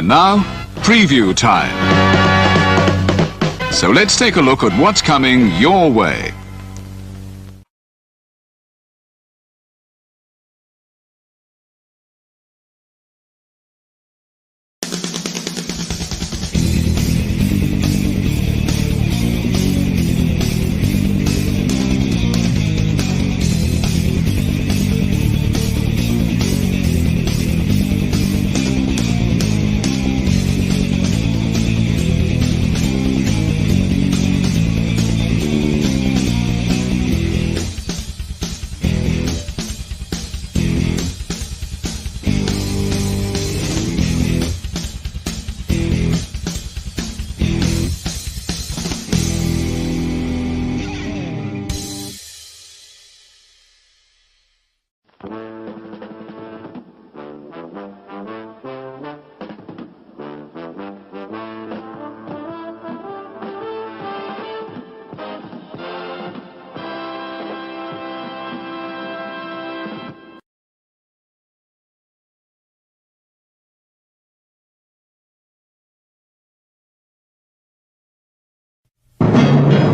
now, preview time. So let's take a look at what's coming your way.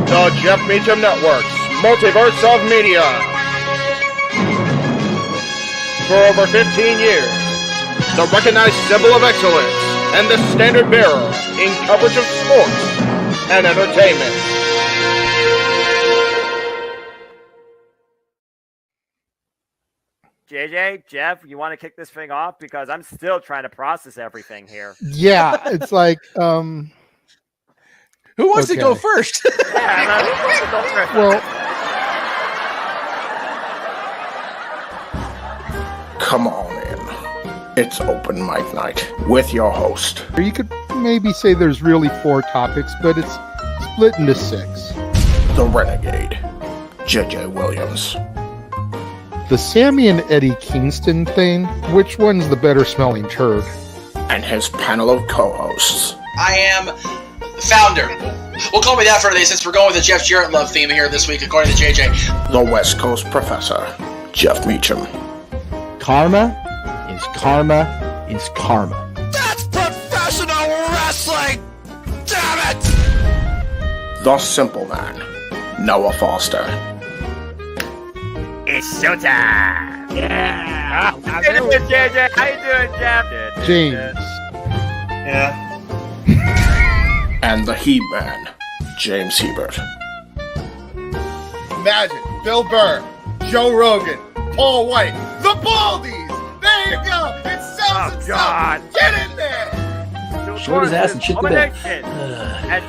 The Jeff Meacham Network's Multiverse of Media. For over 15 years, the recognized symbol of excellence and the standard bearer in coverage of sports and entertainment. JJ, Jeff, you want to kick this thing off? Because I'm still trying to process everything here. Yeah, it's like, who wants to go first? Well, Come on in. It's open mic night with your host. you could maybe say there's really 4 topics, but it's split into 6. The Renegade, J.J. Williams. The Sammy and Eddie Kingston thing, which one's the better smelling turd? And his panel of co-hosts. I am the founder. We'll call me that for today since we're going with the Jeff Jarrett love theme here this week, according to JJ. The West Coast Professor, Jeff Meacham. Karma is karma is karma. That's professional wrestling! Damn it! The Simple Man, Noah Foster. It's showtime! Yeah! How you doing, JJ? How you doing, Jeff? James. Yeah. And the He-Man, James Hebert. Imagine Bill Burr, Joe Rogan, Paul White, the Baldies! There you go! It's Cells God! Get in there! Short his ass and shit the bed.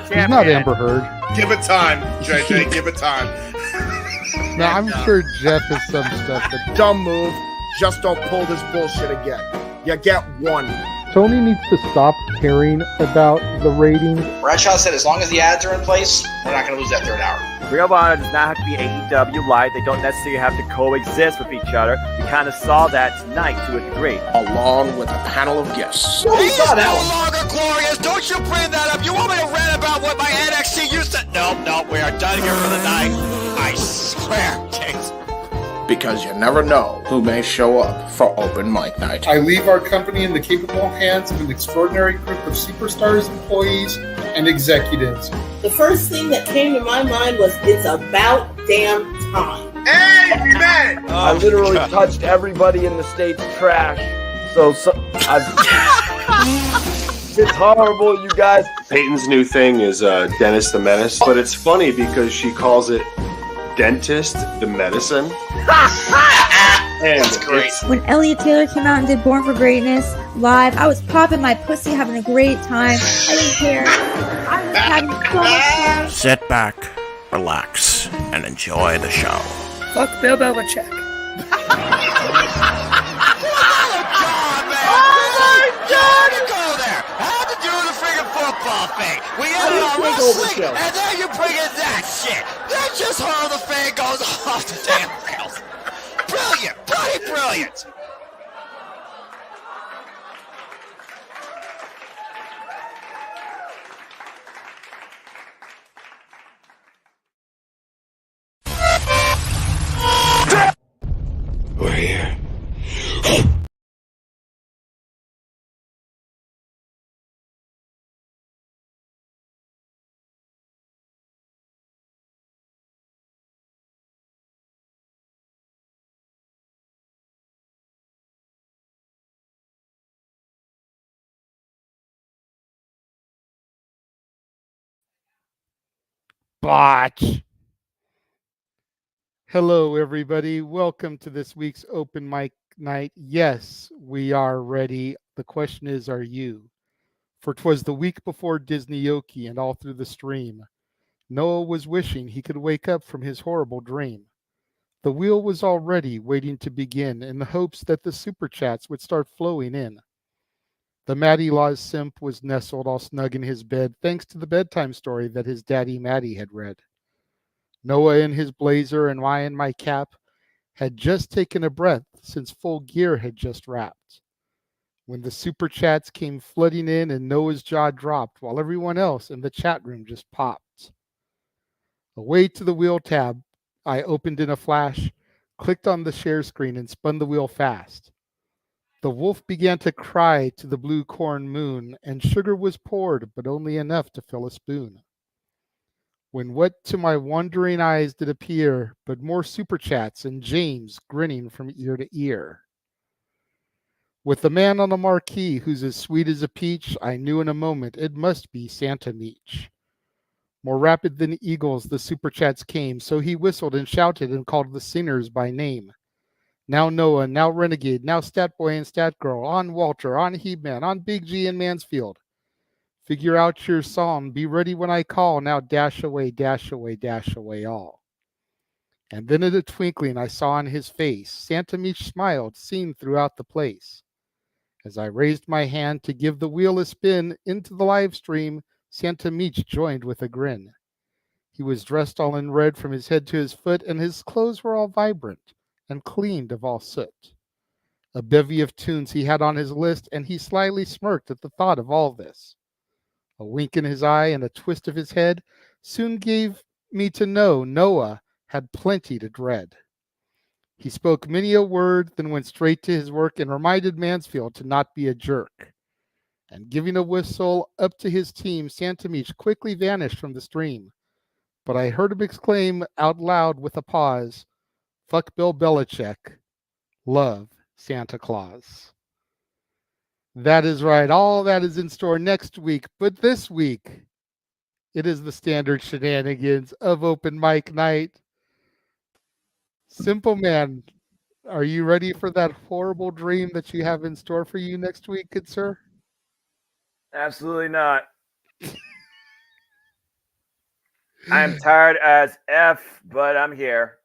He's not Amber Heard. Give it time, JJ, give it time. Now, I'm sure Jeff has some stuff that Dumb move, just don't pull this bullshit again. You get one. Tony needs to stop caring about the ratings. Bradshaw said as long as the ads are in place, we're not going to lose that third hour. Ring of Honor does not have to be AEW Light. They don't necessarily have to coexist with each other. We kind of saw that tonight to a degree. Along with a panel of guests. He is no longer glorious. Don't you bring that up. You want me to rant about what my NXT used to... No, we are done here for the night. I swear, James. Because you never know who may show up for open mic night. I leave our company in the capable hands of an extraordinary group of superstars, employees, and executives. The first thing that came to my mind was, it's about damn time. Amen! I literally touched everybody in the state's trash. So it's horrible, you guys. Peyton's new thing is Dennis the Menace, but it's funny because she calls it Dentist the Medicine. And That's great. When Elliot Taylor came out and did Born for Greatness live, I was popping my pussy, having a great time. I didn't care. I was having so much fun. Sit back, relax, and enjoy the show. Fuck Bill Belichick. Football thing. We ended on wrestling, and then you bring in that shit. That's just how the fan goes off the damn rails. Brilliant, brilliant. We're here. Botch. Hello, everybody. Welcome to this week's open mic night. Yes, we are ready. The question is, are you? For 'twas the week before Disneyoke, and all through the stream, Noah was wishing he could wake up from his horrible dream. The wheel was already waiting to begin in the hopes that the superchats would start flowing in. The Matty Laws simp was nestled all snug in his bed thanks to the bedtime story that his Daddy Matty had read. Noah in his blazer and I in my cap had just taken a breath since full gear had just wrapped. When the superchats came flooding in and Noah's jaw dropped while everyone else in the chat room just popped. Away to the wheel tab, I opened in a flash, clicked on the share screen and spun the wheel fast. The wolf began to cry to the blue corn moon, and sugar was poured, but only enough to fill a spoon. When what to my wondering eyes did appear, but more superchats and James grinning from ear to ear. With the man on the marquee who's as sweet as a peach, I knew in a moment it must be Santa Meech. More rapid than eagles the superchats came, so he whistled and shouted and called the singers by name. Now Noah, now Renegade, now Statboy and Statgirl, on Walter, on He-Man, on Big G and Mansfield. Figure out your psalm, be ready when I call, now dash away, dash away, dash away all. And then in a twinkling I saw on his face, Santa Meech smiled, seen throughout the place. As I raised my hand to give the wheel a spin into the live stream, Santa Meech joined with a grin. He was dressed all in red from his head to his foot, and his clothes were all vibrant and cleaned of all soot. A bevy of tunes he had on his list, and he slyly smirked at the thought of all this. A wink in his eye and a twist of his head soon gave me to know Noah had plenty to dread. He spoke many a word, then went straight to his work and reminded Mansfield to not be a jerk. And giving a whistle up to his team, Santa Meech quickly vanished from the stream. But I heard him exclaim out loud with a pause, "Fuck Bill Belichick. Love Santa Claus." That is right. All that is in store next week. But this week, it is the standard shenanigans of open mic night. Simple Man, are you ready for that horrible dream that you have in store for you next week, good sir? Absolutely not. I'm tired as F, but I'm here.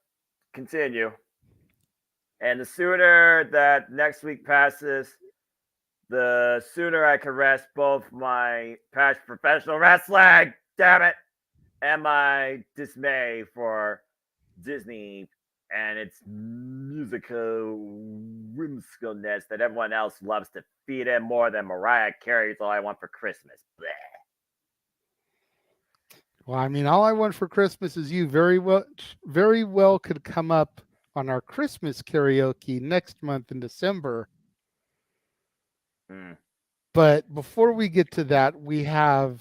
Continue. And the sooner that next week passes, the sooner I can rest both my past professional wrestling, damn it, and my dismay for Disney and its musical whimsicalness that everyone else loves to feed in more than Mariah Carey's All I Want for Christmas. Blech. Well, I mean, All I Want for Christmas is You very well could come up on our Christmas karaoke next month in December. But before we get to that, we got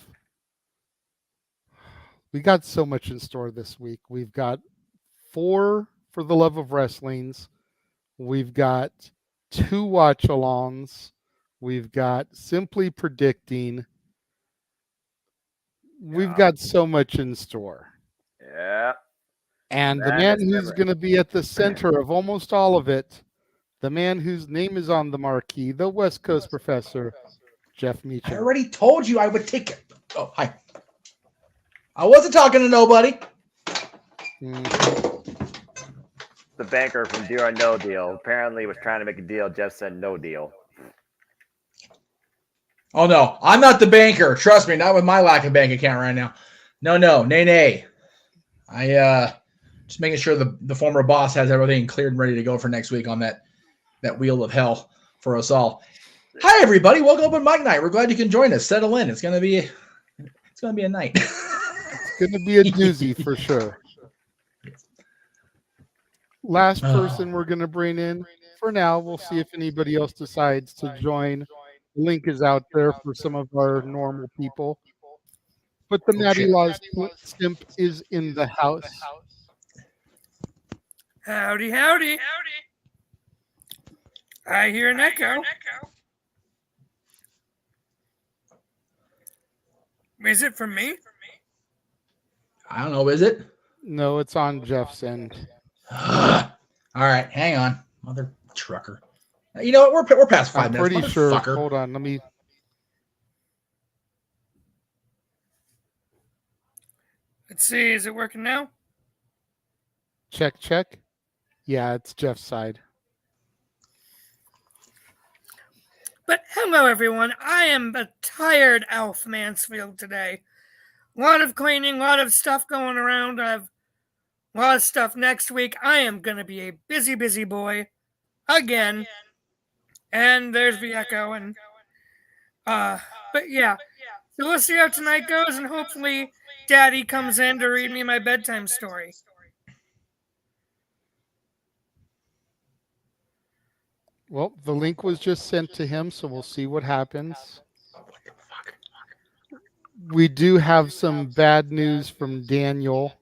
so much in store this week. We've got 4 For the Love of Wrestlings. We've got 2 watch-alongs. We've got Simply Predicting. We've got so much in store. Yeah. And the man who's going to be at the center of almost all of it, the man whose name is on the marquee, the West Coast professor, Jeff Meacham. I already told you I would take it. Oh, hi. I wasn't talking to nobody. The banker from Deal or No Deal apparently was trying to make a deal. Jeff said no deal. Oh, no. I'm not the banker. Trust me, not with my lack of bank account right now. No. Nay. I just making sure the former boss has everything cleared and ready to go for next week on that wheel of hell for us all. Hi, everybody. Welcome to Open Mic Night. We're glad you can join us. Settle in. It's gonna be a night. It's gonna be a doozy for sure. Last person we're gonna bring in for now. We'll see if anybody else decides to join. The link is out there for some of our normal people. But the Matty Laws simp is in the house. Howdy. I hear an echo. Is it from me? I don't know. Is it? No, it's on Jeff's end. All right, hang on, mother trucker. You know what? We're past 5 minutes. I'm pretty sure. Motherfucker. Hold on, let me. Let's see. Is it working now? Check. Yeah, it's Jeff's side. But hello, everyone. I am a tired Alf Mansfield today. A lot of cleaning, a lot of stuff going around. I have a lot of stuff next week. I am going to be a busy, busy boy again. And there's the echo. And but yeah. So we'll see how tonight goes, and hopefully Daddy comes in to read me my bedtime story. Well, the link was just sent to him, so we'll see what happens. We do have some bad news from Daniel,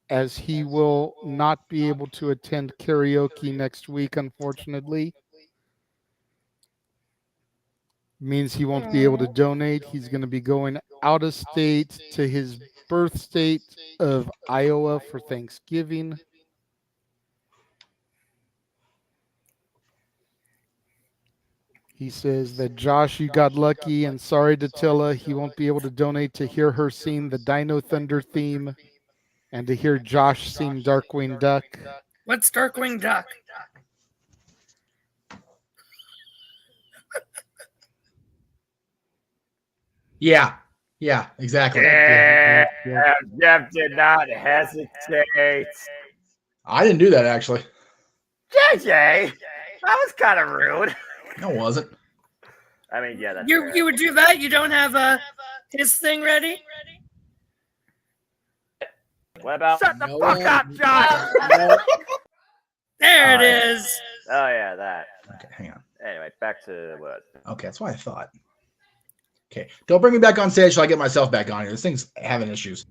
as he will not be able to attend karaoke next week, unfortunately. Means he won't be able to donate. He's going to be going out of state to his birth state of Iowa for Thanksgiving. He says that, Josh, you got lucky, and sorry to Tilla, he won't be able to donate to hear her sing the Dino Thunder theme and to hear Josh sing Darkwing Duck. What's Darkwing Duck? Yeah, exactly. Yeah. Jeff did not hesitate. I didn't do that, actually. JJ, that was kind of rude. No, it wasn't. I mean, yeah, that's You would do that? You don't have his thing ready? What about? Shut the fuck up, Josh! There it is. Oh, yeah, that. Okay, hang on. Anyway, back to what? Okay, that's what I thought. Okay, don't bring me back on stage till I get myself back on here. This thing's having issues.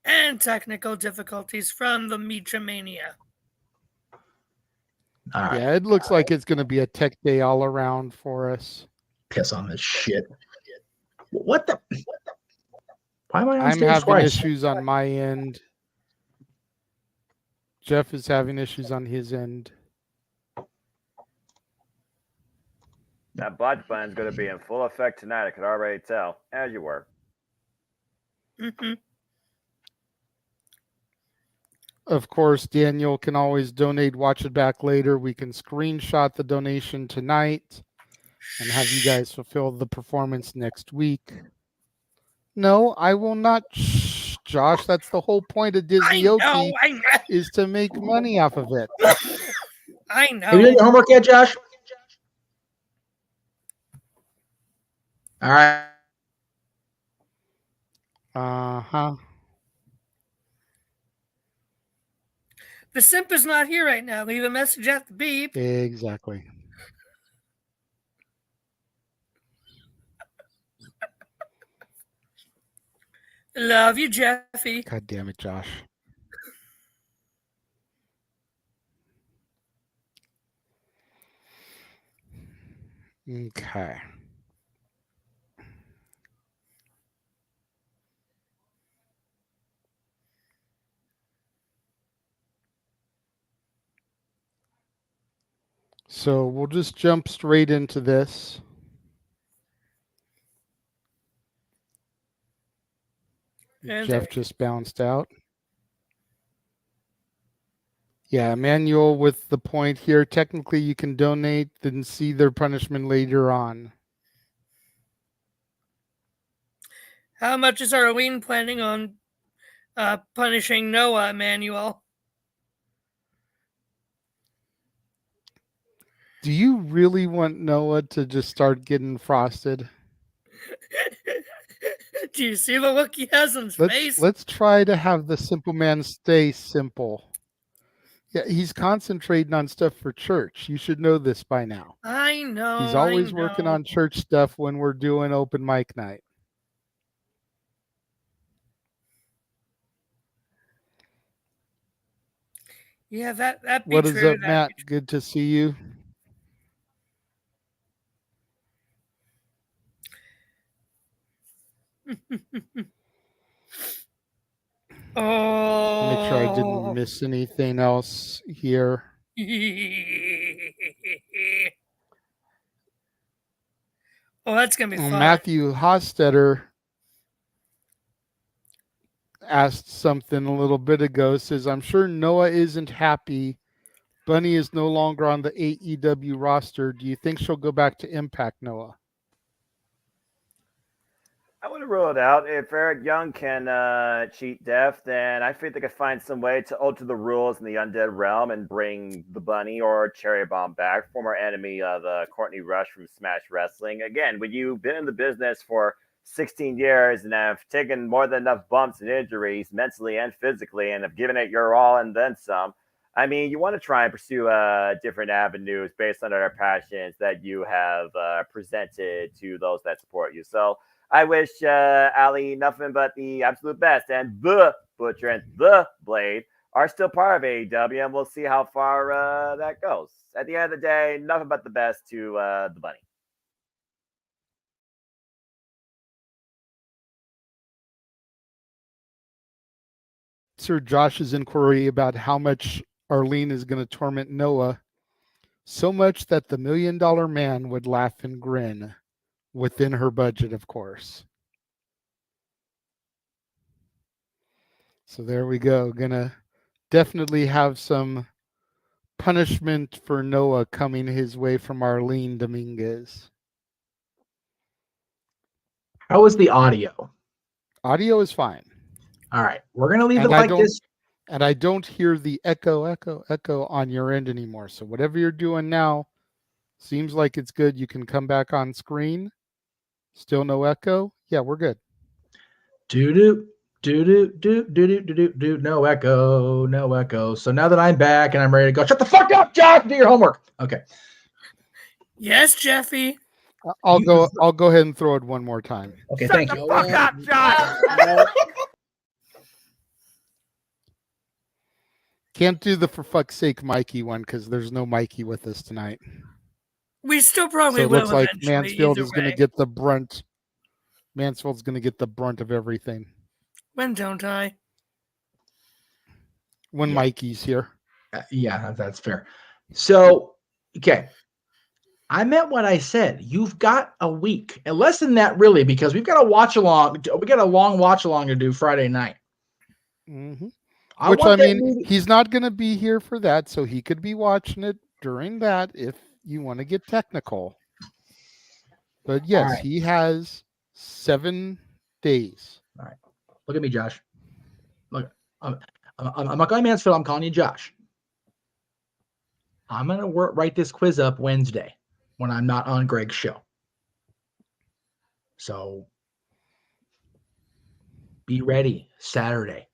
And technical difficulties from the Mania. All right. Yeah, it looks like it's going to be a tech day all around for us. Piss on this shit. What the? Why am I on I'm stage having twice? issues on my end. Jeff is having issues on his end. That bot plan's going to be in full effect tonight. I could already tell, as you were. Mm-hmm. Of course, Daniel can always donate, watch it back later. We can screenshot the donation tonight and have you guys fulfill the performance next week. No, I will not. Shh, Josh, that's the whole point of Disneyoke I know. is to make money off of it. I know. Have you done your homework yet, Josh? All right. Uh-huh. The simp is not here right now. Leave a message at the beep. Exactly. Love you, Jeffy. God damn it, Josh. Okay. So we'll just jump straight into this. And Jeff just bounced out. Yeah, Emmanuel with the point here. Technically, you can donate, then see their punishment later on. How much is Arlene planning on punishing Noah, Emmanuel? Do you really want Noah to just start getting frosted? Do you see the look he has on his face? Let's try to have the simple man stay simple. Yeah, he's concentrating on stuff for church. You should know this by now. I know. He's always working on church stuff when we're doing open mic night. Yeah, that be What true. is up, Matt? Good to see you. Make sure I didn't miss anything else here. Oh, that's going to be fun. Matthew Hostetter asked something a little bit ago. Says, I'm sure Noah isn't happy. Bunny is no longer on the AEW roster. Do you think she'll go back to Impact, Noah? I wouldn't rule it out. If Eric Young can cheat death, then I think they could find some way to alter the rules in the undead realm and bring the Bunny or Cherry Bomb back, former enemy of Courtney Rush from Smash Wrestling. Again, when you've been in the business for 16 years and have taken more than enough bumps and injuries mentally and physically and have given it your all and then some, I mean, you want to try and pursue different avenues based on other passions that you have presented to those that support you. So I wish Ali nothing but the absolute best, and the Butcher and the Blade are still part of AEW, and we'll see how far that goes. At the end of the day, nothing but the best to the Bunny. Sir Josh's inquiry about how much Arlene is going to torment Noah, so much that the $1 Million Man would laugh and grin, within her budget, of course. So there we go. Gonna definitely have some punishment for Noah coming his way from Arlene Dominguez. How is the audio? Audio is fine. All right. We're going to leave it like this. And I don't hear the echo on your end anymore. So whatever you're doing now seems like it's good. You can come back on screen. Still no echo? Yeah, we're good. Do no echo. So now that I'm back and I'm ready to go, shut the fuck up, Josh. Do your homework. Okay. Yes, Jeffy. I'll go ahead and throw it one more time. Okay, thank you. Fuck up, Josh. Can't do the for fuck's sake Mikey one because there's no Mikey with us tonight. We still probably so it will. looks like eventually, Mansfield is going to get the brunt. Mansfield's going to get the brunt of everything. When don't I? When Mikey's here. Yeah, that's fair. So, okay. I meant what I said. You've got a week. And less than that, really, because we've got a watch along. We got a long watch along to do Friday night. Mm-hmm. Which, I mean, he's not going to be here for that, so he could be watching it during that if you want to get technical. But yes, right. He has 7 days. All right. Look at me, Josh. Look, I'm not calling Mansfield. I'm calling you Josh. I'm going to write this quiz up Wednesday when I'm not on Greg's show. So be ready Saturday.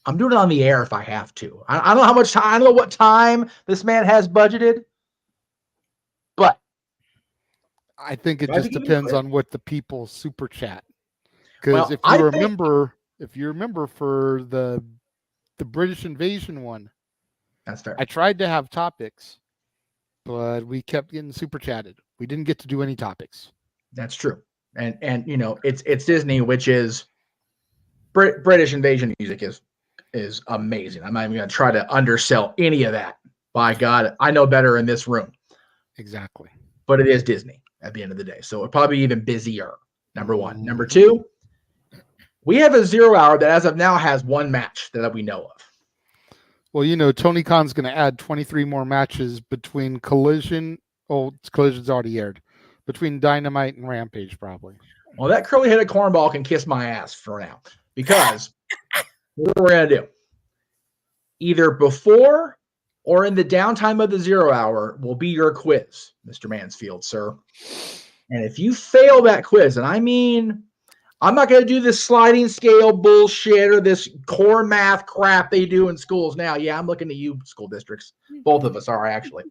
I'm doing it on the air if I have to. I don't know how much time. I don't know what time this man has budgeted, but I think it just depends on what the people super chat. Because if you remember for the British invasion one, that's fair. I tried to have topics, but we kept getting super chatted. We didn't get to do any topics. That's true, and you know it's Disney, which is British invasion music is amazing. I'm not even going to try to undersell any of that. By God, I know better in this room. Exactly. But it is Disney at the end of the day. So it's probably even busier. Number one. Number two, we have a 0 hour that as of now has 1 match that we know of. Well, you know, Tony Khan's going to add 23 more matches between Collision. Oh, Collision's already aired. Between Dynamite and Rampage, probably. Well, that curly-headed cornball can kiss my ass for now. Because what we're going to do, either before or in the downtime of the 0 hour will be your quiz, Mr. Mansfield, sir. And if you fail that quiz, and I mean, I'm not going to do this sliding scale bullshit or this core math crap they do in schools now. Yeah, I'm looking at you, school districts. Both of us are, actually,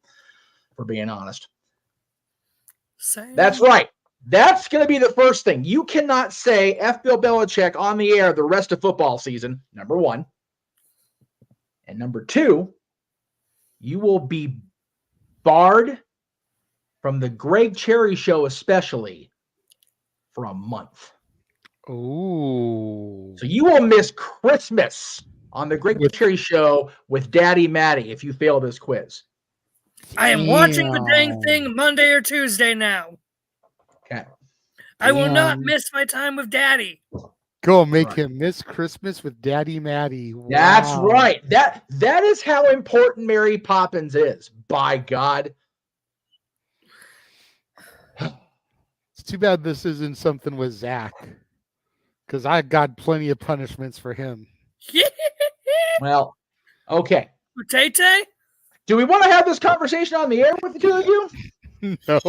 for being honest. Same. That's right. That's going to be the first thing. You cannot say F. Bill Belichick on the air the rest of football season, number one. And number two, you will be barred from the Greg Cherry Show, especially for a month. Ooh. So you will miss Christmas on the Greg Cherry Show with Daddy Matty if you fail this quiz. I am watching the dang thing Monday or Tuesday now. Okay. I will not miss my time with Daddy. Go make him miss Christmas with Daddy Matty. Wow. That's right. That is how important Mary Poppins is. By God. It's too bad this isn't something with Zach, because I got plenty of punishments for him. Well, okay. Tay-Tay? Do we want to have this conversation on the air with the two of you? No.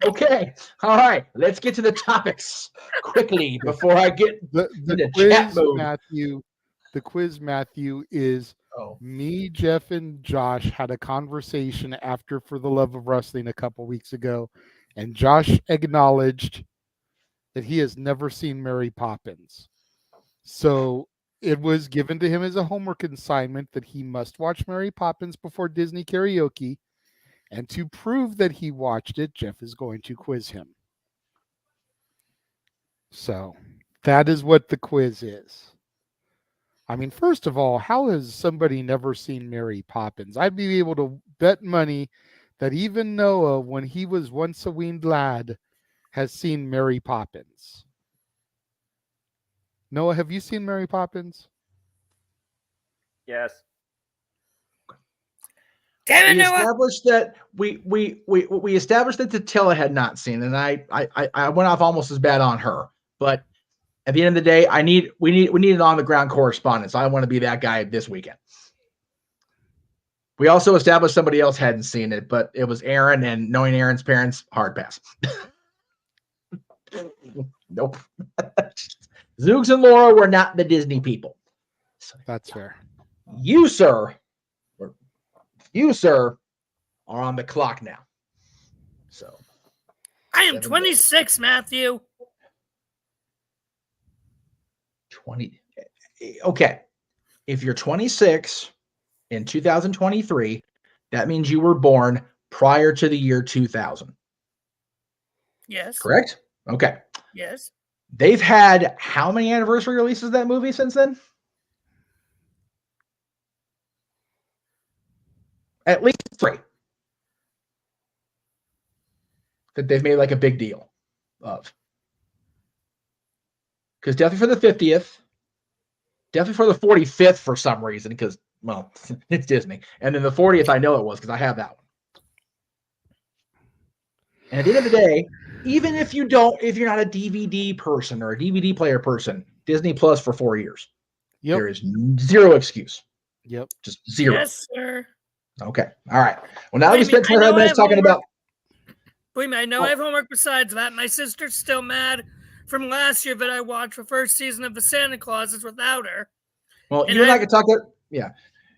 Okay. All right. Let's get to the topics quickly before I get the into quiz, chat mode. Matthew. The quiz, Matthew, is me, Jeff, and Josh had a conversation after For the Love of Wrestling a couple weeks ago, and Josh acknowledged that he has never seen Mary Poppins. So it was given to him as a homework assignment that he must watch Mary Poppins before Disney Karaoke. And to prove that he watched it, Jeff is going to quiz him. So that is what the quiz is. I mean, first of all, how has somebody never seen Mary Poppins? I'd be able to bet money that even Noah, when he was once a weaned lad, has seen Mary Poppins. Noah, have you seen Mary Poppins? Yes. Damn it, We Noah! established that we established that Tatilla had not seen, and I went off almost as bad on her. But at the end of the day, we need an on the ground correspondent. So I want to be that guy this weekend. We also established somebody else hadn't seen it, but it was Aaron, and knowing Aaron's parents, hard pass. Nope. Zoogs and Laura were not the Disney people. That's fair. You, sir, are on the clock now. So I am 26, Matthew. 20. Okay. If you're 26 in 2023, that means you were born prior to the year 2000. Yes. Correct? Okay. Yes. They've had how many anniversary releases of that movie since then? At least 3 that they've made like a big deal of. Because definitely for the 50th, definitely for the 45th for some reason, because, well, it's Disney. And then the 40th, I know it was because I have that one. And at the end of the day, even if you're not a DVD person or a DVD player person, Disney Plus for 4 years. Yep. There is zero excuse. Yep. Just zero. Yes, sir. Okay. All right. Well, now that we spent 25 minutes talking about. Believe me, I know I have homework besides that. My sister's still mad from last year that I watched the first season of the Santa Clauses without her. Well, you and I could talk about. Yeah.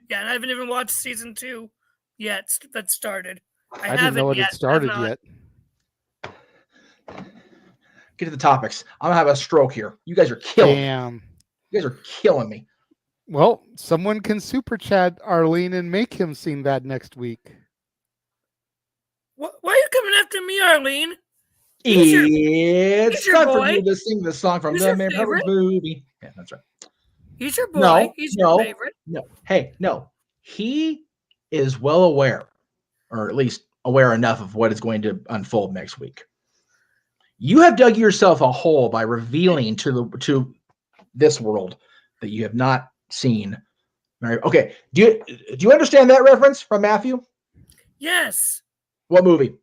Yeah, and I haven't even watched season 2 yet that started. I didn't know it had started yet. Get to the topics. I'm going to have a stroke here. You guys are killing me. You guys are killing me. Well, someone can super chat Arlene and make him sing that next week. Why are you coming after me, Arlene? It's time for you to sing the song from the Mary Poppins movie. Yeah, that's right. He's your boy. He's your favorite. No. Hey, no. He is well aware, or at least aware enough of what is going to unfold next week. You have dug yourself a hole by revealing to this world that you have not seen. Okay, do you understand that reference from Matthew? Yes. What movie?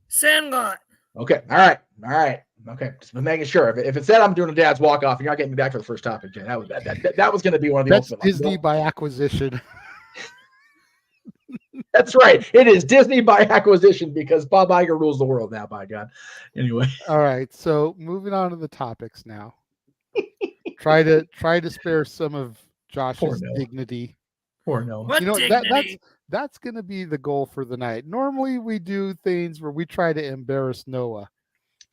Sandlot. Okay, all right. Okay, just making sure. If it said I'm doing a dad's walk off, you're not getting me back for the first topic, Jay. That was going to be one of the ultimate. Disney by acquisition. That's right. It is Disney by acquisition because Bob Iger rules the world now, by God. Anyway. All right. So moving on to the topics now. try to spare some of Josh's dignity. Poor Noah. What dignity? That's going to be the goal for the night. Normally we do things where we try to embarrass Noah.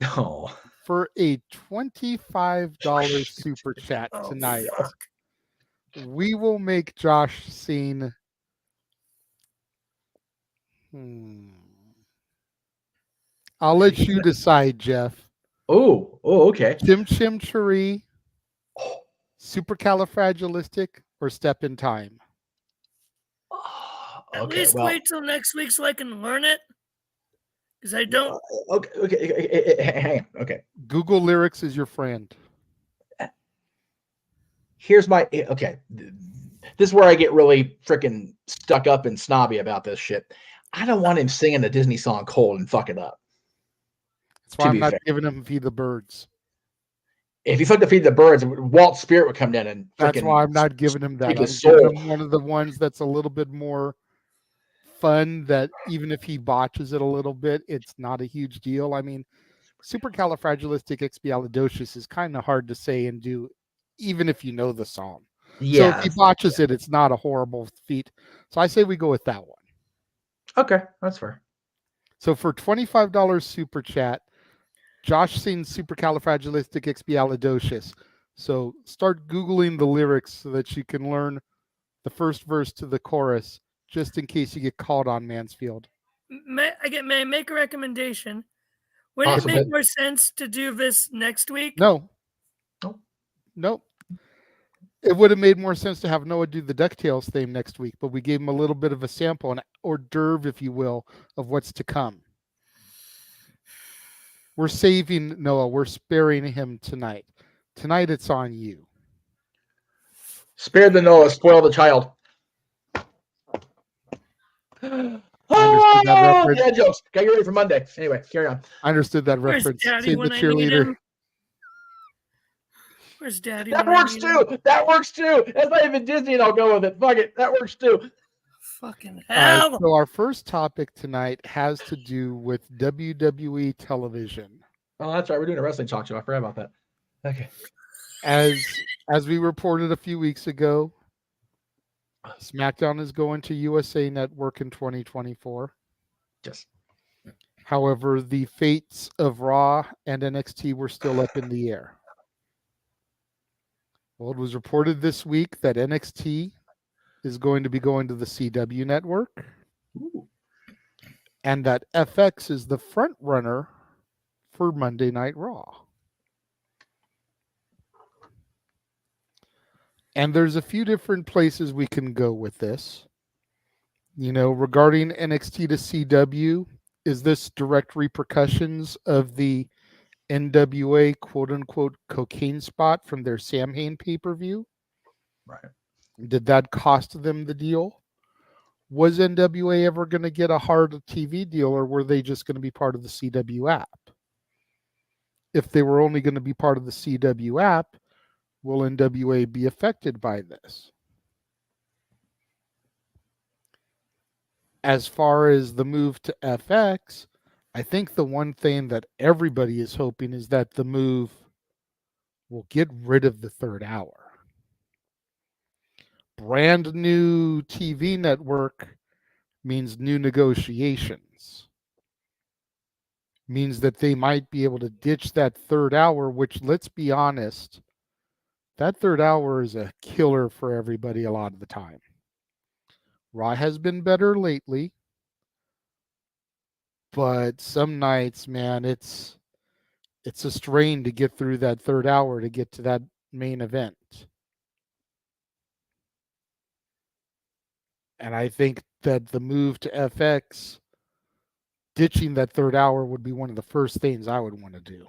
Oh. For a $25 super chat tonight, we will make Josh sing. I'll let you decide, Jeff. Oh, okay. Chim Chim Cheree Supercalifragilistic or step in time? At least wait till next week so I can learn it. Because I don't. Okay. Hang on. Okay. Google lyrics is your friend. Here's my okay. This is where I get really freaking stuck up and snobby about this shit. I don't want him singing a Disney song cold and fuck it up. That's why I'm not giving him Feed the Birds. If you fuck the Feed the Birds, Walt Spirit would come down and that's why I'm not giving him that. I'm soul. giving him one of the ones that's a little bit more fun, that even if he botches it a little bit, it's not a huge deal. I mean, supercalifragilisticexpialidocious is kind of hard to say and do, even if you know the song. Yeah. So if he botches it, it's not a horrible feat. So I say we go with that one. Okay, that's fair. So for $25 super chat, Josh sings supercalifragilisticexpialidocious. So start Googling the lyrics so that you can learn the first verse to the chorus, just in case you get called on, Mansfield. May I make a recommendation? Would it make more sense to do this next week? No. Nope. It would have made more sense to have Noah do the DuckTales theme next week, but we gave him a little bit of a sample, an hors d'oeuvre, if you will, of what's to come. We're saving Noah. We're sparing him tonight. Tonight, it's on you. Spare the Noah, spoil the child. Oh, yeah, jokes. Got you ready for Monday. Anyway, carry on. I understood that reference. Daddy Save the cheerleader. Where's Daddy? That works too. That works too. That's not even Disney, and I'll go with it. Fuck it. That works too. Fucking hell. So our first topic tonight has to do with WWE television. Oh, that's right. We're doing a wrestling talk show. I forgot about that. Okay. As we reported a few weeks ago, SmackDown is going to USA Network in 2024. Yes. However, the fates of Raw and NXT were still up in the air. Well, it was reported this week that NXT is going to be going to the CW network. Ooh. And that FX is the front runner for Monday Night Raw. And there's a few different places we can go with this. You know, regarding NXT to CW, is this direct repercussions of the NWA quote-unquote cocaine spot from their Samhain pay-per-view? Right. Did that cost them the deal? Was NWA ever going to get a hard TV deal, or were they just going to be part of the CW app? If they were only going to be part of the CW app, will NWA be affected by this? As far as the move to FX, I think the one thing that everybody is hoping is that the move will get rid of the third hour. Brand new TV network means new negotiations. Means that they might be able to ditch that third hour, which, let's be honest, that third hour is a killer for everybody a lot of the time. Raw has been better lately, but some nights, man, it's a strain to get through that third hour to get to that main event. And I think that the move to FX, ditching that third hour, would be one of the first things I would want to do.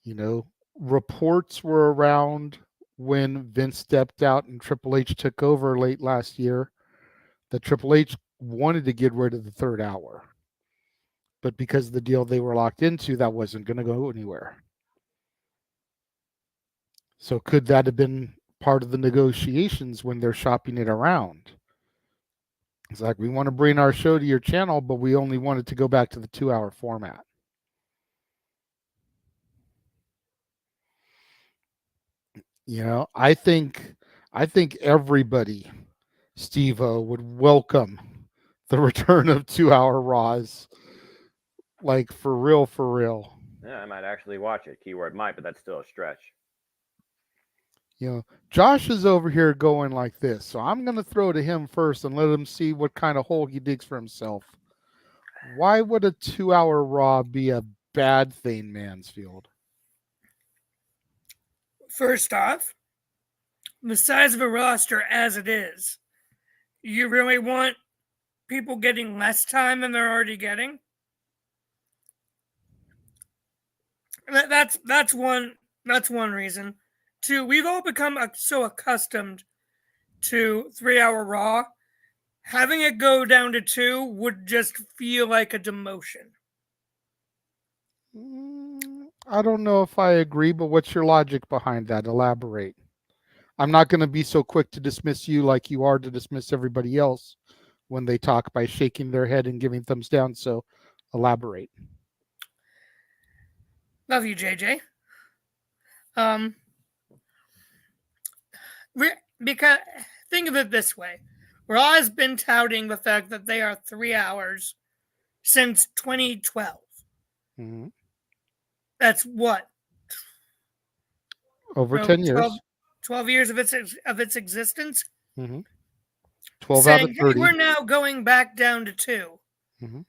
You know, reports were around when Vince stepped out and Triple H took over late last year that Triple H wanted to get rid of the third hour. But because of the deal they were locked into, that wasn't going to go anywhere. So could that have been part of the negotiations when they're shopping it around? It's like, we want to bring our show to your channel, but we only wanted to go back to the 2-hour format. You know, I think everybody, Steve-O, would welcome the return of 2-hour Raws. Like, for real, for real. Yeah, I might actually watch it. Keyword might, but that's still a stretch. You know, Josh is over here going like this, so I'm going to throw to him first and let him see what kind of hole he digs for himself. Why would a 2-hour Raw be a bad thing, Mansfield? First off, the size of a roster as it is, you really want people getting less time than they're already getting? That's one reason. Two, we've all become so accustomed to 3-hour Raw. Having it go down to 2 would just feel like a demotion. I don't know if I agree, but what's your logic behind that? Elaborate. I'm not going to be so quick to dismiss you like you are to dismiss everybody else when they talk by shaking their head and giving thumbs down. So elaborate. Love you, JJ. Because think of it this way. Raw has been touting the fact that they are 3 hours since 2012. Mm-hmm. That's what? Over 10 years. 12 years of its existence. Mm-hmm. 12 out of 30. We're now going back down to 2. Mm-hmm.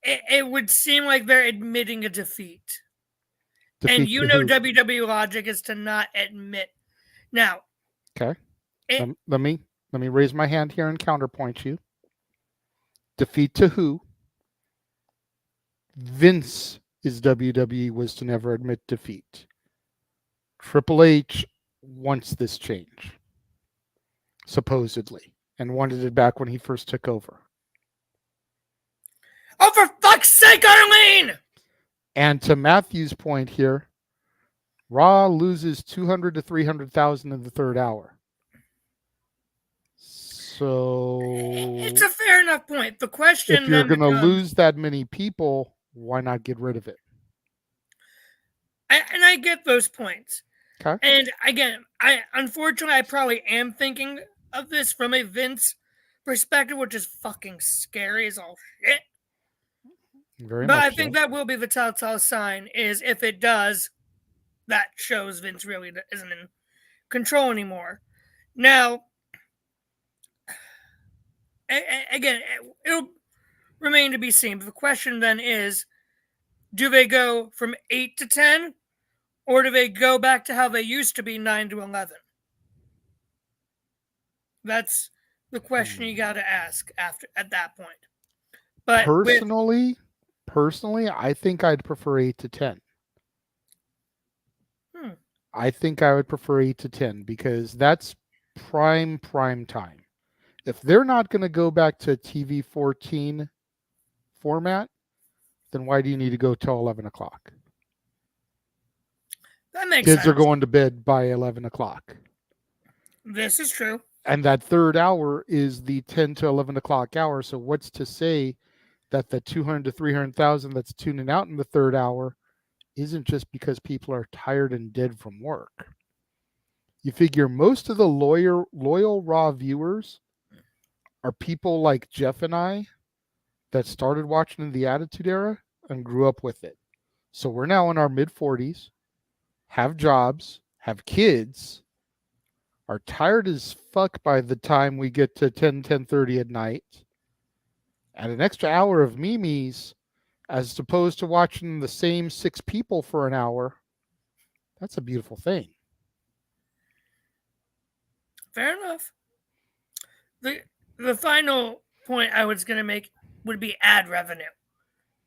It would seem like they're admitting a defeat. And you know WWE logic is to not admit. Now. Okay. Let me raise my hand here and counterpoint you. Defeat to who? Vince is WWE was to never admit defeat. Triple H wants this change, supposedly, and wanted it back when he first took over. Oh, for fuck's sake, Arlene! And to Matthew's point here, Raw loses 200 to 300,000 in the third hour. So it's a fair enough point. The question, if you're going to lose that many people, why not get rid of it? I get those points. Okay. And again, unfortunately I probably am thinking of this from a Vince perspective, which is fucking scary as all shit. Very but much I think that will be the telltale sign. Is if it does, that shows Vince really isn't in control anymore. Now, again, it'll remain to be seen. But the question then is, do they go from 8 to 10? Or do they go back to how they used to be, 9 to 11? That's the question you got to ask at that point. But personally, I think I'd prefer 8 to 10. I think I would prefer 8 to 10 because that's prime time. If they're not going to go back to TV 14 format, then why do you need to go till 11 o'clock? That makes sense. Kids are going to bed by 11 o'clock. This is true. And that third hour is the 10 to 11 o'clock hour. So what's to say that the 200 to 300,000 that's tuning out in the third hour isn't just because people are tired and dead from work? You figure most of the loyal Raw viewers are people like Jeff and I that started watching in the Attitude Era and grew up with it. So we're now in our mid-40s. Have jobs, have kids, are tired as fuck by the time we get to 10:30 at night, and an extra hour of memes as opposed to watching the same 6 people for an hour, that's a beautiful thing. Fair enough. The final point I was going to make would be ad revenue.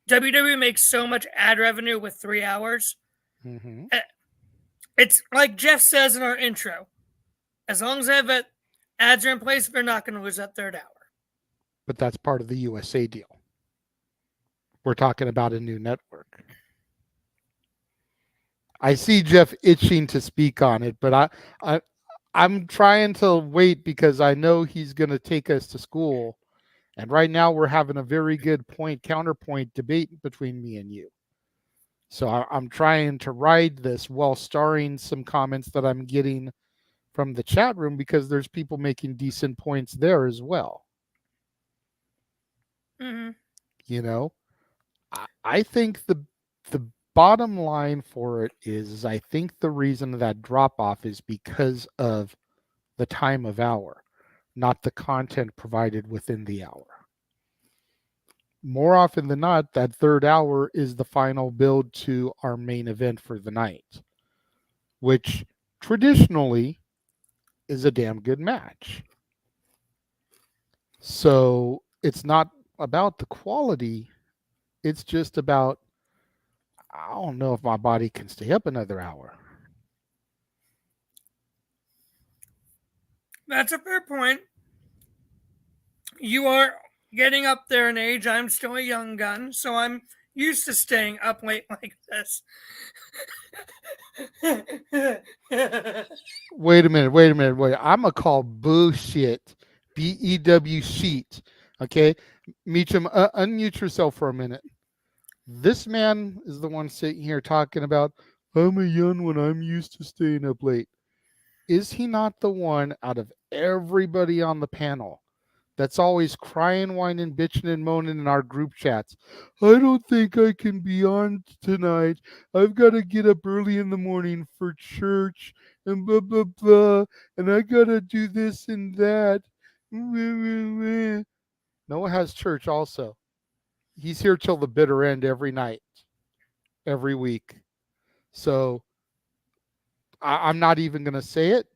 WWE makes so much ad revenue with 3 hours. Mm-hmm. It's like Jeff says in our intro. As long as they have ads are in place, they're not going to lose that third hour. But that's part of the USA deal. We're talking about a new network. I see Jeff itching to speak on it, but I'm trying to wait because I know he's going to take us to school. And right now we're having a very good counterpoint debate between me and you. So I'm trying to ride this while starring some comments that I'm getting from the chat room because there's people making decent points there as well. Mm-hmm. You know, I think the bottom line for it is I think the reason that drop off is because of the time of hour, not the content provided within the hour. More often than not, that third hour is the final build to our main event for the night, which traditionally is a damn good match. So it's not about the quality. It's just about, I don't know if my body can stay up another hour. That's a fair point. You are getting up there in age. I'm still a young gun, so I'm used to staying up late like this. Wait a minute. I'm going to call bullshit. BEW sheet. Okay? Meacham, unmute yourself for a minute. This man is the one sitting here talking about, I'm a young one, I'm used to staying up late. Is he not the one out of everybody on the panel that's always crying, whining, bitching, and moaning in our group chats? I don't think I can be on tonight. I've got to get up early in the morning for church and blah, blah, blah. And I got to do this and that. Noah has church also. He's here till the bitter end every night, every week. So I'm not even going to say it.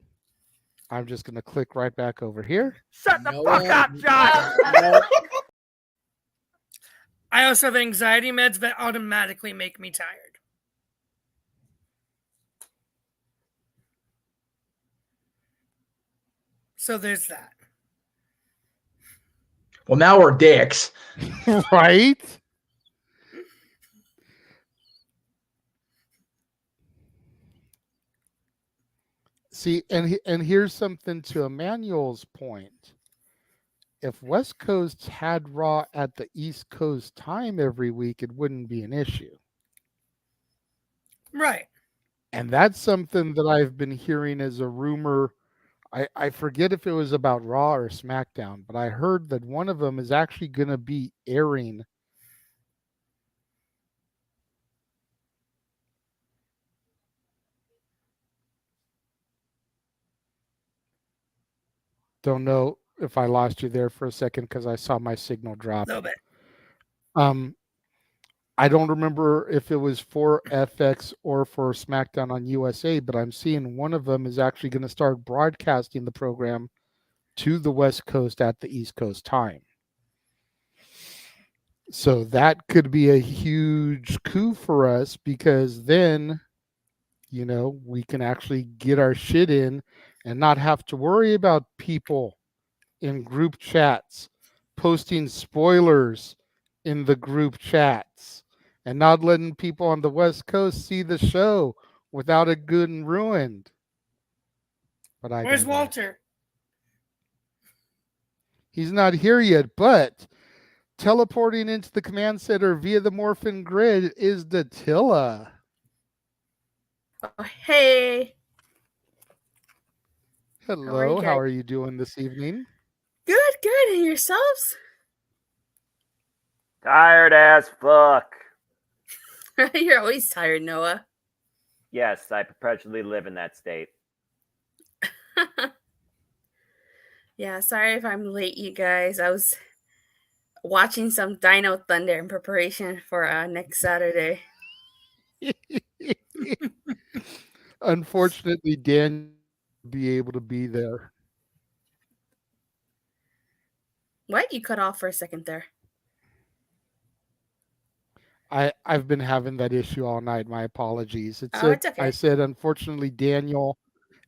I'm just going to click right back over here. Shut the fuck up, John! I also have anxiety meds that automatically make me tired. So there's that. Well, now we're dicks. Right? See, and here's something to Emmanuel's point. If West Coast had Raw at the East Coast time every week, it wouldn't be an issue. Right. And that's something that I've been hearing as a rumor. I forget if it was about Raw or SmackDown, but I heard that one of them is actually going to be airing Don't know if I lost you there for a second because I saw my signal drop. A little bit. I don't remember if it was for FX or for SmackDown on USA, but I'm seeing one of them is actually going to start broadcasting the program to the West Coast at the East Coast time. So that could be a huge coup for us because then, you know, we can actually get our shit in and not have to worry about people in group chats posting spoilers in the group chats and not letting people on the West Coast see the show without it good and ruined. But Where's Walter? He's not here yet, but teleporting into the command center via the Morphin Grid is Datilla. Oh, hey. Hello, how are you doing this evening? Good, good. And yourselves? Tired as fuck. You're always tired, Noah. Yes, I perpetually live in that state. Yeah, sorry if I'm late, you guys. I was watching some Dino Thunder in preparation for next Saturday. Unfortunately, Dan will be able to be there. What? You cut off for a second there. I've been having that issue all night. My apologies. It's okay. I said, unfortunately, Daniel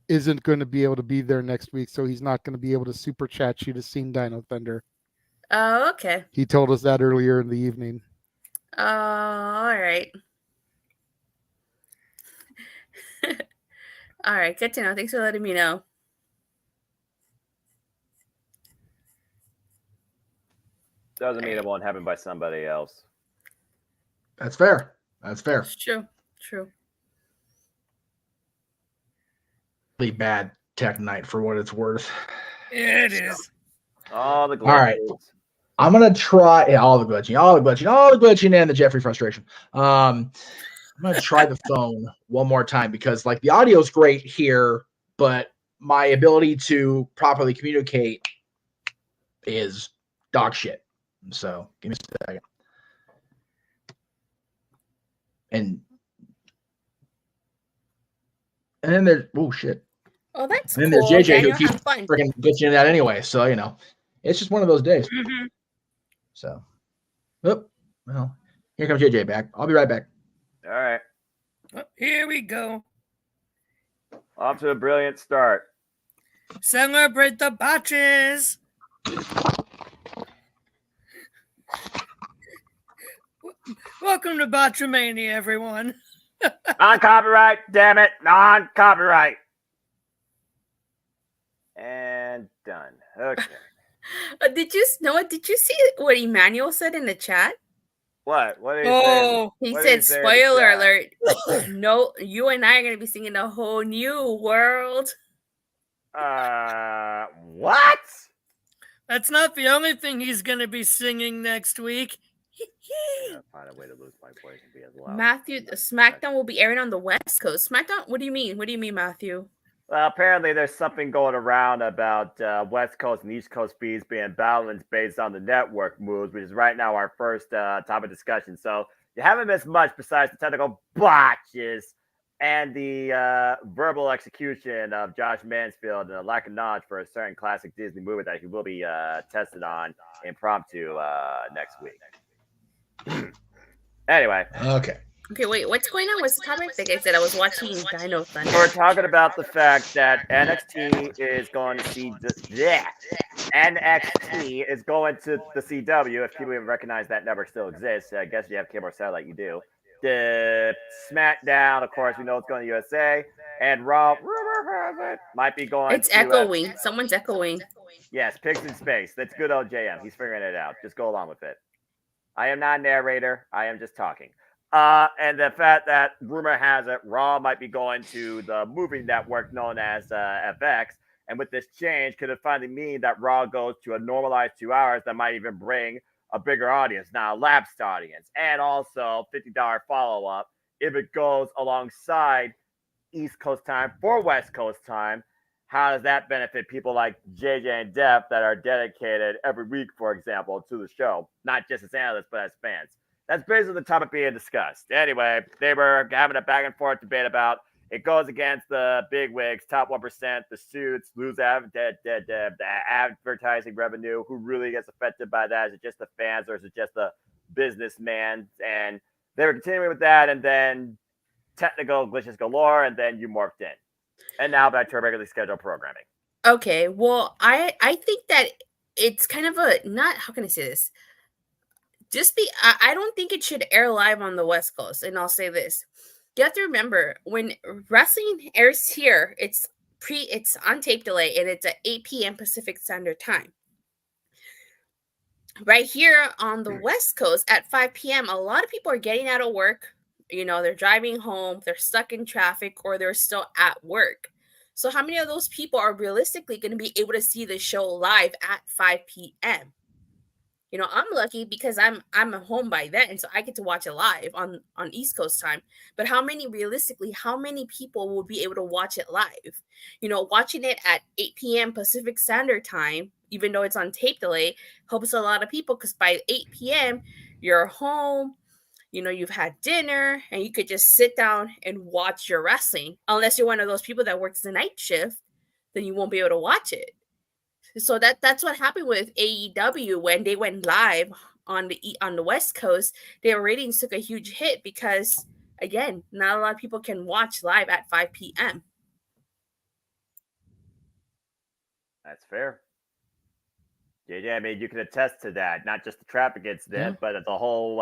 isn't going to be able to be there next week, so he's not going to be able to super chat you to see Dino Thunder. Oh, okay. He told us that earlier in the evening. Oh, all right. All right, good to know. Thanks for letting me know. Doesn't mean it won't happen by somebody else. That's fair. That's fair. It's true. True. Really bad tech night for what it's worth. Yeah, it is. All the glitches. All right. I'm gonna try all the glitching, and the Jeffrey frustration. I'm gonna try the phone one more time because like the audio's great here, but my ability to properly communicate is dog shit. So give me a second. And And then there's shit. Oh, that's And then cool. there's JJ Daniel, who keeps have fun. freaking glitching in that anyway. So it's just one of those days. Mm-hmm. So, well, here comes JJ back. I'll be right back. All right. Well, here we go. Off to a brilliant start. Celebrate the botches. Welcome to Botchamania, everyone. Non-copyright, damn it. Non-copyright. And done. Okay. Did you see what Emmanuel said in the chat? What? What did he say? He What said, did say in the spoiler chat? alert. No, you and I are going to be singing a whole new world. What? That's not the only thing he's going to be singing next week. I'll find a way to lose my voice and be as loud. Matthew, SmackDown will be airing on the West Coast. SmackDown? What do you mean? What do you mean, Matthew? Well, apparently there's something going around about West Coast and East Coast feeds being balanced based on the network moves, which is right now our first topic of discussion. So you haven't missed much besides the technical botches and the verbal execution of Josh Mansfield and a lack of knowledge for a certain classic Disney movie that he will be tested on impromptu next week. Anyway. Okay, wait. What's going on? What's the topic? Like I said, I was watching Dino Thunder. We're talking about the fact that NXT is going to see NXT is going to the CW. If people even recognize that network still exists, I guess you have cable or satellite, you do. The SmackDown, of course, we know it's going to USA, and Raw. Rumor has it might be going. It's echoing. Someone's echoing. Yes, Pigs in Space. That's good old JM. He's figuring it out. Just go along with it. I am not a narrator. I am just talking. And the fact that rumor has it, Raw might be going to the movie network known as FX. And with this change, could it finally mean that Raw goes to a normalized 2 hours that might even bring a bigger audience, not a lapsed audience, and also $50 follow-up if it goes alongside East Coast time for West Coast time? How does that benefit people like JJ and Def that are dedicated every week, for example, to the show, not just as analysts, but as fans? That's basically the topic being discussed. Anyway, they were having a back and forth debate about it goes against the big wigs, top 1%, the suits, lose the advertising revenue. Who really gets affected by that? Is it just the fans or is it just the businessman? And they were continuing with that, and then technical glitches galore, and then you morphed in. And now back to our regularly scheduled programming. Okay, well, I think that it's kind of a, not, how can I say this? I don't think it should air live on the West Coast. And I'll say this. You have to remember, when wrestling airs here, it's on tape delay, and it's at 8 p.m. Pacific Standard Time. Right here on the West Coast at 5 p.m., a lot of people are getting out of work. You know, they're driving home, they're stuck in traffic, or they're still at work. So how many of those people are realistically going to be able to see the show live at 5 p.m.? You know, I'm lucky because I'm home by then, and so I get to watch it live on East Coast time. But how many people will be able to watch it live? You know, watching it at 8 p.m. Pacific Standard Time, even though it's on tape delay, helps a lot of people because by 8 p.m. you're home, you know, you've had dinner, and you could just sit down and watch your wrestling. Unless you're one of those people that works the night shift, then you won't be able to watch it. So that's what happened with AEW when they went live on the West Coast. Their ratings took a huge hit because, again, not a lot of people can watch live at 5 p.m. That's fair. JJ, I mean, you can attest to that. Not just the traffic incident, but the whole,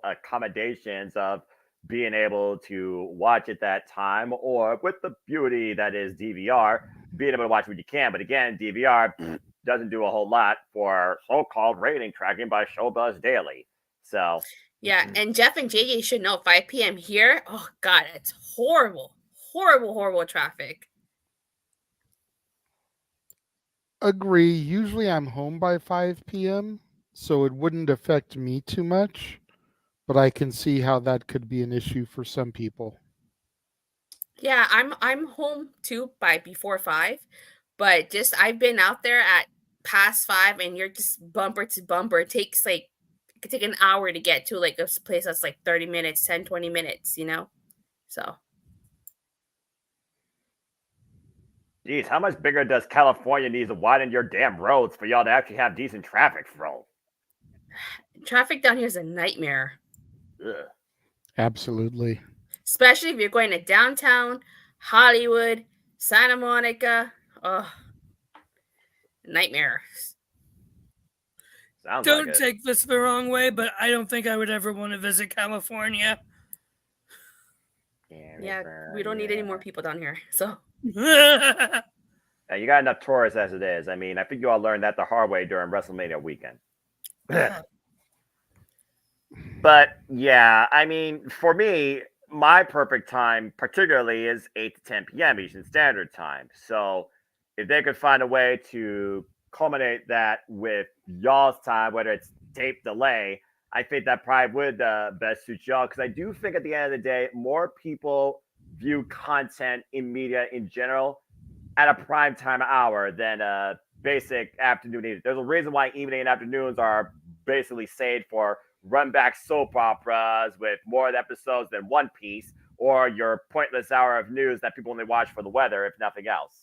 accommodations of being able to watch at that time, or with the beauty that is DVR, being able to watch what you can. But again, DVR doesn't do a whole lot for so-called rating tracking by Showbuzz Daily. So yeah, and Jeff and JJ should know 5 p.m. here. Oh God, it's horrible, horrible, horrible traffic. Agree. Usually I'm home by 5 p.m., so it wouldn't affect me too much, but I can see how that could be an issue for some people. Yeah, I'm home too by before 5, but just I've been out there at past 5, and you're just bumper to bumper. It could take an hour to get to like a place that's like 30 minutes, 10, 20 minutes, you know? So Geez, how much bigger does California need to widen your damn roads for y'all to actually have decent traffic flow? Traffic down here is a nightmare. Ugh. Absolutely. Especially if you're going to downtown, Hollywood, Santa Monica. Oh, nightmare. Don't take this the wrong way, but I don't think I would ever want to visit California. Yeah, we don't need any more people down here. So You got enough tourists as it is. I mean, I think you all learned that the hard way during WrestleMania weekend. But yeah, I mean, for me, my perfect time particularly is 8 to 10 p.m. Eastern Standard Time. So if they could find a way to culminate that with y'all's time, whether it's tape delay, I think that probably would best suit y'all, because I do think at the end of the day, more people view content in media in general at a prime time hour than a basic afternoon evening. There's a reason why evening and afternoons are basically saved for run back soap operas with more episodes than One Piece, or your pointless hour of news that people only watch for the weather, if nothing else.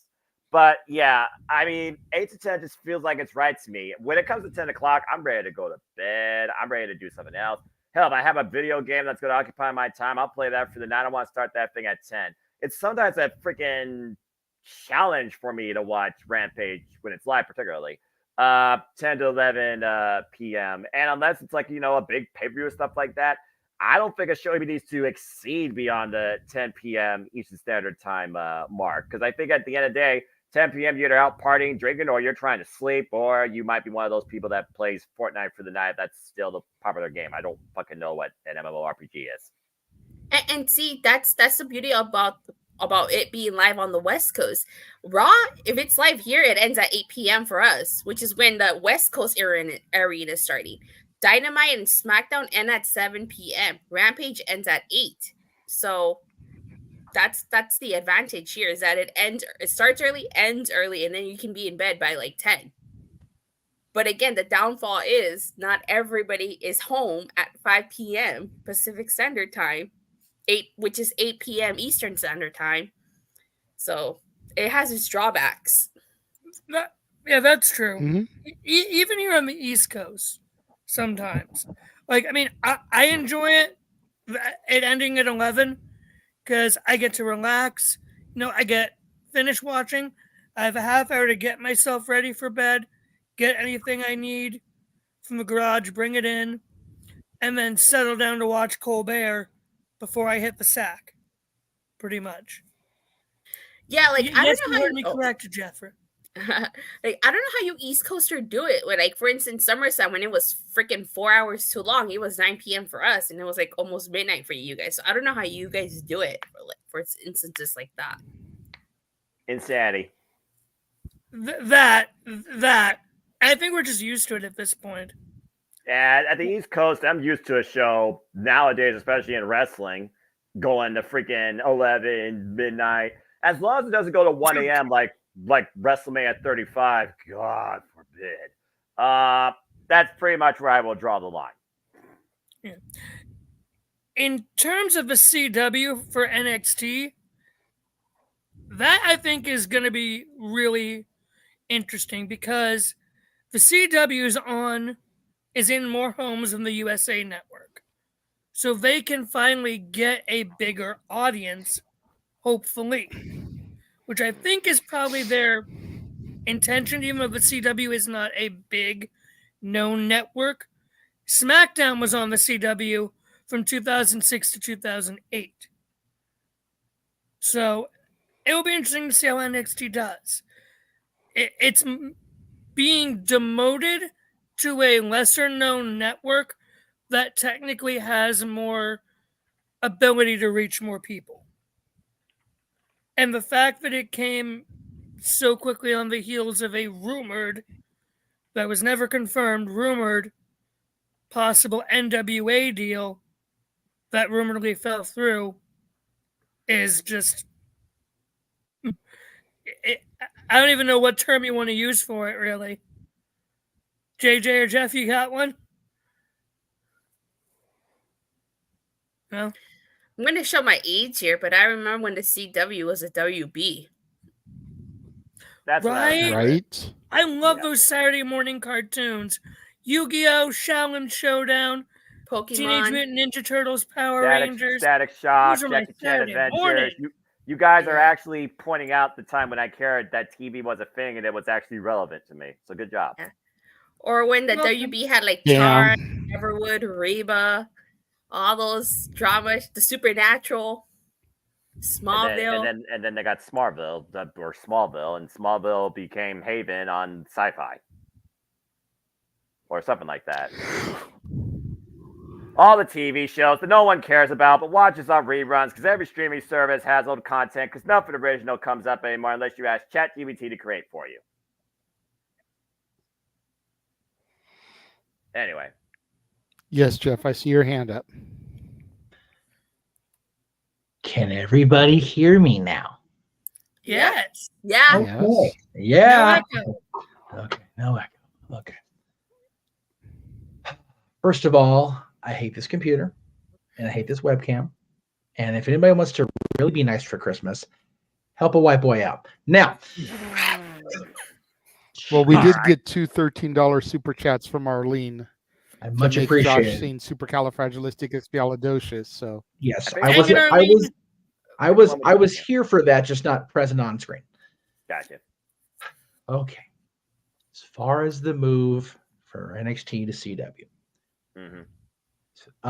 But yeah, I mean, 8 to 10 just feels like it's right to me. When it comes to 10 o'clock, I'm ready to go to bed. I'm ready to do something else. Hell, if I have a video game that's going to occupy my time, I'll play that for the night. I want to start that thing at 10. It's sometimes a freaking challenge for me to watch Rampage when it's live, particularly 10 to 11 p.m. And unless it's like, a big pay-per-view or stuff like that, I don't think a show even needs to exceed beyond the 10 p.m. Eastern Standard Time mark. Because I think at the end of the day, 10 p.m. you're either out partying, drinking, or you're trying to sleep, or you might be one of those people that plays Fortnite for the night. That's still the popular game. I don't fucking know what an MMORPG is. And see, that's the beauty about it being live on the West Coast. Raw, if it's live here, it ends at 8 p.m. for us, which is when the West Coast arena is starting. Dynamite and SmackDown end at 7 p.m. Rampage ends at 8. So that's the advantage here, is that it starts early, ends early, and then you can be in bed by like 10. But again, the downfall is not everybody is home at 5 p.m. Pacific Standard Time, which is 8 p.m. Eastern Standard Time. So it has its drawbacks. Yeah, that's true. Mm-hmm. Even here on the East Coast, sometimes. Like, I mean, I enjoy it ending at 11 because I get to relax. I get finished watching. I have a half hour to get myself ready for bed, get anything I need from the garage, bring it in, and then settle down to watch Colbert before I hit the sack, pretty much. Yeah, like, I don't know how you correct, Jeffrey. Like, I don't know how you East Coaster do it. Like, for instance, SummerSlam, when it was freaking 4 hours too long, it was 9 p.m. for us, and it was like almost midnight for you guys. So I don't know how you guys do it for instances like that. Insanity. That I think we're just used to it at this point. And at the East Coast, I'm used to a show nowadays, especially in wrestling, going to freaking 11 midnight. As long as it doesn't go to 1 a.m. like WrestleMania 35, God forbid. That's pretty much where I will draw the line. Yeah. In terms of the CW for NXT, that I think is going to be really interesting because the CW is in more homes than the USA Network. So they can finally get a bigger audience, hopefully, which I think is probably their intention, even though the CW is not a big known network. SmackDown was on the CW from 2006 to 2008. So it will be interesting to see how NXT does. It's being demoted to a lesser known network that technically has more ability to reach more people. And the fact that it came so quickly on the heels of a rumored, that was never confirmed, rumored possible NWA deal that rumoredly fell through is just... I don't even know what term you want to use for it, really. JJ or Jeff, you got one? No? I'm going to show my age here, but I remember when the CW was a WB. That's right. I love those Saturday morning cartoons. Yu-Gi-Oh, Shaolin Showdown, Pokemon, Teenage Mutant Ninja Turtles, Power Rangers. Static Shock, Those are my Jackie Chan Saturday Adventures. morning. You guys are actually pointing out the time when I cared that TV was a thing and it was actually relevant to me. So good job. Yeah. Or when the WB had like Yeah. Charm, Everwood, Reba, all those dramas, the Supernatural, Smallville. And then they got Smallville, and Smallville became Haven on Sci-Fi. Or something like that. All the TV shows that no one cares about, but watches on reruns because every streaming service has old content because nothing original comes up anymore unless you ask ChatGPT to create for you. Anyway. Yes, Jeff, I see your hand up. Can everybody hear me now? Yes. Yeah. Okay. Yeah. No echo. Okay. No echo. Okay. First of all, I hate this computer and I hate this webcam. And if anybody wants to really be nice for Christmas, help a white boy out. Now. Well, we did get two $13 super chats from Arlene. I much appreciate Josh it. seen supercalifragilisticexpialidocious. So yes, I was here for that, just not present on screen. Gotcha. Okay. As far as the move for NXT to CW.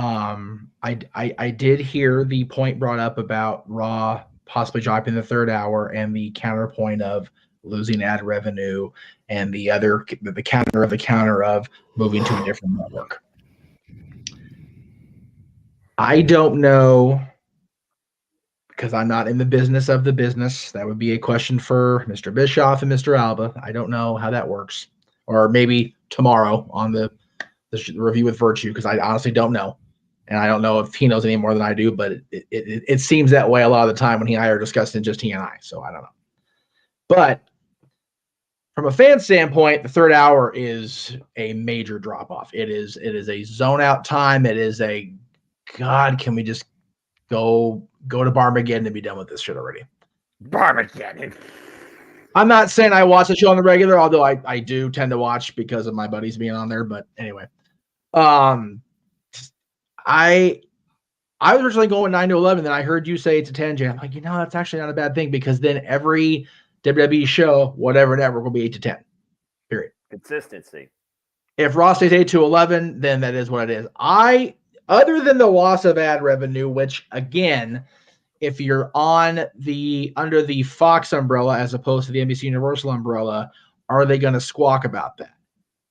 I did hear the point brought up about Raw possibly dropping the third hour and the counterpoint of losing ad revenue and the counter of moving to a different network. I don't know because I'm not in the business of the business. That would be a question for Mr. Bischoff and Mr. Alba. I don't know how that works, or maybe tomorrow on the review with Virtue, because I honestly don't know. And I don't know if he knows any more than I do, but it seems that way a lot of the time when he and I are discussing just he and I. So I don't know. But from a fan standpoint, the third hour is a major drop off. It is a zone out time. It is a God, can we just go to Barmageddon and be done with this shit already? Barmageddon. I'm not saying I watch the show on the regular, although I do tend to watch because of my buddies being on there. But anyway, I was originally going 9 to 11. Then I heard you say 8 to 10, Jay. I'm like, that's actually not a bad thing because then every WWE show, whatever network, will be 8 to 10. Period. Consistency. If Raw stays 8 to 11, then that is what it is. Other than the loss of ad revenue, which again, if you're under the Fox umbrella as opposed to the NBC Universal umbrella, are they going to squawk about that?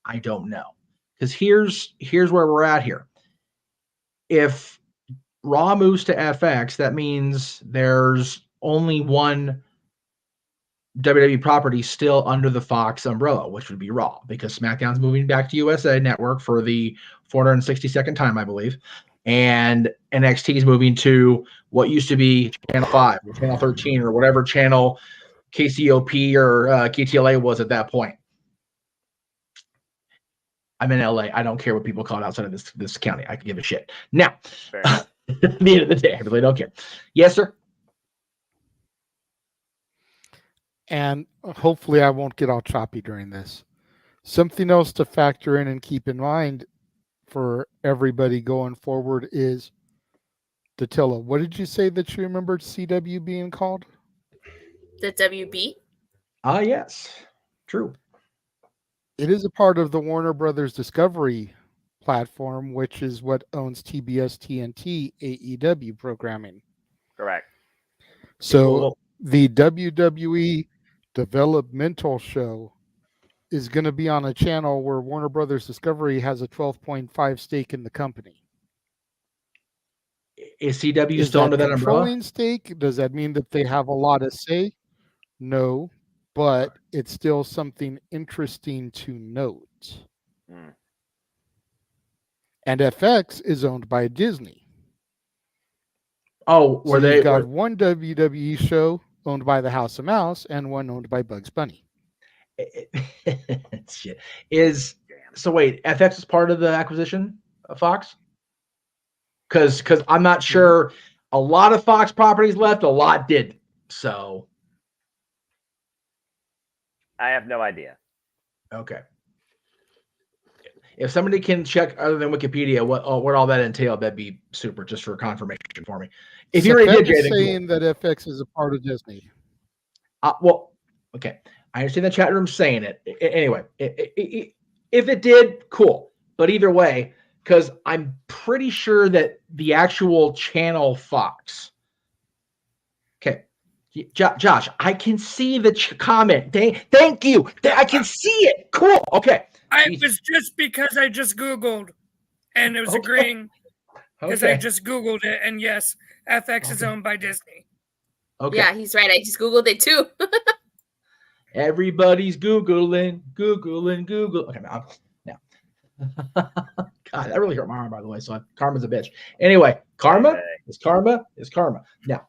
I don't know. Because here's where we're at here. If Raw moves to FX, that means there's only one WWE property still under the Fox umbrella, which would be Raw, because SmackDown's moving back to USA Network for the 462nd time, I believe. And NXT is moving to what used to be Channel 5 or Channel 13 or whatever channel KCOP or KTLA was at that point. I'm in LA. I don't care what people call it outside of this county. I can give a shit. Now, at the end of the day, I really don't care. Yes, sir. And hopefully I won't get all choppy during this. Something else to factor in and keep in mind for everybody going forward is Datilla. What did you say that you remembered CW being called? The WB? Yes. True. It is a part of the Warner Brothers Discovery platform, which is what owns TBS TNT AEW programming. Correct. So the WWE developmental show is going to be on a channel where Warner Brothers Discovery has a 12.5 stake in the company. Is CW still under that umbrella? Controlling stake? Does that mean that they have a lot of say? No, but it's still something interesting to note. And FX is owned by Disney. Oh, you've got one WWE show owned by the House of Mouse and one owned by Bugs Bunny. Shit. So wait, FX is part of the acquisition of Fox? Because I'm not sure. A lot of Fox properties left, a lot did. So I have no idea. Okay. If somebody can check other than Wikipedia what all that entailed, that'd be super, just for confirmation for me. If you already did, Jay, then cool. saying that FX is a part of Disney. Well, okay. I understand the chat room saying it. Anyway, if it did, cool. But either way, because I'm pretty sure that the actual channel Fox. Okay. Josh, I can see the comment. Thank you. I can see it. Cool. Okay. It was just because I just Googled, and it was agreeing because I just Googled it, and yes, FX is owned by Disney. Okay. Yeah, he's right. I just Googled it too. Everybody's Googling. Okay, now. God, that really hurt my arm, by the way. So karma's a bitch. Anyway, karma is karma. Now,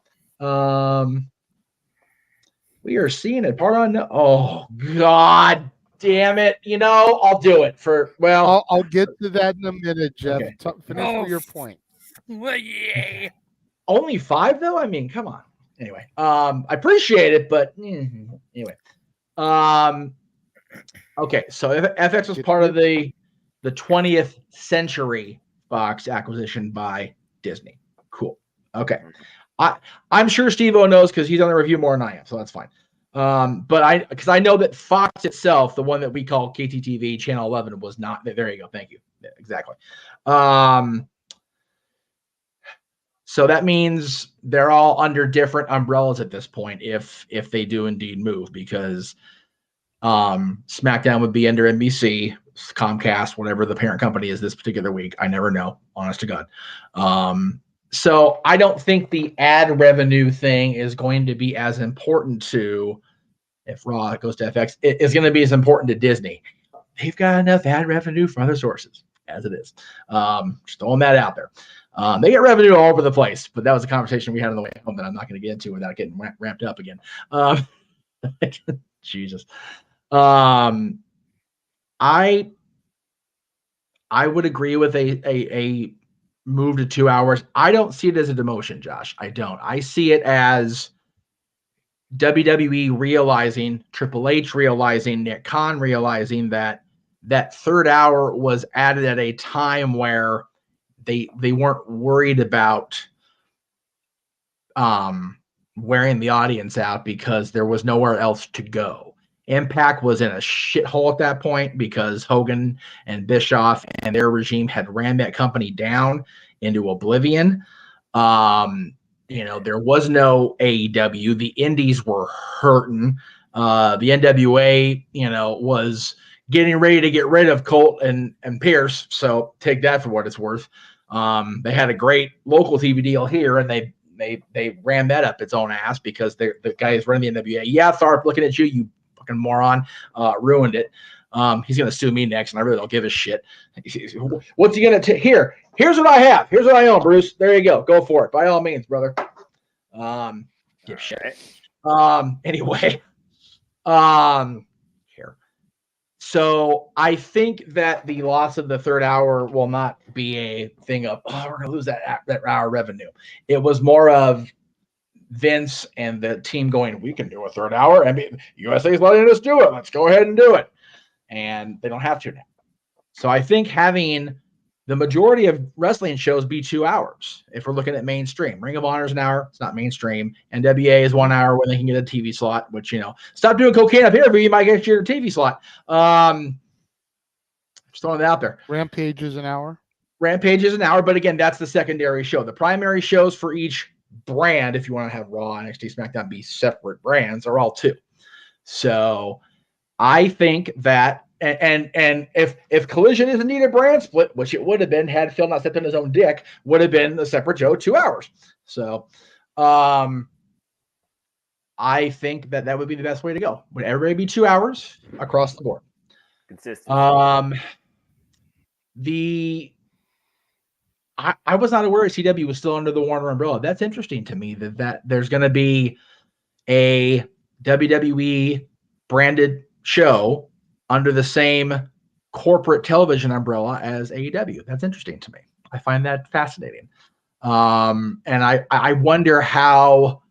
we are seeing it part on. Oh God damn it! I'll do it for. Well, I'll get to that in a minute, Jeff. Okay. Finish with your point. Well, yay. Only 5 though. I mean, come on. Anyway, I appreciate it, but anyway, okay. So FX was part of the 20th Century Fox acquisition by Disney. Cool. Okay. I'm sure Steve-O knows because he's on the review more than I am, so that's fine. But because I know that Fox itself, the one that we call KTTV Channel 11, was not. There you go. Thank you. Yeah, exactly. So that means they're all under different umbrellas at this point, if they do indeed move, because SmackDown would be under NBC, Comcast, whatever the parent company is this particular week. I never know, honest to God. So I don't think the ad revenue thing is going to be as important to, if Raw goes to FX, it is going to be as important to Disney. They've got enough ad revenue from other sources as it is. Just throwing that out there. They get revenue all over the place, but that was a conversation we had on the way home that I'm not going to get into without getting ramped up again. Jesus. I would agree with a move to 2 hours. I don't see it as a demotion, Josh. I don't. I see it as WWE realizing, Triple H realizing, Nick Khan realizing that third hour was added at a time where they weren't worried about wearing the audience out because there was nowhere else to go. Impact was in a shithole at that point because Hogan and Bischoff and their regime had ran that company down into oblivion. There was no AEW. The indies were hurting. The NWA, was getting ready to get rid of Colt and Pierce. So take that for what it's worth. They had a great local TV deal here, and they ran that up its own ass because the guy who's running the NWA. Yeah, Tharp, looking at you, you fucking moron, ruined it. He's gonna sue me next, and I really don't give a shit. What's he gonna take? Here's what I have. Here's what I own, Bruce. There you go. Go for it. By all means, brother. Give shit. Anyway. Here. So I think that the loss of the third hour will not be a thing of, we're gonna lose that hour revenue. It was more of Vince and the team going, we can do a third hour. I mean, USA's letting us do it. Let's go ahead and do it. And they don't have to now. So I think having the majority of wrestling shows be 2 hours, if we're looking at mainstream. Ring of Honor is an hour. It's not mainstream. NWA is 1 hour when they can get a TV slot, which, stop doing cocaine up here, but you might get your TV slot. Just throwing it out there. Rampage is an hour. Rampage is an hour, but again, that's the secondary show. The primary shows for each brand, if you want to have Raw, NXT, SmackDown be separate brands, are all 2. So I think that, and if Collision is indeed a brand split, which it would have been had Phil not stepped on his own dick, would have been the separate show 2 hours. So I think that would be the best way to go. Would everybody be 2 hours across the board? Consistent. I was not aware CW was still under the Warner umbrella. That's interesting to me that there's going to be a WWE branded show under the same corporate television umbrella as AEW. That's interesting to me. I find that fascinating. And I wonder how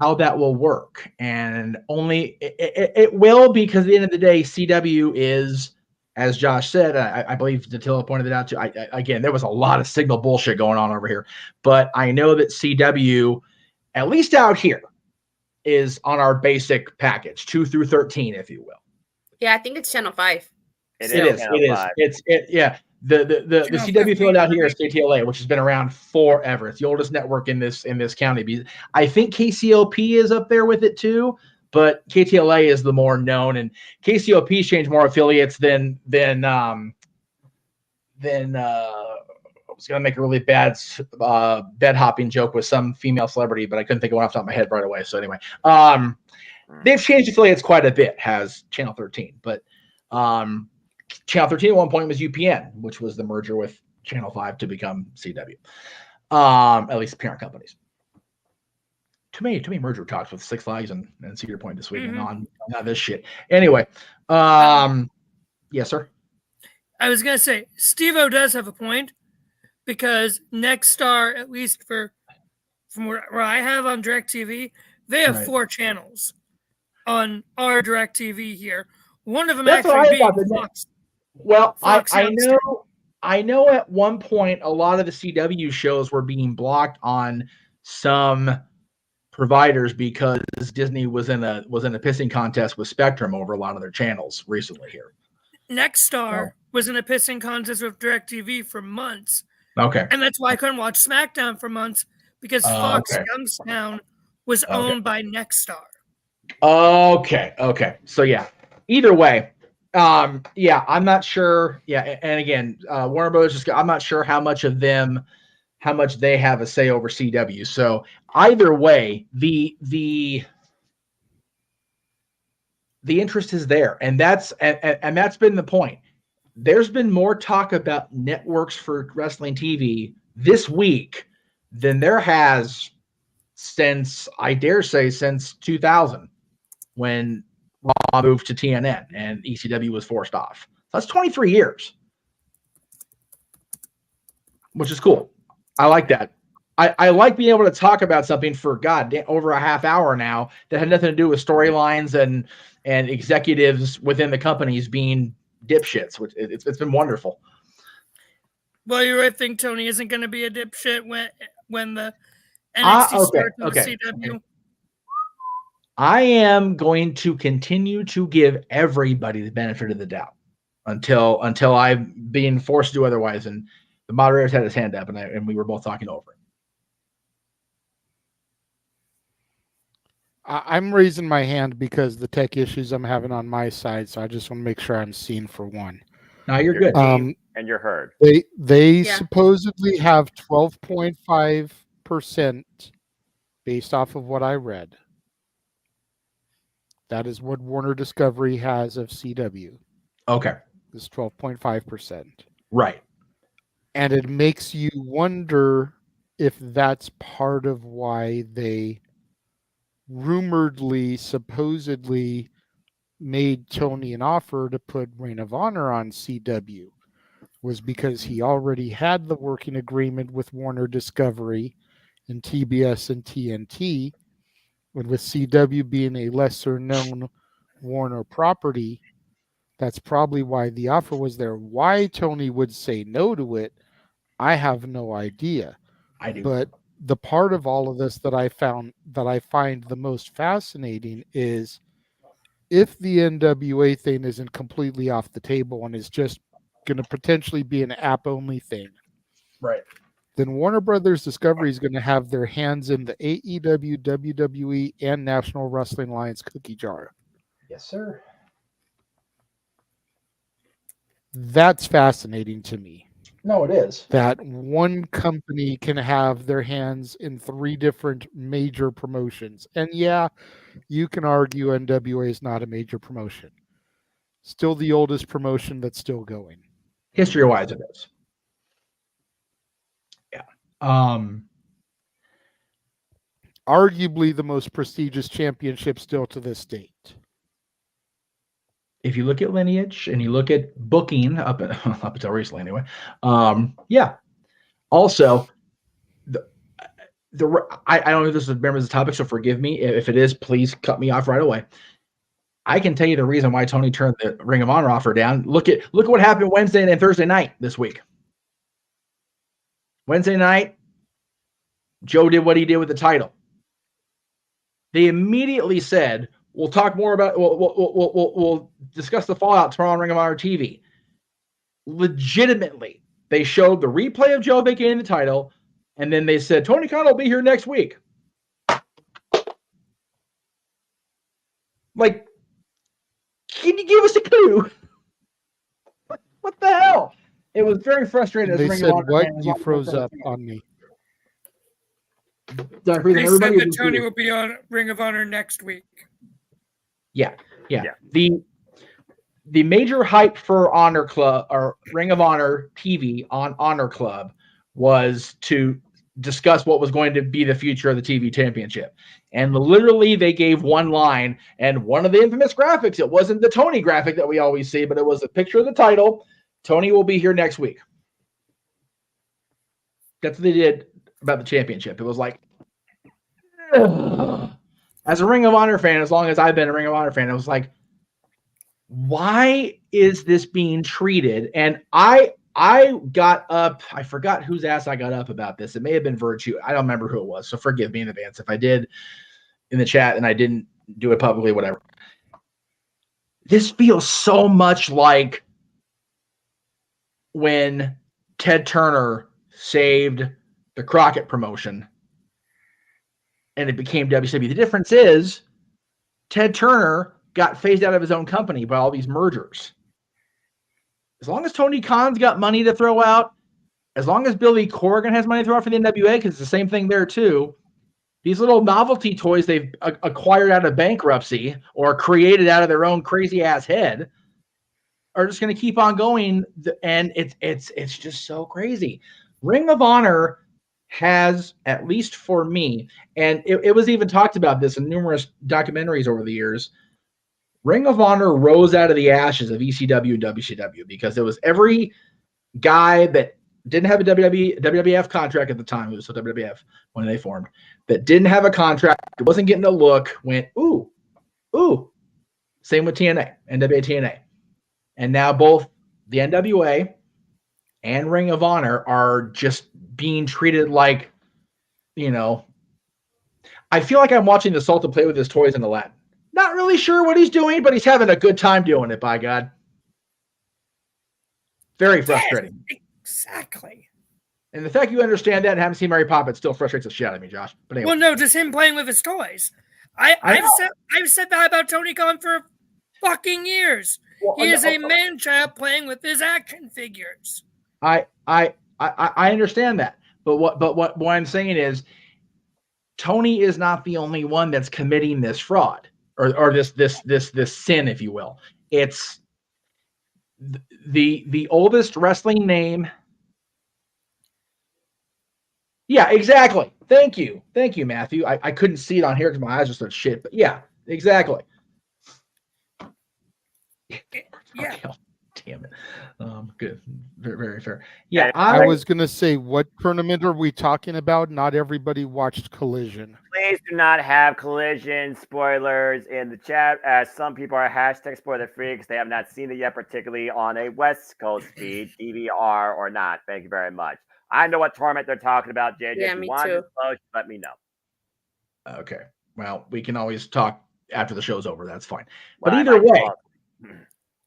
how that will work, and only it will, because at the end of the day, CW is, as Josh said, I believe Dattilo pointed it out too. Again, there was a lot of signal bullshit going on over here, but I know that CW, at least out here, is on our basic package, 2 through 13, if you will. Yeah, I think it's channel 5. It is. Yeah. The CW field out here is KTLA, which has been around forever. It's the oldest network in this county. I think KCOP is up there with it too, but KTLA is the more known, and KCOP's changed more affiliates than I was gonna make a really bad bed hopping joke with some female celebrity, but I couldn't think of one off the top of my head right away. So anyway, they've changed affiliates quite a bit. Has Channel 13, but Channel 13 at one point was UPN, which was the merger with Channel 5 to become CW. At least parent companies. Too many merger talks with Six Flags and Cedar Point this week, and on this shit. Anyway, yes, sir. I was gonna say Steve-O does have a point, because Nexstar, at least from where I have on DirecTV, they have 4 channels on our DirecTV here. One of them actually being Fox. Well, I know at one point a lot of the CW shows were being blocked on some providers because Disney was in a pissing contest with Spectrum over a lot of their channels recently here. Nexstar was in a pissing contest with DirecTV for months. Okay. And that's why I couldn't watch SmackDown for months, because Fox Youngstown was owned by Nexstar. Okay. So yeah. Either way, I'm not sure. Yeah, and again, Warner Brothers I'm not sure how much they have a say over CW. So either way, the interest is there, and that's been the point. There's been more talk about networks for wrestling TV this week than there has since, I dare say, since 2000, when Raw moved to TNN and ECW was forced off. That's 23 years, which is cool. I like that. I like being able to talk about something for over a half hour now that had nothing to do with storylines and executives within the companies being dipshits, which it's been wonderful. Well, you really think Tony isn't going to be a dipshit when the NXT starts with CW? Okay. I am going to continue to give everybody the benefit of the doubt until I'm being forced to do otherwise. And the moderator's had his hand up, and we were both talking over it. I'm raising my hand because the tech issues I'm having on my side, so I just want to make sure I'm seen for one. No, you're good. And you're heard. They supposedly have 12.5% based off of what I read. That is what Warner Discovery has of CW. Okay. It's 12.5%. Right. And it makes you wonder if that's part of why they supposedly made Tony an offer to put Reign of Honor on CW, was because he already had the working agreement with Warner Discovery and TBS and TNT, and with CW being a lesser known Warner property, that's probably why the offer was there. Why Tony would say no to it, I have no idea. I do. But the part of all of this that I find the most fascinating is, if the NWA thing isn't completely off the table and is just going to potentially be an app-only thing, right, then Warner Brothers Discovery is going to have their hands in the AEW, WWE, and National Wrestling Alliance cookie jar. Yes, sir. That's fascinating to me. No, it is. That one company can have their hands in 3 different major promotions. And yeah, you can argue NWA is not a major promotion. Still the oldest promotion that's still going. History-wise, it is. Yeah. Arguably the most prestigious championship still to this date. If you look at lineage and you look at booking up until recently anyway, yeah. Also, I don't know if this is members of the topic, so forgive me. If it is, please cut me off right away. I can tell you the reason why Tony turned the Ring of Honor offer down. Look at what happened Wednesday and Thursday night this week. Wednesday night, Joe did what he did with the title. They immediately said, "We'll talk more about. We'll discuss the fallout tomorrow on Ring of Honor TV." Legitimately, they showed the replay of Joe vacating the title, and then they said, "Tony Khan will be here next week." Like, can you give us a clue? What the hell? It was very frustrating. They said, "What? You froze up on me." They said that Tony will be on Ring of Honor next week. Yeah. The major hype for Honor Club or Ring of Honor TV on Honor Club was to discuss what was going to be the future of the TV championship. And literally they gave one line and one of the infamous graphics. It wasn't the Tony graphic that we always see, but it was a picture of the title. Tony will be here next week. That's what they did about the championship. It was like, ugh. As a Ring of Honor fan, as long as I've been a Ring of Honor fan, it was like, why is this being treated? And I got up, I forgot whose ass I got up about this. It may have been Virtue. I don't remember who it was. So forgive me in advance if I did in the chat and I didn't do it publicly, whatever. This feels so much like when Ted Turner saved the Crockett promotion and it became WCW. The difference is Ted Turner got phased out of his own company by all these mergers. As long as Tony Khan's got money to throw out, as long as Billy Corgan has money to throw out for the NWA, because it's the same thing there too, these little novelty toys they've acquired out of bankruptcy or created out of their own crazy ass head are just going to keep on going, and it's just so crazy. Ring of Honor has, at least for me, and it was even talked about this in numerous documentaries over the years, Ring of Honor rose out of the ashes of ECW and WCW because it was every guy that didn't have a WWF contract at the time, it was still WWF when they formed, that didn't have a contract, wasn't getting a look, went, ooh. Same with TNA, NWA TNA. And now both the NWA and Ring of Honor are just being treated like, I feel like I'm watching the Sultan play with his toys in Aladdin. Not really sure what he's doing, but he's having a good time doing it, by God. Very frustrating. Yes, exactly. And the fact you understand that and haven't seen Mary Poppins still frustrates the shit out of me, Josh. But anyway. Well, no, just him playing with his toys. I've said that about Tony Khan for fucking years. Well, he is a man-child playing with his action figures. I understand that, but what I'm saying is, Tony is not the only one that's committing this fraud or this sin, if you will. It's the oldest wrestling name. Yeah, exactly. Thank you, Matthew. I couldn't see it on here because my eyes are so shit, but yeah, exactly. Yeah. Damn it. Good. Very, very fair. Yeah. I was going to say, what tournament are we talking about? Not everybody watched Collision. Please do not have Collision spoilers in the chat, as some people are hashtag spoiler free because they have not seen it yet, particularly on a West Coast feed, DVR or not. Thank you very much. I know what tournament they're talking about, JJ. Yeah, if you me want too. to disclose, let me know. Okay. Well, we can always talk after the show's over. That's fine. Well, but either way,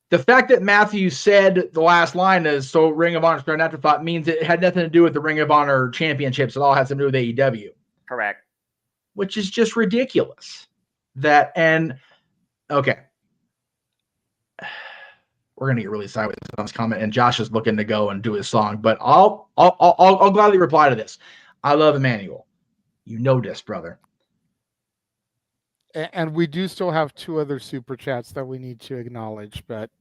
the fact that Matthew said the last line is so Ring of Honor started an afterthought means it had nothing to do with the Ring of Honor championships. It all has to do with AEW. Correct. Which is just ridiculous. Okay. We're gonna get really sideways on this comment, and Josh is looking to go and do his song, but I'll gladly reply to this. I love Emmanuel. You know this, brother. And we do still have two other super chats that we need to acknowledge, but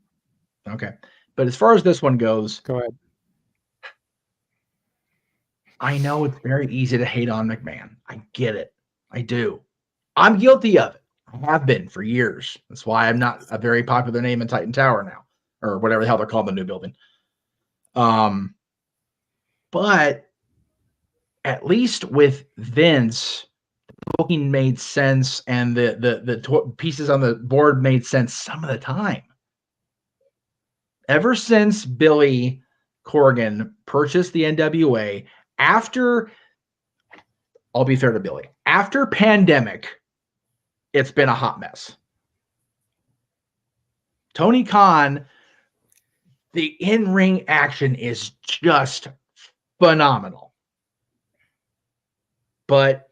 okay. But as far as this one goes, go ahead. I know it's very easy to hate on McMahon. I get it. I do. I'm guilty of it. I have been for years. That's why I'm not a very popular name in Titan Tower now, or whatever the hell they're called, the new building. But at least with Vince, the booking made sense and the pieces on the board made sense some of the time. Ever since Billy Corgan purchased the NWA, I'll be fair to Billy, after pandemic, it's been a hot mess. Tony Khan, the in-ring action is just phenomenal. But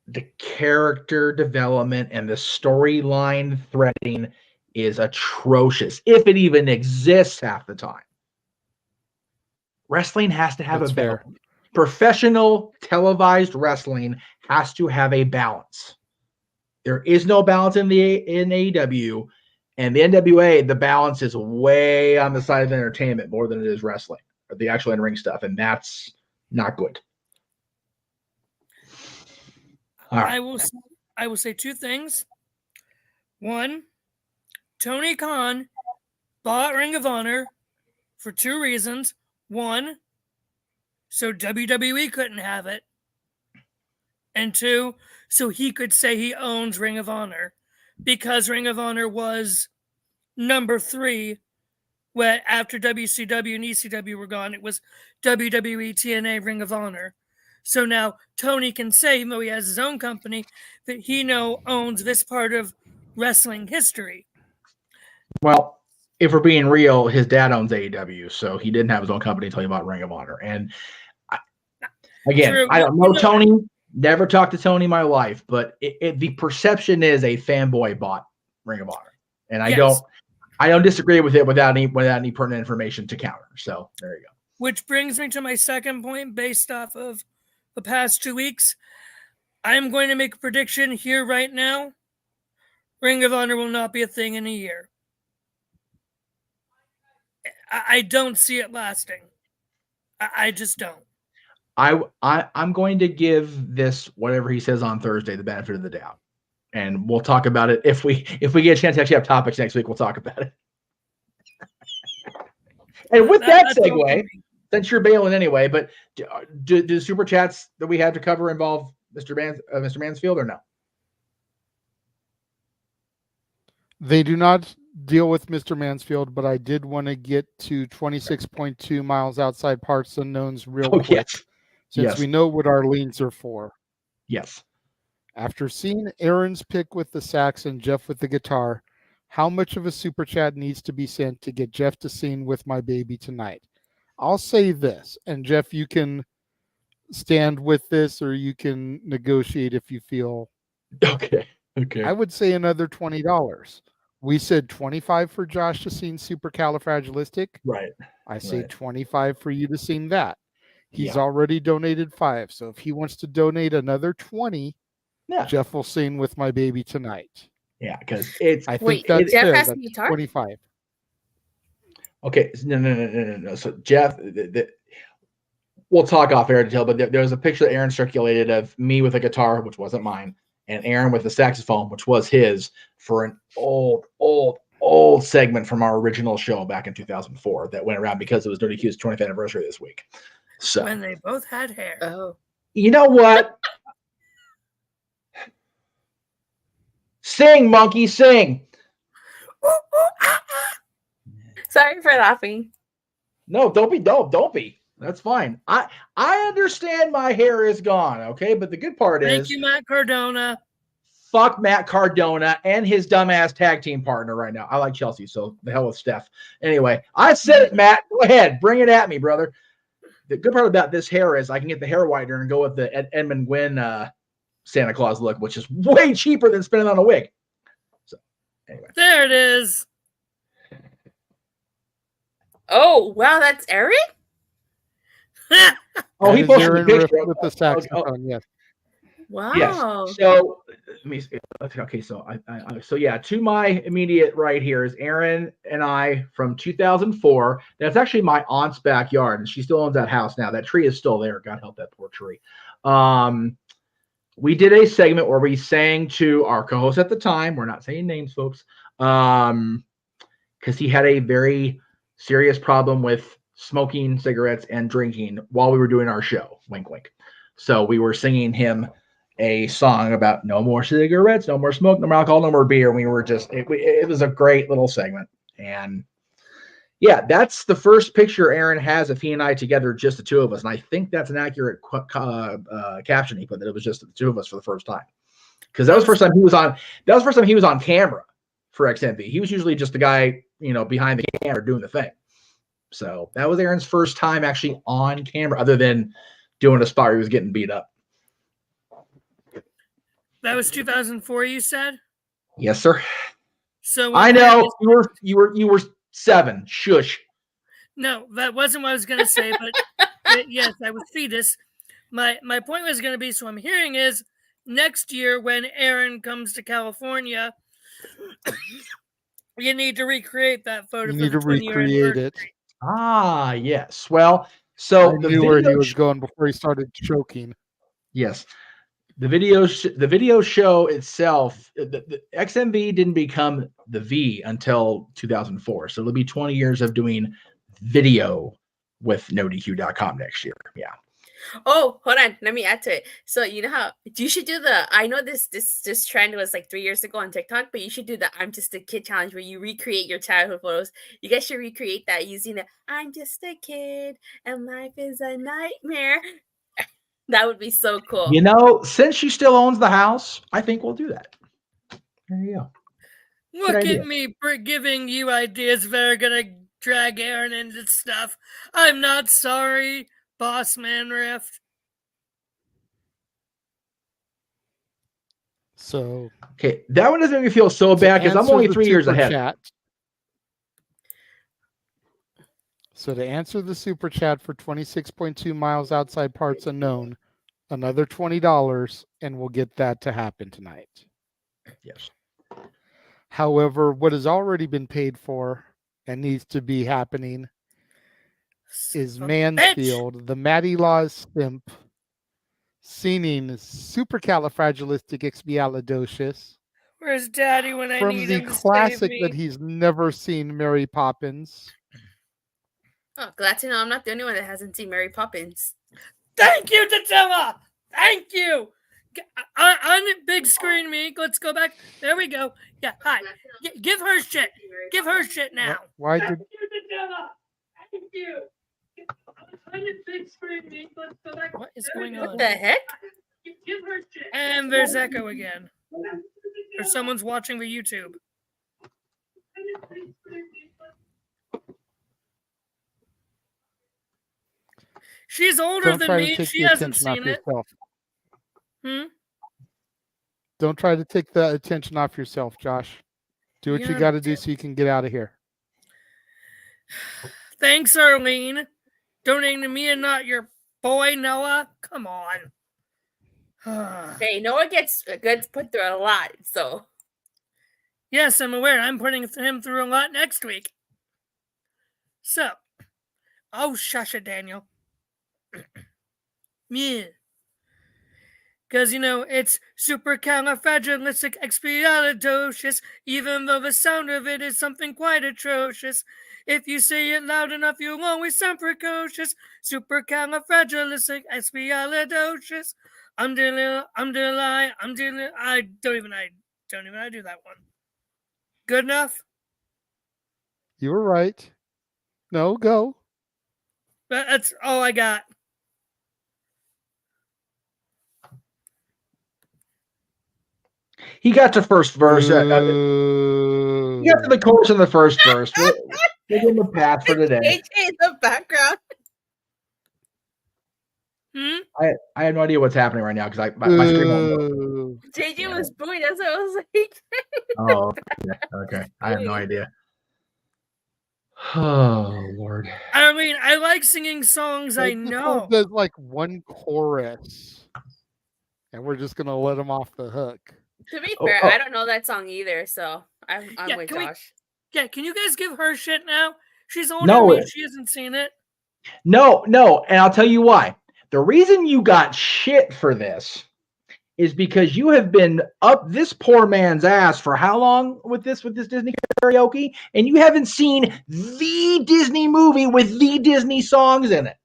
the character development and the storyline threading is atrocious, if it even exists half the time. Wrestling has to have a balance. Professional televised wrestling has to have a balance. There is no balance in AEW, and the NWA, the balance is way on the side of entertainment more than it is wrestling, or the actual in-ring stuff, and that's not good. All right. I will say two things. One, Tony Khan bought Ring of Honor for two reasons. One, so WWE couldn't have it. And two, so he could say he owns Ring of Honor, because Ring of Honor was number 3 where after WCW and ECW were gone, it was WWE, TNA, Ring of Honor. So now Tony can say, even though he has his own company, that he now owns this part of wrestling history. Well, if we're being real, his dad owns AEW, so he didn't have his own company until he bought Ring of Honor. And I don't know Tony, never talked to Tony in my life, but the perception is a fanboy bought Ring of Honor. And I don't disagree with it without any pertinent information to counter. So there you go. Which brings me to my second point based off of the past 2 weeks. I am going to make a prediction here right now. Ring of Honor will not be a thing in a year. I don't see it lasting. I just don't. I'm going to give this, whatever he says on Thursday, the benefit of the doubt. And we'll talk about it. If we get a chance to actually have topics next week, we'll talk about it. And with that segue, since you're bailing anyway, but do the super chats that we had to cover involve Mr. Mansfield or no? They do not deal with Mr. Mansfield, but I did want to get to 26.2 miles outside parts unknowns real quick. Yes. Since we know what our leans are for. Yes. After seeing Aaron's pick with the sax and Jeff with the guitar, how much of a super chat needs to be sent to get Jeff to sing With My Baby Tonight? I'll say this, and Jeff, you can stand with this or you can negotiate if you feel. Okay. I would say another $20. We said 25 for Josh to sing Supercalifragilistic. Right. I say 25 for you to sing that. He's already donated 5. So if he wants to donate another 20, Jeff will sing With My Baby Tonight. Yeah, because it's. I think that's Jeff fair. has That's the guitar? 25. Okay, no. So Jeff, we'll talk off air detail, but there was a picture that Aaron circulated of me with a guitar, which wasn't mine, and Aaron with the saxophone, which was his, for an old segment from our original show back in 2004 that went around because it was Dirty Q's 20th anniversary this week. So when they both had hair. Oh. You know what? Sing, monkey, sing. Sorry for laughing. No, don't be. That's fine. I understand my hair is gone, okay? But the good part is, thank you, Matt Cardona. Fuck Matt Cardona and his dumbass tag team partner right now. I like Chelsea, so the hell with Steph. Anyway, I said it, Matt. Go ahead. Bring it at me, brother. The good part about this hair is I can get the hair whitener and go with the Edmund Gwynn Santa Claus look, which is way cheaper than spending on a wig. So, anyway. There it is. Oh, wow, that's Eric? Oh, he posted the picture with the saxophone, yes. Wow. Yes. So let me see. Okay, so to my immediate right here is Aaron and I from 2004. That's actually my aunt's backyard, and she still owns that house now. That tree is still there. God help that poor tree. We did a segment where we sang to our co-host at the time. We're not saying names, folks, because he had a very serious problem with smoking cigarettes and drinking while we were doing our show. Wink, wink. So we were singing him a song about no more cigarettes, no more smoke, no more alcohol, no more beer. We were just, it was a great little segment. And yeah, that's the first picture Aaron has of he and I together, just the two of us. And I think that's an accurate caption he put, that it was just the two of us for the first time. Because that was the first time he was on, camera for XMB. He was usually just the guy, behind the camera doing the thing. So that was Aaron's first time actually on camera, other than doing a spot where he was getting beat up. That was 2004, you said? Yes, sir. So I know you were 7. Shush. No, that wasn't what I was going to say, but yes, I was fetus. My point was going to be, so I'm hearing is next year when Aaron comes to California, you need to recreate that photo. You need to recreate it. Ah, yes. Well, so I knew where he was going before he started choking. Yes. The video show itself, the XMV didn't become the V until 2004. So it'll be 20 years of doing video with NoDQ.com next year. Yeah. Oh, hold on. Let me add to it. So you know how you should do I know this trend was like 3 years ago on TikTok, but you should do the I'm Just a Kid challenge where you recreate your childhood photos. You guys should recreate that using the I'm just a kid and life is a nightmare. That would be so cool. Since she still owns the house, I think we'll do that. There you go. Look at me giving you ideas that are going to drag Aaron into stuff. I'm not sorry. Boss man rift. So okay, that one doesn't make me feel so bad because I'm only 3 years ahead. So to answer the super chat for 26.2 miles outside parts unknown, another $20, and we'll get that to happen tonight. Yes. However, what has already been paid for and needs to be happening is Mansfield, the Matty Laws simp, singing supercalifragilisticexpialidocious. Where's Daddy when I need him to from the classic save me? that he's never seen, Mary Poppins. Oh, glad to know I'm not the only one that hasn't seen Mary Poppins. Thank you, Tatilla! Thank you! On big screen me. Let's go back. There we go. Yeah, hi. Give her shit. Give her shit now. Why did... Thank you, Tatilla! Thank you! On big screen me. Let's go back. What is going on? What the heck? Give her shit. And there's Echo again. Or someone's watching the YouTube. She's older than me. She hasn't seen it. Don't try to take the attention off yourself, Josh. Do what you got to do so you can get out of here. Thanks, Arlene. Donating to me and not your boy, Noah. Come on. Hey, Noah gets put through a lot, so. Yes, I'm aware. I'm putting him through a lot next week. So. Oh, shush it, Daniel. Yeah. Because, it's supercalifragilisticexpialidocious, even though the sound of it is something quite atrocious. If you say it loud enough, you'll always sound precocious. Supercalifragilisticexpialidocious. I don't even do that one. Good enough? You were right. No, go. That's all I got. He got to first verse. He got to the chorus in the first verse. We'll give him a pass for today. AJ in the background. I have no idea what's happening right now because my screen won't. JJ was booing. That's what I was like. Oh, okay. I have no idea. Oh, Lord. I mean, I like singing songs I know. There's like one chorus, and we're just going to let him off the hook. To be fair, I don't know that song either, so I'm with Josh. Can you guys give her shit now? She's older than me. She hasn't seen it. No, and I'll tell you why. The reason you got shit for this is because you have been up this poor man's ass for how long with this Disney karaoke, and you haven't seen the Disney movie with the Disney songs in it.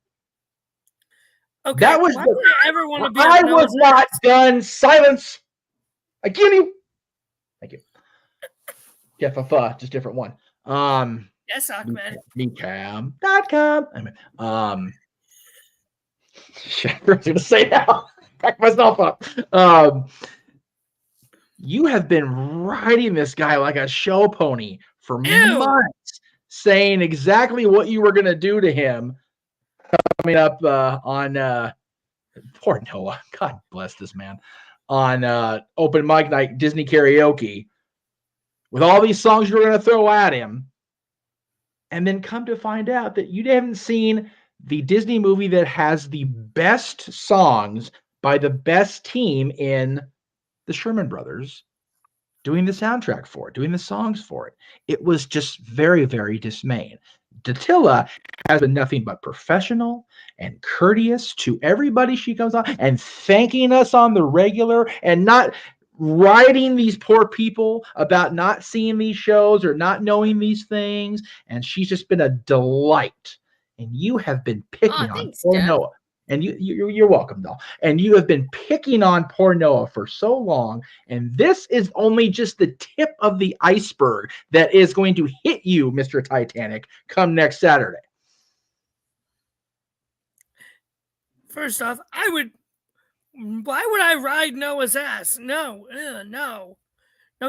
Okay. That was why would I ever want to be? I was not done. Silence. I give you. Thank you. Jeff just different one. Yes, Ahmed. Mecam.com. Shit, I was gonna say now. Back myself up. You have been riding this guy like a show pony for months, saying exactly what you were gonna do to him. Coming up on poor Noah. God bless this man. On open mic night, Disney karaoke, with all these songs you were going to throw at him, and then come to find out that you haven't seen the Disney movie that has the best songs by the best team in the Sherman Brothers doing the soundtrack for it, doing the songs for it. It was just very, very dismaying. Datilla has been nothing but professional and courteous to everybody she comes on and thanking us on the regular and not writing these poor people about not seeing these shows or not knowing these things. And she's just been a delight. And you have been picking on poor Noah. And you're welcome, doll. And you have been picking on poor Noah for so long. And this is only just the tip of the iceberg that is going to hit you, Mr. Titanic, come next Saturday. First off, why would I ride Noah's ass? No. No.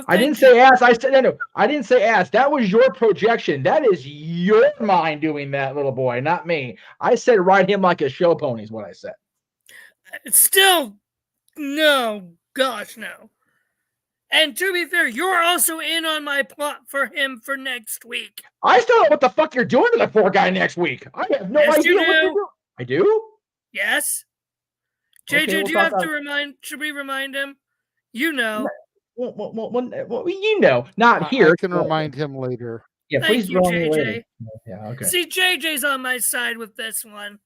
I didn't say ass. I said no. I didn't say ass. That was your projection. That is your mind doing that, little boy, not me. I said ride him like a show pony is what I said. Still, no. Gosh, no. And to be fair, you're also in on my plot for him for next week. I still don't know what the fuck you're doing to the poor guy next week. I have no idea what you're doing. I do? Yes. JJ, Okay, do you have to remind? Should we remind him? You know. Well, you know, not here. I can remind him later. Yeah, Thank please you, remind me JJ. later. Yeah, okay. See, JJ's on my side with this one.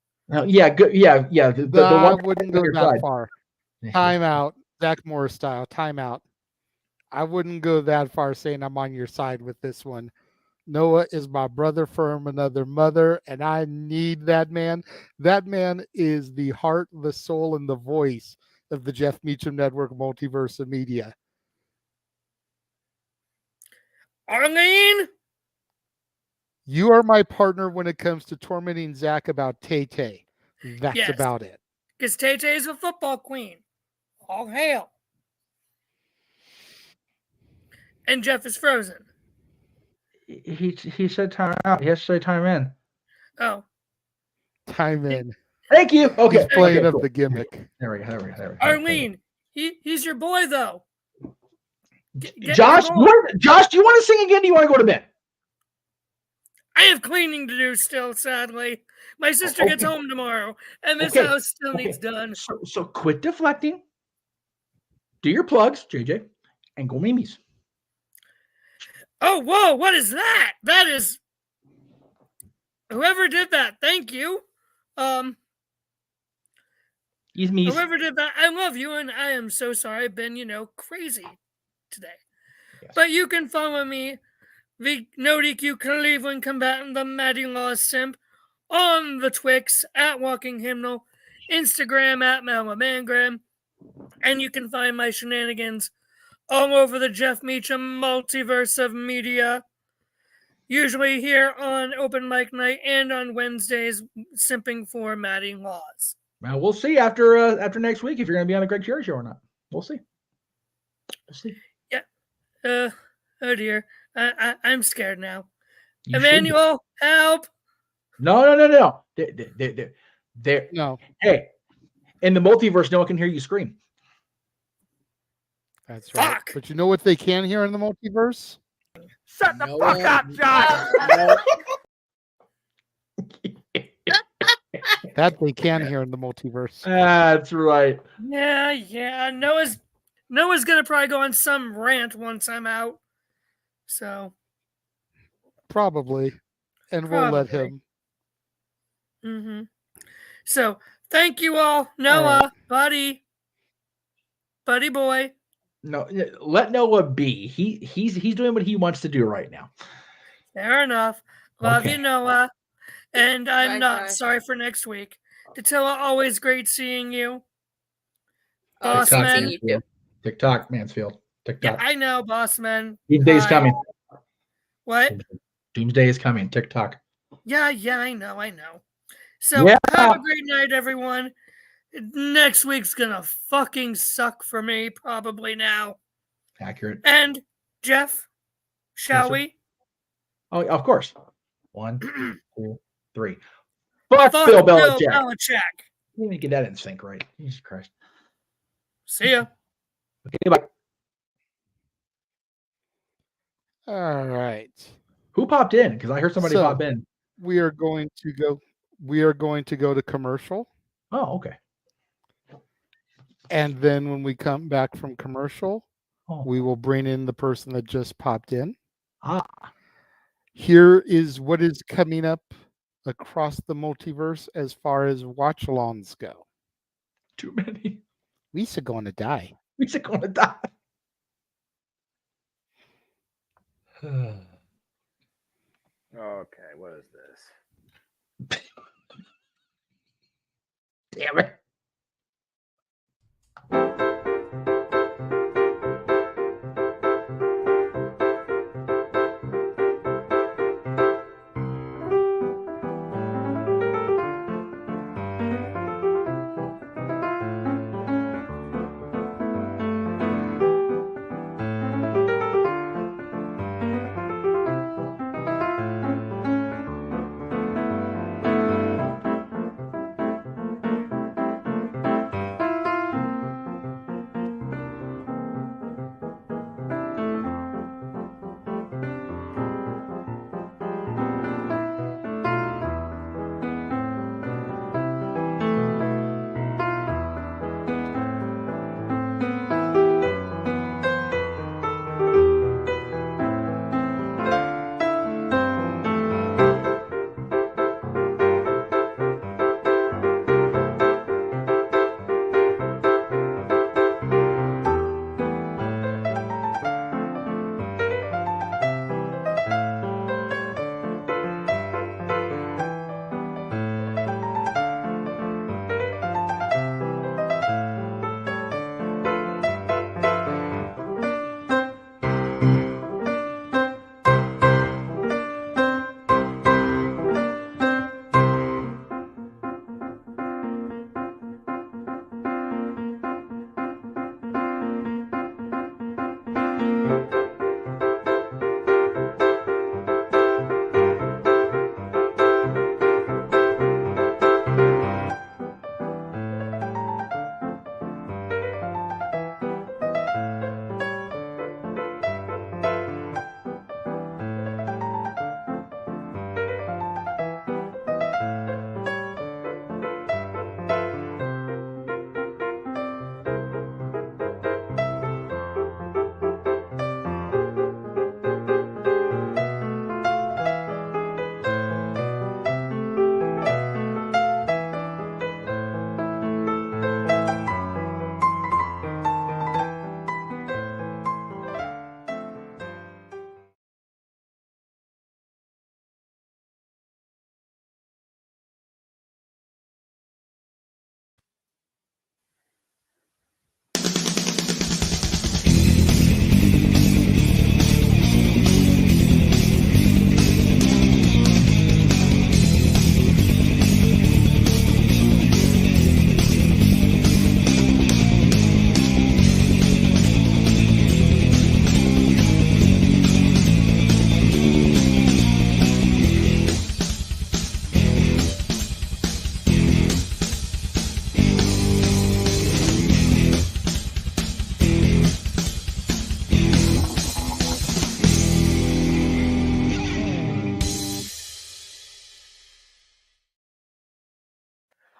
Yeah, good. Yeah. The I one wouldn't go that far. Time out, Zach Morris style. Time out. I wouldn't go that far saying I'm on your side with this one. Noah is my brother from another mother, and I need that man. That man is the heart, the soul, and the voice of the Jeff Meacham Network Multiverse of Media. Arlene? You are my partner when it comes to tormenting Zach about Tay-Tay. That's about it. Because Tay-Tay is a football queen. All hail. And Jeff is frozen. He said time out. He has to say time in. Oh. Time in. Thank you. Okay. He's playing okay, up cool. the gimmick. There we go. Arlene, he's your boy, though. Josh, do you want to sing again? Do you want to go to bed? I have cleaning to do still, sadly. My sister gets home tomorrow, and this house still needs done. So quit deflecting. Do your plugs, JJ, and go Mimi's. Oh, whoa, what is that? That is... Whoever did that, thank you. Whoever did that, I love you, and I am so sorry I've been, crazy today. Yes. But you can follow me, the No DQ Cleveland combatant, the Matty Laws simp, on the Twix, at Walking Hymnal, Instagram, at Malamangram, and you can find my shenanigans all over the Jeff Meacham multiverse of media, usually here on Open Mic Night and on Wednesdays, simping for Matty Laws. Well, we'll see after next week if you're going to be on the Greg Cherry Show or not. We'll see. Yeah. Oh dear. I'm scared now. Emmanuel, help! No. No. Hey, in the multiverse, no one can hear you scream. That's right. Fuck. But you know what they can hear in the multiverse? Shut the fuck up, Josh! That they can hear in the multiverse. That's right. Yeah. Noah's gonna probably go on some rant once I'm out. So probably. And we'll let him. Mm-hmm. So thank you all. Noah, buddy boy. No, let Noah be. He's doing what he wants to do right now. Fair enough. Love you, Noah. And I'm not sorry for next week. Attila, always great seeing you. Oh, Boss TikTok, man. seeing you too. TikTok, Mansfield. Yeah, TikTok. I know, boss man. Doomsday is Hi. coming. What? Doomsday is coming. TikTok. Yeah, I know. So Yeah. have a great night, everyone. Next week's gonna fucking suck for me, probably now. Accurate. And Jeff, shall Yes, sir. we? Oh, of course. 1, 2, 3. Fuck Bill Belichick. Let me get that in sync right. Jesus Christ. See ya. Okay, bye. All right. Who popped in? Because I heard somebody pop in. We are going to go. We are going to go to commercial. Oh, okay. And then when we come back from commercial, we will bring in the person that just popped in. Here is what is coming up across the multiverse as far as watch-alongs go. Too many. Lisa going to die. Lisa going to die. Okay, what is this? Damn it.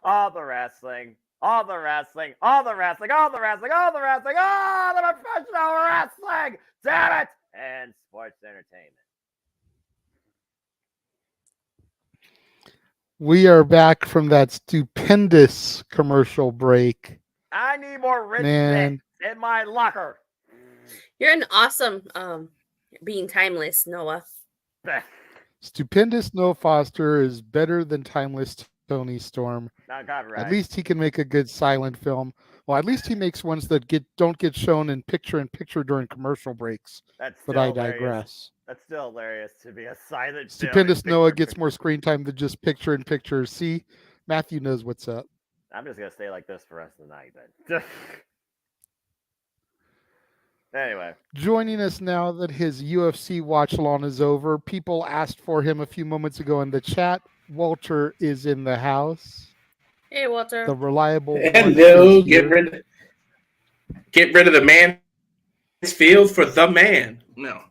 All the wrestling, all the wrestling, all the wrestling, all the wrestling, all the wrestling, all the professional wrestling, damn it, and sports entertainment. We are back from that stupendous commercial break. I need more rich Man. things in my locker. You're an awesome being timeless, Noah. Stupendous Noah Foster is better than timeless Tony Storm. Not copyright. At least he can make a good silent film. Well, at least he makes ones that don't get shown in picture during commercial breaks. That's but still I hilarious. digress. That's still hilarious to be a silent film. Stupendous Noah gets more screen time than just picture in picture. See, Matthew knows what's up. I'm just gonna stay like this for the rest of the night then. Anyway. Joining us now that his UFC watch along is over, people asked for him a few moments ago in the chat. Walter is in the house. Hey, Walter. The reliable. Hello. Get rid of the man field for the man. No.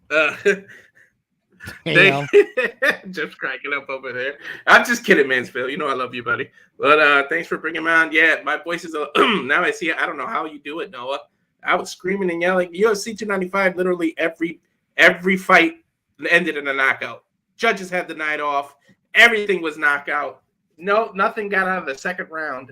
Just cracking up over there. I'm just kidding, Mansfield. You know I love you, buddy. But thanks for bringing me on. Yeah, my voice is now I see it. I don't know how you do it, Noah. I was screaming and yelling. UFC 295, literally every fight ended in a knockout. Judges had the night off. Everything was knockout. No, nothing got out of the second round.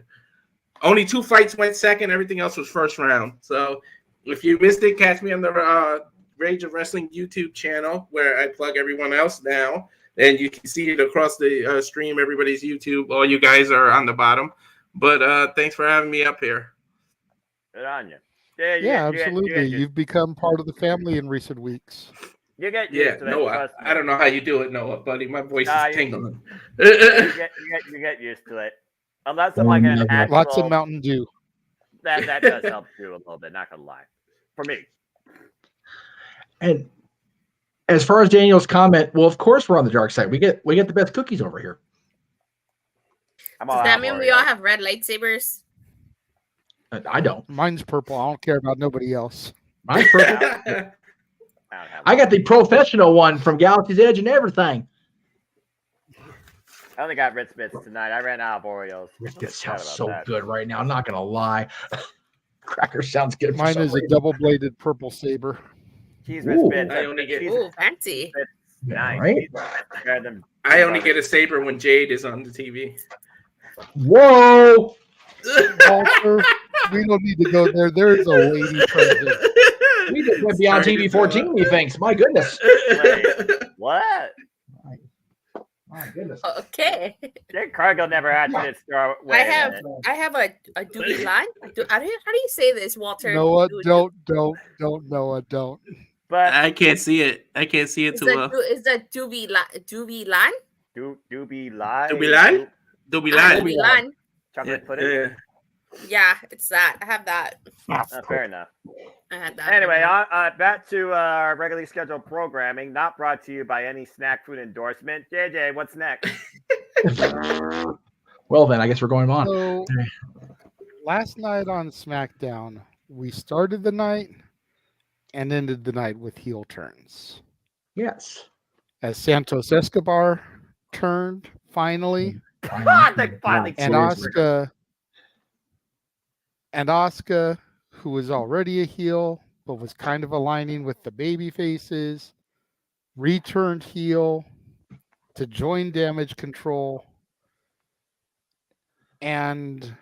Only 2 fights went second. Everything else was first round. So if you missed it, catch me on the Rage of Wrestling YouTube channel where I plug everyone else now. And you can see it across the stream, everybody's YouTube. All you guys are on the bottom. But thanks for having me up here. Good on you. Yeah, absolutely. You've become part of the family in recent weeks. You get used to it. Noah, I don't know how you do it, Noah, buddy. My voice is tingling. You get used to it. Unless I'm like an actual... Lots of Mountain Dew. That does help too a little bit, not gonna lie. For me. And as far as Daniel's comment, well, of course we're on the dark side. We get the best cookies over here. Does that mean we all have red lightsabers? I don't. Mine's purple. I don't care about nobody else. Mine's purple. I got the professional one from Galaxy's Edge and everything. I only got Ritz Bits tonight. I ran out of Oreos. This sounds so good right now. I'm not gonna lie. Cracker sounds good. Mine is a double-bladed purple saber. Cheese Ritz Bits. I only get fancy. Nice. Right? I only get a saber when Jade is on the TV. Whoa! Walter, we don't need to go there. There is a lady present. We just went beyond TV 14, methinks. My goodness. Wait, what? My goodness. Okay. Jake Cargill never had to start. I have a doobie line. How do you say this, Walter? Noah, don't, Noah, don't. But I can't see it. I can't see it too well. Is that doobie line? Doobie line? Doobie line? Doobie line. Chocolate pudding. Yeah, it's that. I have that. Fair enough. I had that. Anyway, back to our regularly scheduled programming, not brought to you by any snack food endorsement. JJ, what's next? Well, then, I guess we're going on. So, last night on SmackDown, we started the night and ended the night with heel turns. Yes. As Santos Escobar turned, finally. And Asuka, who was already a heel, but was kind of aligning with the baby faces, returned heel to join Damage Control. And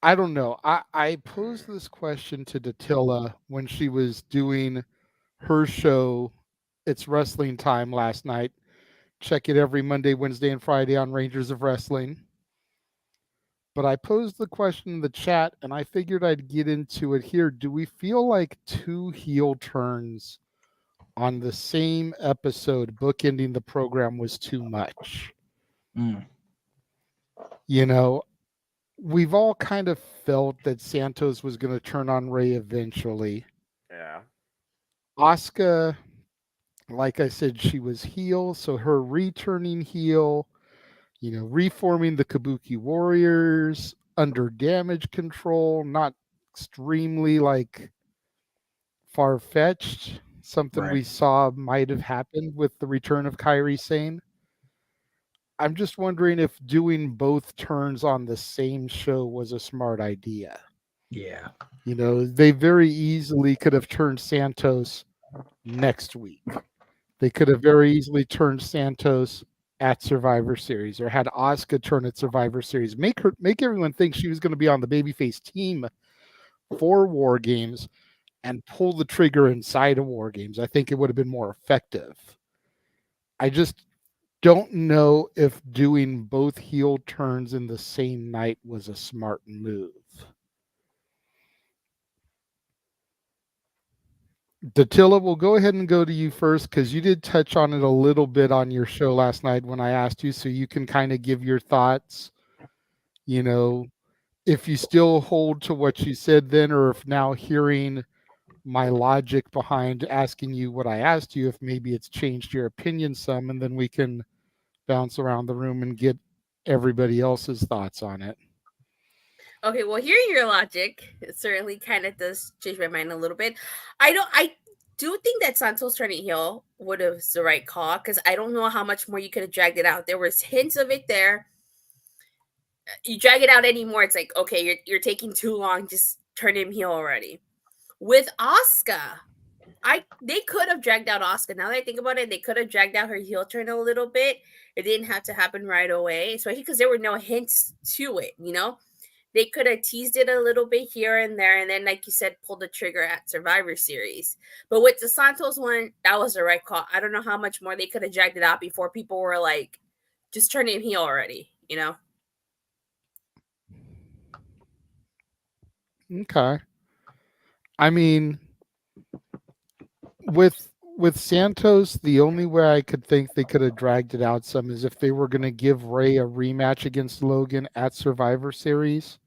I don't know. I posed this question to Datilla when she was doing her show, It's Wrestling Time, last night. Check it every Monday, Wednesday, and Friday on Rangers of Wrestling. But I posed the question in the chat, and I figured I'd get into it here. Do we feel like 2 heel turns on the same episode, bookending the program, was too much? You know, we've all kind of felt that Santos was going to turn on Rey eventually. Yeah. Asuka, like I said, she was heel, so her returning heel, you know, reforming the Kabuki Warriors under Damage Control, not extremely like far-fetched, something we saw might have happened with the return of Kairi Sane. I'm just wondering if doing both turns on the same show was a smart idea. Yeah. You know, they very easily could have turned Santos next week. They could have very easily turned Santos at Survivor Series, or had Asuka turn at Survivor Series. Make everyone think she was going to be on the babyface team for War Games and pull the trigger inside of War Games. I think it would have been more effective. don't know if doing both heel turns in the same night was a smart move. Datilla, we'll go ahead and go to you first because you did touch on it a little bit on your show last night when I asked you, so you can kind of give your thoughts. You know, if you still hold to what you said then, or if now hearing my logic behind asking you what I asked you, if maybe it's changed your opinion some, and then we can bounce around the room and get everybody else's thoughts on it. Okay, well, hearing your logic, it certainly kind of does change my mind a little bit. I do think that Santos turning heel would have the right call because I don't know how much more you could have dragged it out. There was hints of it there. You drag it out anymore, it's like, okay, you're taking too long. Just turn him heel already. With Asuka, they could have dragged out Asuka. Now that I think about it, they could have dragged out her heel turn a little bit. It didn't have to happen right away, especially because there were no hints to it, you know? They could have teased it a little bit here and there, and then, like you said, pull the trigger at Survivor Series. But with the Santos one, that was the right call. I don't know how much more they could have dragged it out before people were like, just turn him heel already, you know? Okay. I mean, with Santos, the only way I could think they could have dragged it out some is if they were going to give Ray a rematch against Logan at Survivor Series.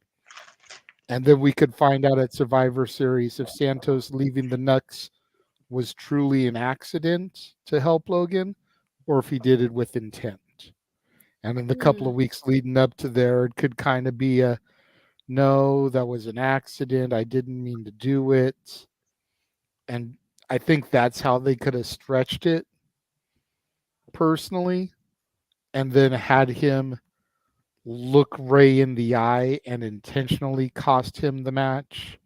And then we could find out at Survivor Series if Santos leaving the Nucks was truly an accident to help Logan or if he did it with intent. And in the couple of weeks leading up to there, it could kind of be a, no, that was an accident. I didn't mean to do it. And I think that's how they could have stretched it personally, and then had him look Ray in the eye and intentionally cost him the match.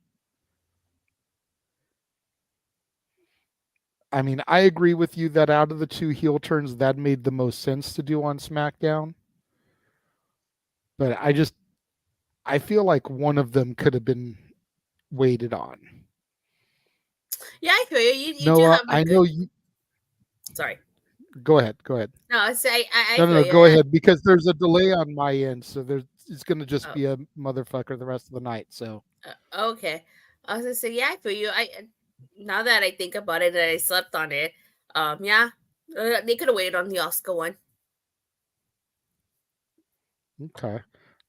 I mean, I agree with you that out of the two heel turns, that made the most sense to do on SmackDown. But I feel like one of them could have been waited on. Yeah, I feel you. You do Noah, have I know you. Sorry. Go ahead. No, I No, feel you. go ahead, because there's a delay on my end, so it's going to just be a motherfucker the rest of the night. So Okay, I was gonna say, yeah, I feel you. Now that I think about it, that I slept on it. Yeah, they could have waited on the Oscar one. okay,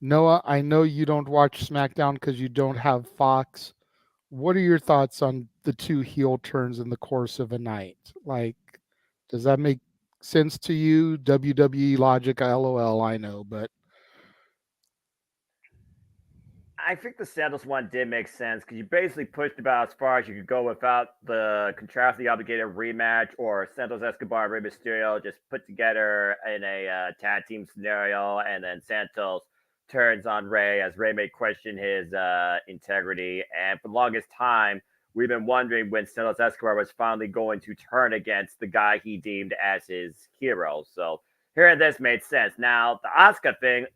Noah, I know you don't watch SmackDown because you don't have Fox. What are your thoughts on the two heel turns in the course of a night? Like, does that make sense to you? WWE logic, LOL, I know, but I think the Santos one did make sense because you basically pushed about as far as you could go without the contractually obligated rematch or Santos Escobar and Rey Mysterio just put together in a tag team scenario, and then Santos turns on Rey as Rey may question his integrity. And for the longest time, we've been wondering when Santos Escobar was finally going to turn against the guy he deemed as his hero. So hearing this made sense. Now, the Asuka thing,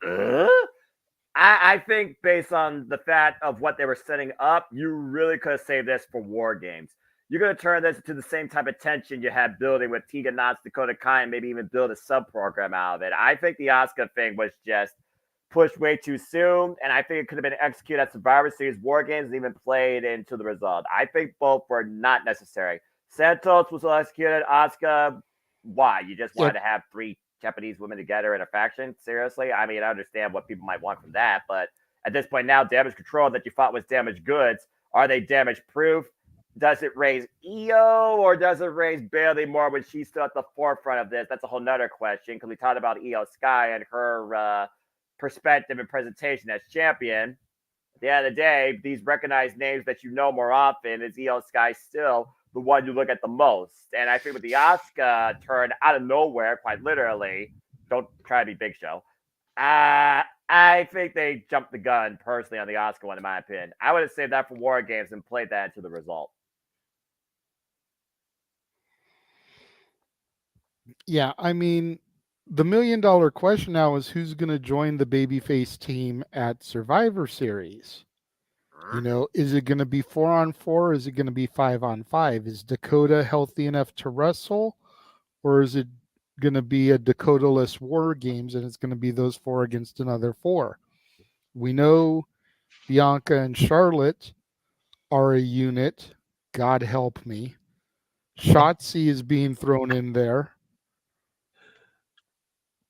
I think based on the fact of what they were setting up, you really could have saved this for War Games. You're going to turn this into the same type of tension you had building with Tegan Knox, Dakota Kai, and maybe even build a sub program out of it. I think the Asuka thing was just pushed way too soon, and I think it could have been executed at Survivor Series War Games and even played into the result. I think both were not necessary. Santos was executed. Asuka, why? You just wanted to have three Japanese women together in a faction? Seriously? I mean, I understand what people might want from that, but at this point now, Damage Control that you thought was damaged goods, are they damage proof? Does it raise Io or does it raise Bailey more when she's still at the forefront of this? That's a whole nother question because we talked about Io Sky and her perspective and presentation as champion. At the end of the day, these recognized names that you know more often, is Io Sky still the one you look at the most? And I think with the Asuka turn out of nowhere, quite literally, don't try to be Big Show. I think they jumped the gun personally on the Asuka one, in my opinion. I would have saved that for War Games and played that into the result. Yeah, I mean, the $1 million question now is who's going to join the babyface team at Survivor Series? You know, is it going to be 4-on-4? Is it going to be 5-on-5? Is Dakota healthy enough to wrestle? Or is it going to be a Dakota-less War Games, and it's going to be those 4 against another 4. We know Bianca and Charlotte are a unit. God help me. Shotzi is being thrown in there.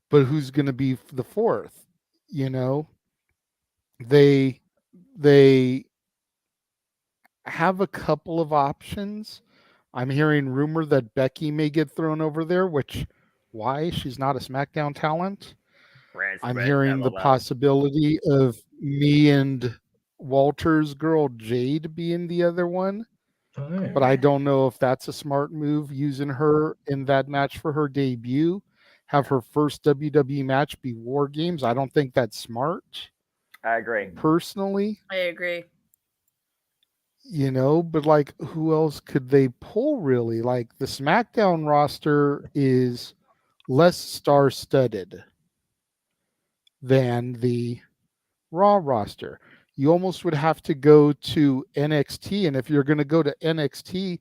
But who's going to be the 4th? You know, they have a couple of options. I'm hearing rumor that Becky may get thrown over there, which why? She's not a SmackDown talent. I'm hearing the possibility of me and Walter's girl Jade being the other one. But I don't know if that's a smart move, using her in that match for her debut. Have her first WWE match be War Games. I don't think that's smart. I agree. Personally. I agree. You know, but like, who else could they pull really? Like, the SmackDown roster is less star-studded than the Raw roster. You almost would have to go to NXT, and if you're going to go to NXT,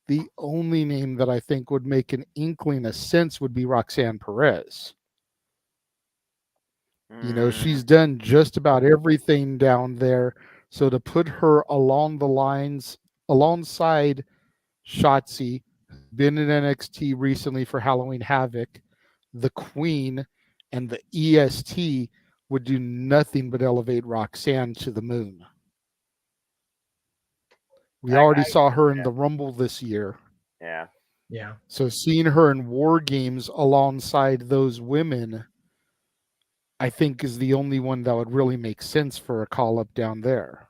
the only name that I think would make an inkling of sense would be Roxanne Perez. You know, she's done just about everything down there. So to put her along the lines, alongside Shotzi, been in NXT recently for Halloween Havoc, the Queen, and the EST would do nothing but elevate Roxanne to the moon. We already saw her in the Rumble this year. Yeah. Yeah. So seeing her in War Games alongside those women, I think, is the only one that would really make sense for a call up down there.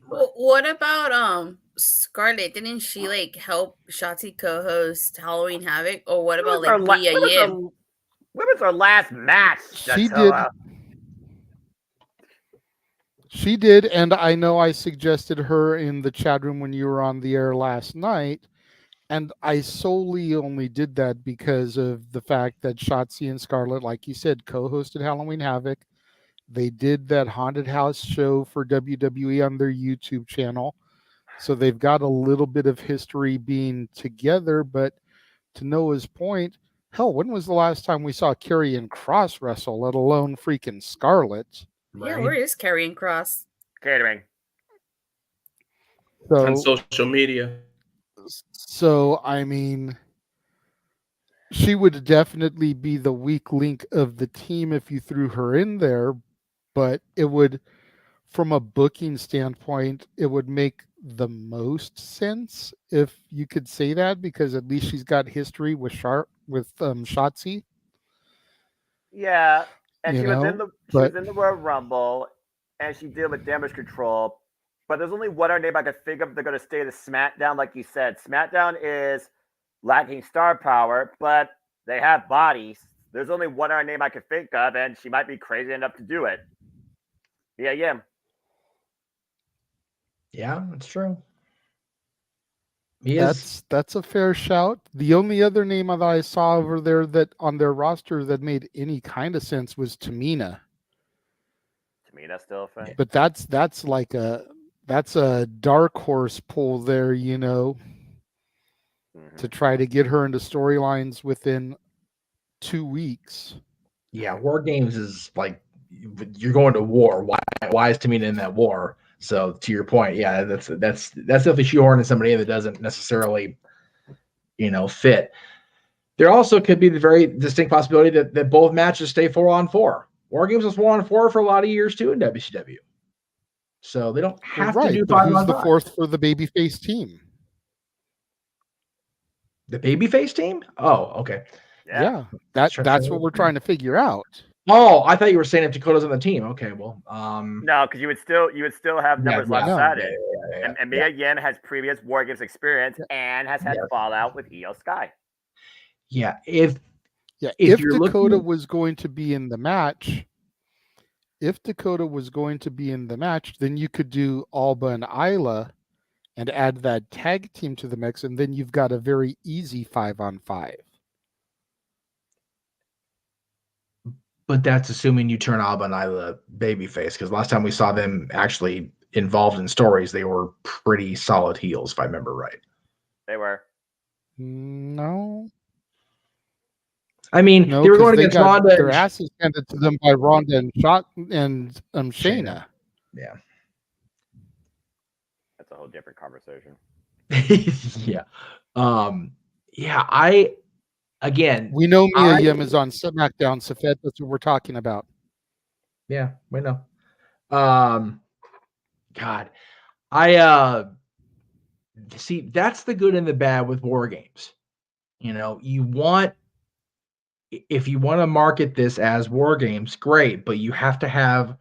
Well, what about Scarlett? Didn't she like help Shotzi co-host Halloween Havoc? Or what about like Mia Yim? When was our last match? She did. She did, and I know I suggested her in the chat room when you were on the air last night, and I solely only did that because of the fact that Shotzi and Scarlett, like you said, co-hosted Halloween Havoc. They did that haunted house show for WWE on their YouTube channel, so they've got a little bit of history being together. But to Noah's point, hell, when was the last time we saw Karrion Kross wrestle, let alone freaking Scarlett? Yeah, where is Karrion Kross? Catering. So, on social media. So, I mean, she would definitely be the weak link of the team if you threw her in there, but it would, from a booking standpoint, it would make the most sense if you could say that, because at least she's got history with Shotzi. Yeah, and You she was know, in the but- Royal Rumble, and she did with Damage Control. But there's only one other name I could think of. They're going to stay to SmackDown, like you said. SmackDown is lacking star power, but they have bodies. There's only one other name I could think of, and she might be crazy enough to do it. Yeah, yeah. Yeah, that's true. That's a fair shout. The only other name that I saw over there that on their roster that made any kind of sense was Tamina. Tamina's still a thing. But that's like a dark horse pull there, you know, to try to get her into storylines within 2 weeks. Yeah, War Games is like you're going to war. Why is Tamina in that war? So to your point, yeah, that's definitely shoehorning somebody in that doesn't necessarily, fit. There also could be the very distinct possibility that both matches stay 4-on-4. War Games was 4-on-4 for a lot of years too in WCW. So they don't have to do 5-on-5. Who's the 4th for the babyface team? The babyface team? Oh, okay. Yeah. That's what we're trying to figure out. Oh, I thought you were saying if Dakota's on the team. Okay, well, no, because you would still have numbers lopsided. Yeah, and Mia Yim has previous War Games experience and has had fallout with Io Sky. Yeah, if Dakota was going to be in the match, then you could do Alba and Isla and add that tag team to the mix, and then you've got a very easy 5-on-5. But that's assuming you turn Alba and Isla babyface, because last time we saw them actually involved in stories, they were pretty solid heels, if I remember right. They were. No. I mean, No, they were because going they against got Ronda. their asses handed to them by Ronda and Shayna. Yeah. That's a whole different conversation. Yeah. Yeah, We know Mia Yim is on SmackDown, Safed. That's what we're talking about. Yeah, we know. God, see, that's the good and the bad with war games. You know, if you want to market this as war games, great, but you have to have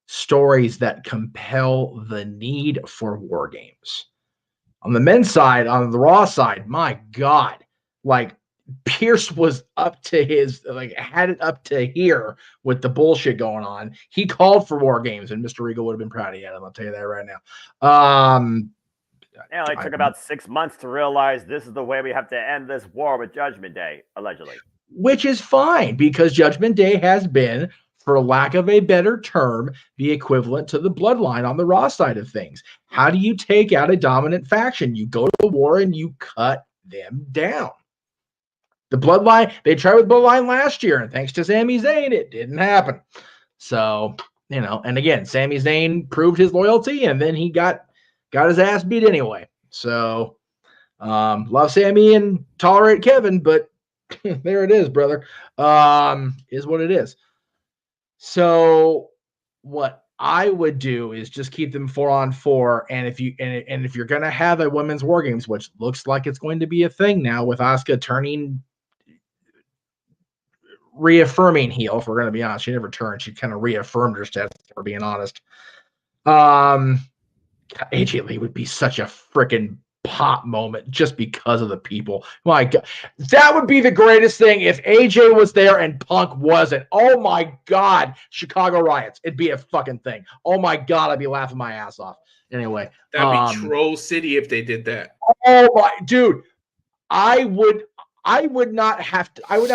stories that compel the need for war games. On the men's side, on the Raw side, my God, like Pierce was up to had it up to here with the bullshit going on. He called for war games, and Mr. Regal would have been proud of him. I'll tell you that right now. Yeah, it took about 6 months to realize this is the way we have to end this war with Judgment Day, allegedly. Which is fine, because Judgment Day has been, for lack of a better term, the equivalent to the Bloodline on the Raw side of things. How do you take out a dominant faction? You go to war and you cut them down. The Bloodline, they tried with Bloodline last year, and thanks to Sami Zayn, it didn't happen. So, and again, Sami Zayn proved his loyalty, and then he got his ass beat anyway. So, love Sami and tolerate Kevin, but there it is, brother. Is what it is. So, what I would do is just keep them 4-on-4, and if you're gonna have a women's war games, which looks like it's going to be a thing now with Asuka reaffirming heel, if we're gonna be honest, she never turned, she kind of reaffirmed her status, if we're being honest. AJ Lee would be such a freaking pop moment just because of the people. My God, that would be the greatest thing if AJ was there and Punk wasn't. Oh my God, Chicago riots. It'd be a fucking thing. Oh my God, I'd be laughing my ass off. Anyway, that'd be Troll City if they did that. Oh my dude, I would not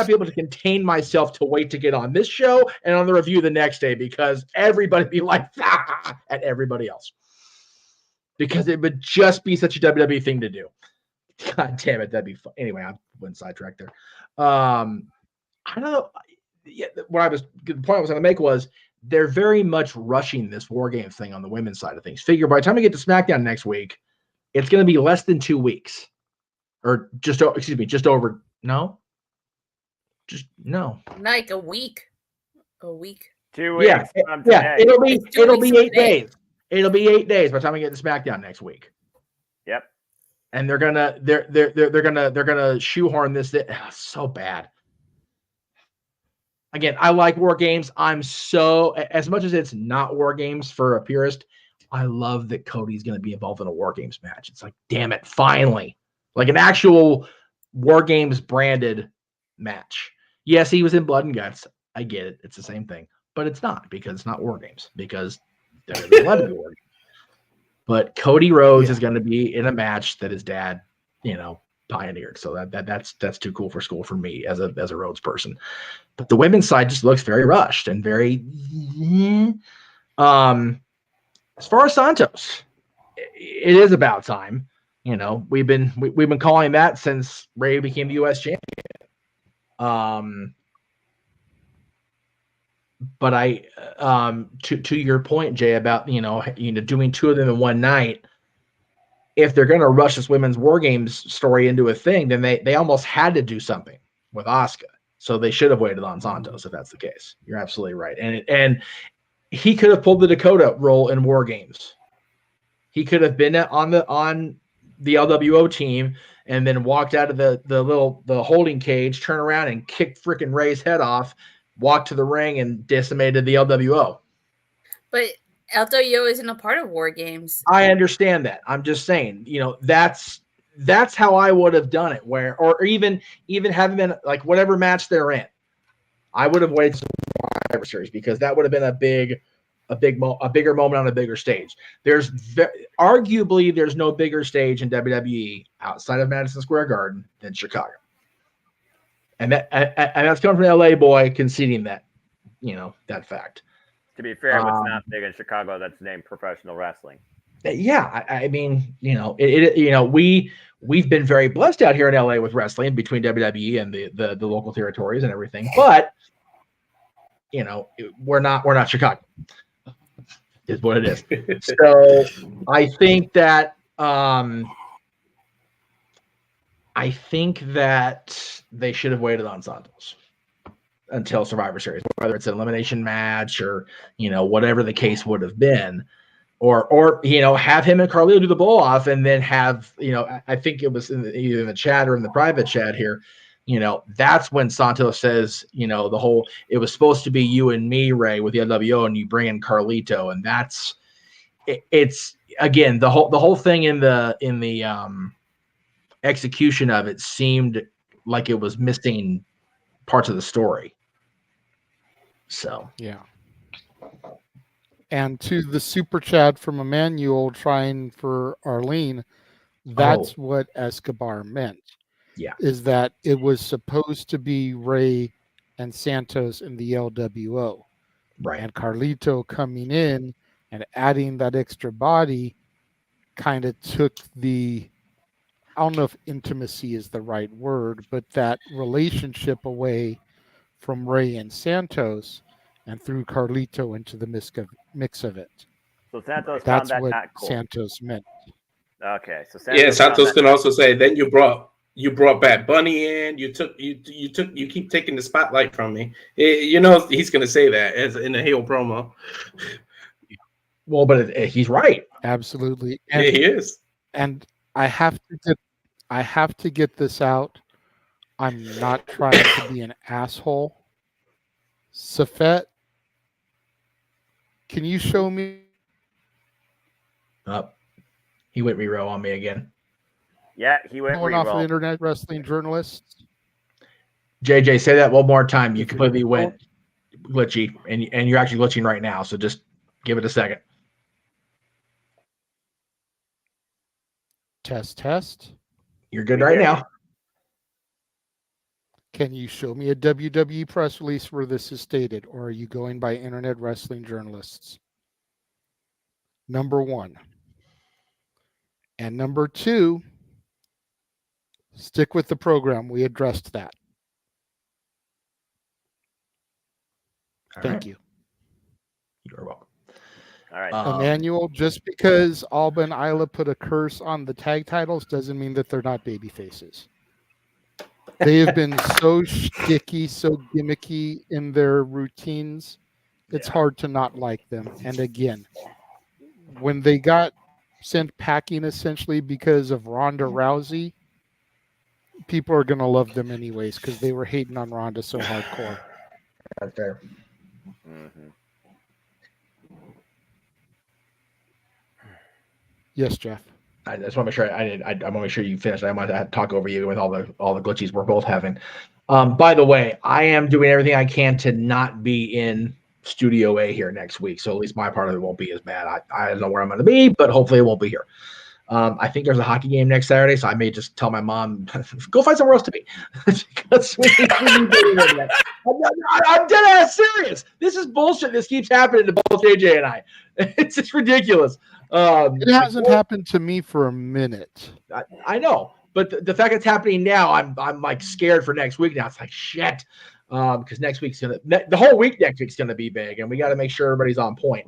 be able to contain myself to wait to get on this show and on the review the next day, because everybody be like at everybody else. Because it would just be such a WWE thing to do. God damn it, that'd be fun. Anyway, I went sidetracked there. I don't know. Yeah, the point I was going to make was they're very much rushing this war game thing on the women's side of things. Figure by the time we get to SmackDown next week, it's going to be less than 2 weeks, or just over. No, just no. Like a week. 2 weeks. Yeah. It'll be 8 days. It'll be 8 days by the time we get to SmackDown next week. Yep. And they're gonna shoehorn this. So bad. Again, I like war games. I'm so, as much as it's not war games for a purist, I love that Cody's gonna be involved in a war games match. It's like, damn it, finally, like an actual war games branded match. Yes, he was in Blood and Guts. I get it. It's the same thing, but it's not, because it's not war games, because they're allowed to be war games. But Cody Rhodes is going to be in a match that his dad, pioneered. So that's too cool for school for me as a Rhodes person. But the women's side just looks very rushed and very. As far as Santos, it is about time. We've been calling that since Ray became the U.S. champion. But to your point, Jay, about doing two of them in one night, if they're going to rush this women's war games story into a thing, then they almost had to do something with Asuka. So they should have waited on Santos if that's the case. You're absolutely right, and he could have pulled the Dakota role in war games. He could have been on the LWO team and then walked out of the holding cage, turn around and kicked freaking Ray's head off, walked to the ring and decimated the LWO. But LWO isn't a part of war games. I understand that. I'm just saying, that's how I would have done it. Or even having been like whatever match they're in, I would have waited for Survivor Series, because that would have been a bigger moment on a bigger stage. Arguably there's no bigger stage in WWE outside of Madison Square Garden than Chicago. And that's coming from the LA boy conceding that, that fact. To be fair, what's not big in Chicago that's named professional wrestling? Yeah, I mean, we've been very blessed out here in LA with wrestling between WWE and the local territories and everything, but we're not Chicago, is what it is. So I think that they should have waited on Santos until Survivor Series, whether it's an elimination match or whatever the case would have been. Or have him and Carlito do the blow off, and then have I think it was either in the chat or in the private chat here. That's when Santos says the whole it was supposed to be you and me, Ray, with the LWO, and you bring in Carlito, and that's it's again the whole thing in the execution of it seemed like it was missing parts of the story. So yeah. And to the super chat from Emmanuel trying for Arlene, that's what Escobar meant. Yeah. Is that it was supposed to be Ray and Santos in the LWO. Right. And Carlito coming in and adding that extra body kind of took the, I don't know if intimacy is the right word, but that relationship away from Ray and Santos and threw Carlito into the mix of it. So Santos That's found that what not cool. Santos meant. Okay, so Santos can also say, then you brought Bad Bunny in. You keep taking the spotlight from me. He's gonna say that as in a heel promo. Well, but he's right. Absolutely. And, he is. And I have to get this out. I'm not trying to be an asshole. Safet, can you show me? He went reroll on me again. Yeah, he went going off of internet wrestling journalists. JJ, say that one more time. You completely went glitchy, and you're actually glitching right now. So just give it a second. Test. You're good right now. Can you show me a WWE press release where this is stated, or are you going by internet wrestling journalists? Number one. And number two, stick with the program. We addressed that. Thank you. You're welcome. All right. Emmanuel, just because Alba and Isla put a curse on the tag titles doesn't mean that they're not baby faces. They have been so sticky, so gimmicky in their routines. It's hard to not like them. And again, when they got sent packing essentially because of Ronda Rousey, people are going to love them anyways because they were hating on Ronda so hardcore. That's fair. Mm-hmm. Yes, Jeff. I just want to make sure I want to make sure you finished. I want to talk over you with all the glitches we're both having. By the way, I am doing everything I can to not be in Studio A here next week, so at least my part of it won't be as bad. I don't know where I'm going to be, but hopefully it won't be here. I think there's a hockey game next Saturday, so I may just tell my mom, go find somewhere else to be. I'm dead ass serious. This is bullshit. This keeps happening to both JJ and I. It's just ridiculous. It hasn't happened to me for a minute. I know, but the fact it's happening now, I'm like scared for next week now. It's like shit, because next week's the whole week next week's gonna be big, and we got to make sure everybody's on point.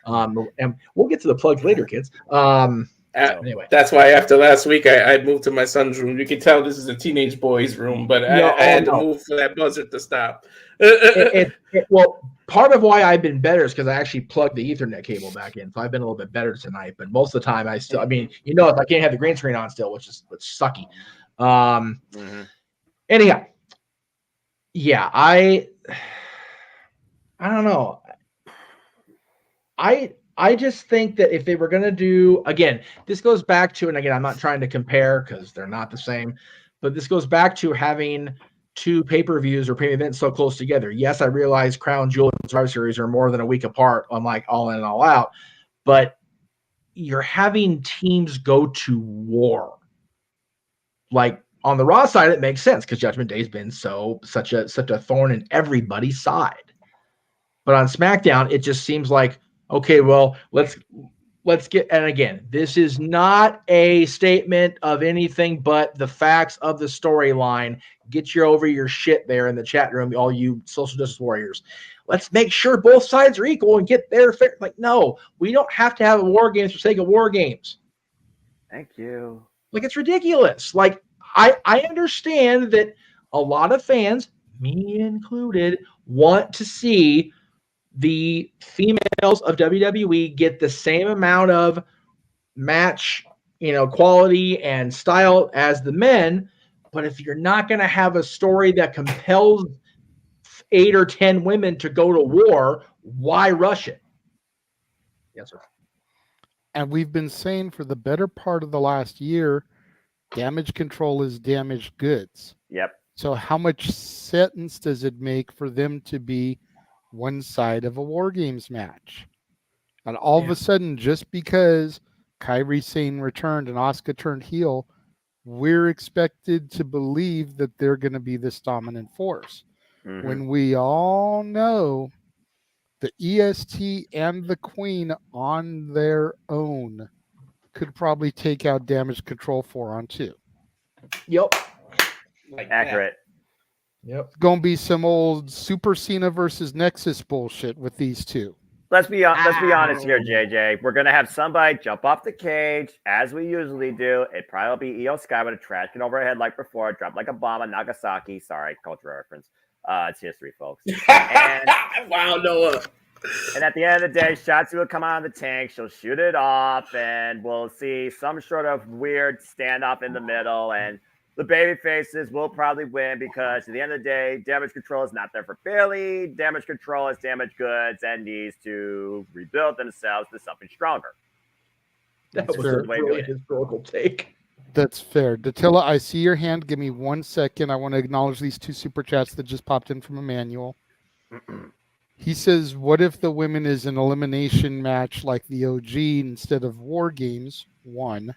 And we'll get to the plugs later, kids. Anyway, that's why after last week I moved to my son's room. You can tell this is a teenage boy's room, but I had to move for that buzzer to stop. Well, part of why I've been better is because I actually plugged the Ethernet cable back in, so I've been a little bit better tonight. But most of the time, if I can't have the green screen on still, which sucky. Anyhow, yeah, I don't know. I just think that if they were going to do, again, this goes back to, and again, I'm not trying to compare because they're not the same, but this goes back to having two pay-per-views or pay events so close together. Yes, I realize Crown Jewel and Survivor Series are more than a week apart on like All In and All Out, but you're having teams go to war. Like on the Raw side, it makes sense because Judgment Day's been such a thorn in everybody's side. But on SmackDown, it just seems like, okay, well, let's let's get, and again, this is not a statement of anything but the facts of the storyline. Get you over your shit there in the chat room, all you social justice warriors. Let's make sure both sides are equal and get their fair. Like, no, we don't have to have a war games for sake of war games. Thank you. Like, it's ridiculous. Like, I understand that a lot of fans, me included, want to see the females of WWE get the same amount of match, quality and style as the men. But if you're not going to have a story that compels 8 or 10 women to go to war, why rush it? Yes, sir. And we've been saying for the better part of the last year, damage control is damaged goods. Yep. So how much sense does it make for them to be one side of a War Games match? And all of a sudden, just because Kairi Sane returned and Asuka turned heel, we're expected to believe that they're going to be this dominant force. Mm-hmm. When we all know the EST and the Queen on their own could probably take out damage control 4-on-2. Yep. Accurate. Yep. It's going to be some old Super Cena versus Nexus bullshit with these two. Let's be honest here, JJ. We're gonna have somebody jump off the cage as we usually do. It probably be Io Sky with a trash can over her head like before, drop like a bomb on Nagasaki. Sorry, cultural reference. It's history, folks. And, wow, Noah. And at the end of the day, Shotzi will come out of the tank. She'll shoot it off, and we'll see some sort of weird standoff in the middle. And the baby faces will probably win because at the end of the day, damage control is not there for Bailey. Damage control is damaged goods and needs to rebuild themselves to something stronger. That was a really historical take. That's fair. Datilla, I see your hand. Give me 1 second. I want to acknowledge these 2 super chats that just popped in from Emmanuel. He says, what if the women is an elimination match like the OG instead of War Games 1?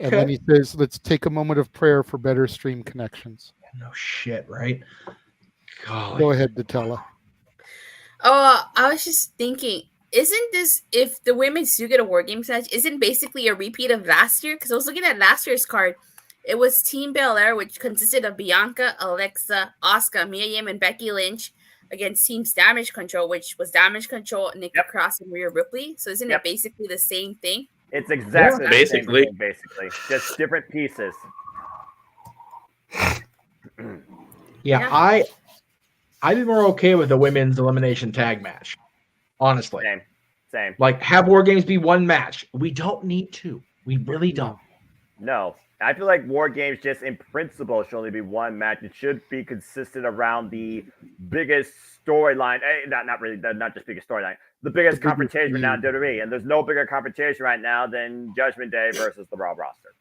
And then he says, let's take a moment of prayer for better stream connections. No shit, right? God. Go ahead, Datilla. Oh, I was just thinking, isn't this, if the women's do get a War Games match, isn't basically a repeat of last year? Because I was looking at last year's card. It was Team Belair, which consisted of Bianca, Alexa, Asuka, Mia Yim, and Becky Lynch against Team's Damage Control, which was Damage Control, Nikki Cross, and Rhea Ripley. So isn't it basically the same thing? It's exactly the same basically. thing, basically. Just different pieces. Yeah, I'd be more okay with the women's elimination tag match. Honestly. Same. Like, have War Games be one match. We don't need to. We really don't. No. I feel like War Games just in principle should only be one match. It should be consistent around the biggest storyline. Not just biggest storyline. The biggest confrontation right now in WWE. And there's no bigger confrontation right now than Judgment Day versus the Raw roster.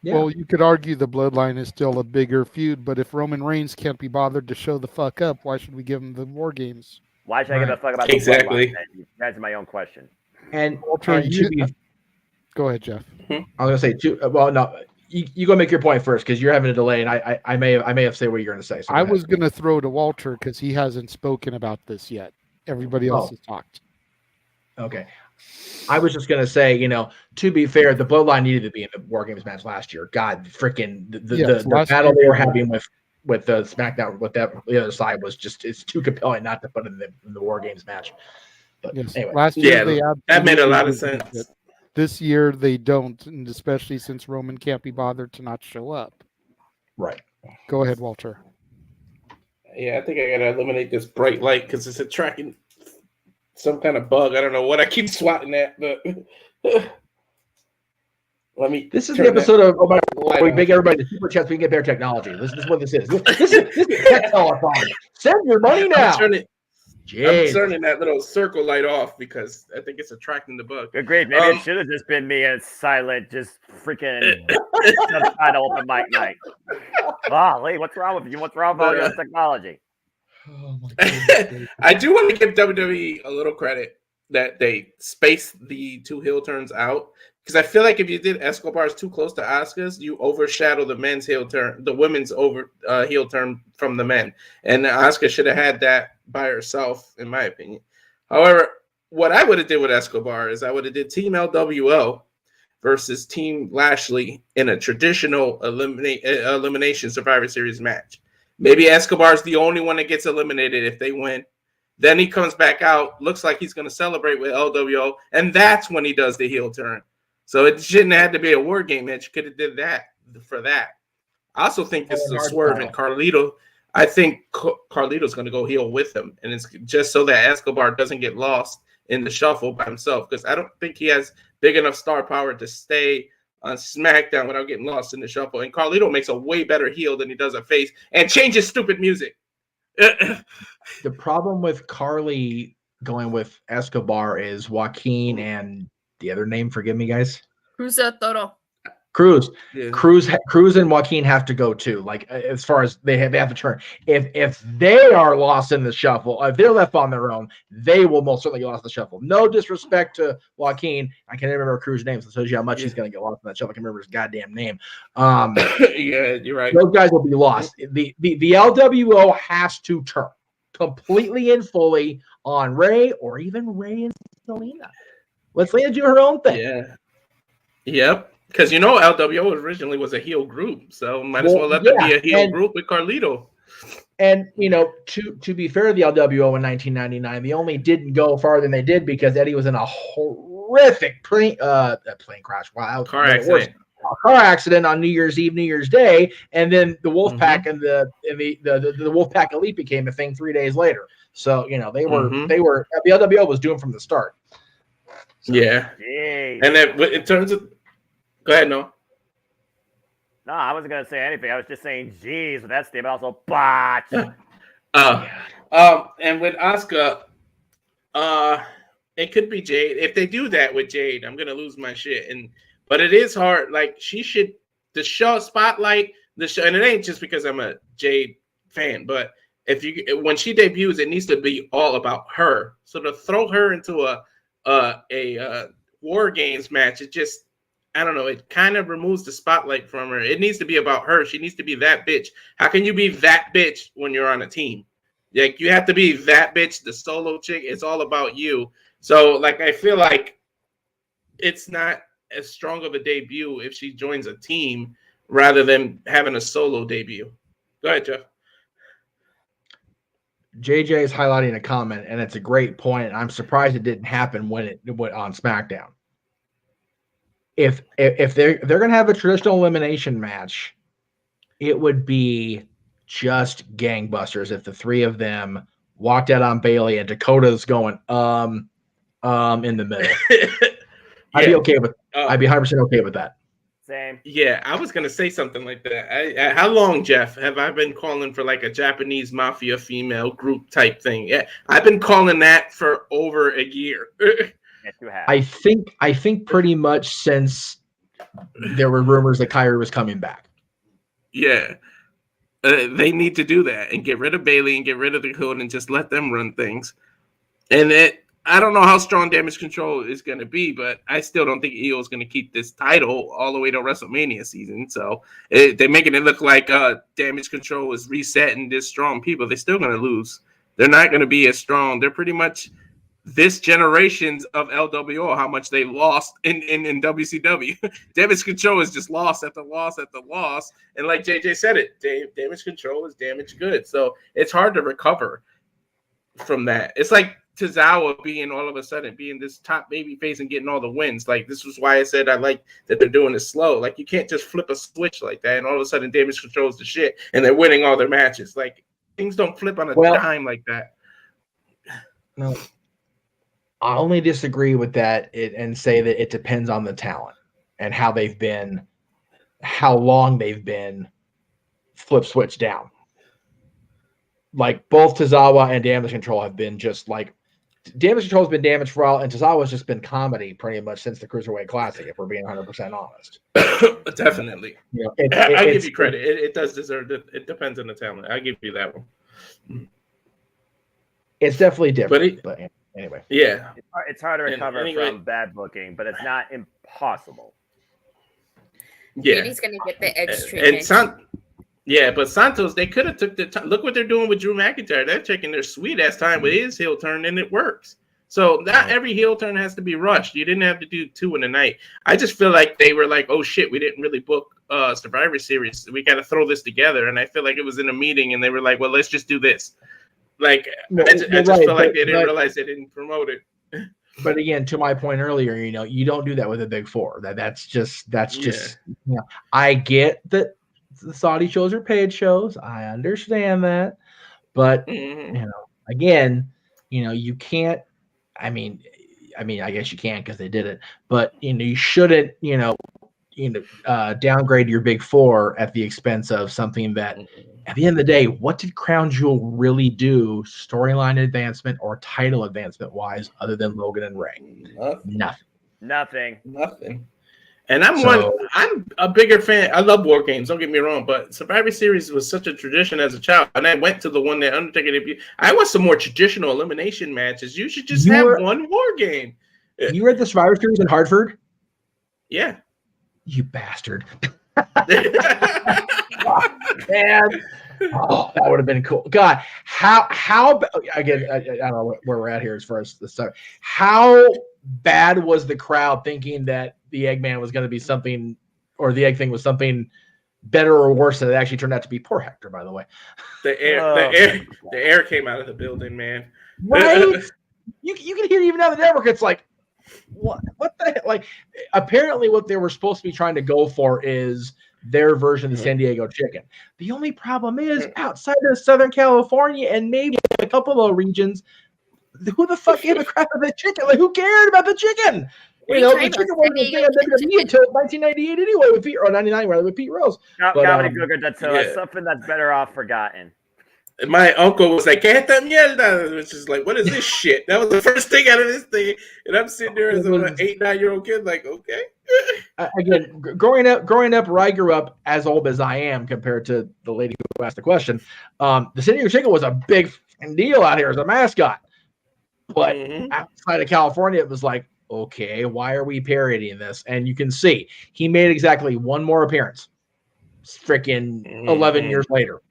Yeah. Well, you could argue the Bloodline is still a bigger feud, but if Roman Reigns can't be bothered to show the fuck up, why should we give him the War Games? Why should I give a fuck about Exactly. the Bloodline? That's my own question. And go ahead, Jeff. I was gonna say well, no, you go make your point first because you're having a delay, and I may have said what you're gonna say. So I was gonna throw to Walter because he hasn't spoken about this yet. Everybody else has talked. Okay. I was just gonna say, to be fair, the Bloodline needed to be in the War Games match last year. God, freaking the battle they were having with the SmackDown with the other side was it's too compelling not to put in the War Games match. But anyway, last year that made a lot of sense. This year they don't, and especially since Roman can't be bothered to not show up. Right. Go ahead, Walter. Yeah, I think I gotta eliminate this bright light because it's attracting some kind of bug. I don't know what I keep swatting at, but let me. This is the episode of we make everybody the super chats. We can get better technology. This is what this is. This is tech telethon. Send your money now. I'm turning that little circle light off because I think it's attracting the bug. Agreed. Maybe it should have just been me and silent, just freaking subtitle open mic night. Lee, what's wrong with you? What's wrong with your technology? Oh my God. I do want to give WWE a little credit that they spaced the 2 heel turns out because I feel like if you did Escobar's too close to Asuka's, you overshadow the men's heel turn, the women's heel turn from the men, and Asuka should have had that by herself, in my opinion. However, what I would have did with Escobar is I would have did Team LWO versus Team Lashley in a traditional elimination Survivor Series match. Maybe Escobar's the only one that gets eliminated if they win. Then he comes back out, looks like he's going to celebrate with LWO, and that's when he does the heel turn. So it shouldn't have had to be a war game match. You could have did that for that. I also think this is a swerve in Carlito. I think Carlito's going to go heel with him, and it's just so that Escobar doesn't get lost in the shuffle by himself, because I don't think he has big enough star power to stay on SmackDown without getting lost in the shuffle. And Carlito makes a way better heel than he does a face, and changes stupid music. The problem with Carly going with Escobar is Joaquin and the other name. Forgive me, guys. Who's that, Toro? Cruz. Yeah. Cruz and Joaquin have to go too. Like, as far as they have to turn. If they are lost in the shuffle, if they're left on their own, they will most certainly get lost in the shuffle. No disrespect to Joaquin. I can't remember Cruz's name, so it tells you how much he's going to get lost in that shuffle. I can remember his goddamn name. Yeah, you're right. Those guys will be lost. The LWO has to turn completely and fully on Ray, or even Ray and Selena. Let Selena do her own thing. Yeah. Yep. Because LWO originally was a heel group, so might as well let them be a heel group with Carlito. And to be fair to the LWO in 1999, they only didn't go farther than they did because Eddie was in a horrific plane crash. Wow, car accident. A car accident on New Year's Eve, New Year's Day, and then the Wolfpack and the Wolfpack Elite became a thing 3 days later. So they were the LWO was doomed from the start. So. Yeah, and then in terms of. Go ahead, Noah. No, I wasn't gonna say anything. I was just saying, geez, with that statement, also botch. And with Asuka, it could be Jade. If they do that with Jade, I'm gonna lose my shit. But it is hard. Like, she should spotlight the show, and it ain't just because I'm a Jade fan, but when she debuts, it needs to be all about her. So to throw her into a War Games match, it just, I don't know. It kind of removes the spotlight from her. It needs to be about her. She needs to be that bitch. How can you be that bitch when you're on a team? Like, you have to be that bitch, the solo chick. It's all about you. So, like, I feel like it's not as strong of a debut if she joins a team rather than having a solo debut. Go ahead, Jeff. JJ is highlighting a comment, and it's a great point. I'm surprised it didn't happen when it went on SmackDown. If they're going to have a traditional elimination match, it would be just gangbusters if the three of them walked out on Bailey and Dakota's going in the middle. I'd be okay with. I'd be 100% okay with that. Same. Yeah, I was gonna say something like that. How long, Jeff, have I been calling for like a Japanese mafia female group type thing? Yeah, I've been calling that for over a year. I think pretty much since there were rumors that Kyrie was coming back. Yeah, they need to do that and get rid of Bailey and get rid of the code and just let them run things. And I don't know how strong Damage Control is going to be, but I still don't think EO is going to keep this title all the way to WrestleMania season. So they're making it look like Damage Control is resetting this strong people. They're still going to lose. They're not going to be as strong. They're pretty much this generation's of LWO, how much they lost in WCW. Damage Control is just loss after loss after loss. And like JJ said it, Damage Control is damaged goods. So it's hard to recover from that. It's like Tozawa being all of a sudden being this top baby face and getting all the wins. Like, this was why I said I like that they're doing it slow. Like, you can't just flip a switch like that and all of a sudden Damage Control's the shit and they're winning all their matches. Like, things don't flip on a dime like that. No. I only disagree with that and say that it depends on the talent and how long they've been flip switch down. Like, both Tozawa and Damage Control have been just like, Damage Control has been damaged for a while, and Tozawa's just been comedy pretty much since the Cruiserweight Classic, if we're being 100% honest. Definitely. You know, I give you credit. It does deserve it. It depends on the talent. I give you that one. It's definitely different. But anyway. Yeah. It's hard to recover from bad booking, but it's not impossible. Yeah. He's going to get the edge treatment. But Santos, they could have took the time. Look what they're doing with Drew McIntyre. They're taking their sweet ass time with his heel turn, and it works. So not every heel turn has to be rushed. You didn't have to do 2 in a night. I just feel like they were like, oh shit, we didn't really book Survivor Series. We got to throw this together. And I feel like it was in a meeting and they were like, well, let's just do this. Like, I just feel like they didn't realize they didn't promote it. But again, to my point earlier, you don't do that with a big four. That's just I get that the Saudi shows are paid shows. I understand that. But again, you can't. I mean, I guess you can because they did it. But you shouldn't. Downgrade your big four at the expense of something that, at the end of the day, what did Crown Jewel really do, storyline advancement or title advancement wise, other than Logan and Ray? Nothing. And I'm a bigger fan. I love war games. Don't get me wrong, but Survivor Series was such a tradition as a child, and I went to the one that Undertaker debuted. I want some more traditional elimination matches. You should just have one war game. You were at the Survivor Series in Hartford? Yeah. You bastard. Man. Oh, that would have been cool. God, how again, I don't know where we're at here as far as the start. How bad was the crowd thinking that the Eggman was going to be something, or the egg thing was something better or worse than it actually turned out to be? Poor Hector, by the way. The air came out of the building, man. Right? you can hear even on the network, it's like, what the heck? Like, apparently what they were supposed to be trying to go for is their version of the San Diego chicken. The only problem is, outside of Southern California and maybe a couple of regions, who the fuck gave a crap about the chicken? Like, who cared about the chicken? The chicken wasn't a thing on WWE until 1998 anyway, with Pete, or 99 rather, with Pete Rose. Something that's better off forgotten. My uncle was like, "Que esta mierda," which is like, "What is this shit?" That was the first thing out of this thing, and I'm sitting there as an 8-9-year-old kid, like, okay. Again, growing up, where I grew up, as old as I am compared to the lady who asked the question, the San Diego Chicken was a big deal out here as a mascot. But outside of California, it was like, okay, why are we parodying this? And you can see he made exactly one more appearance, freaking 11 years later.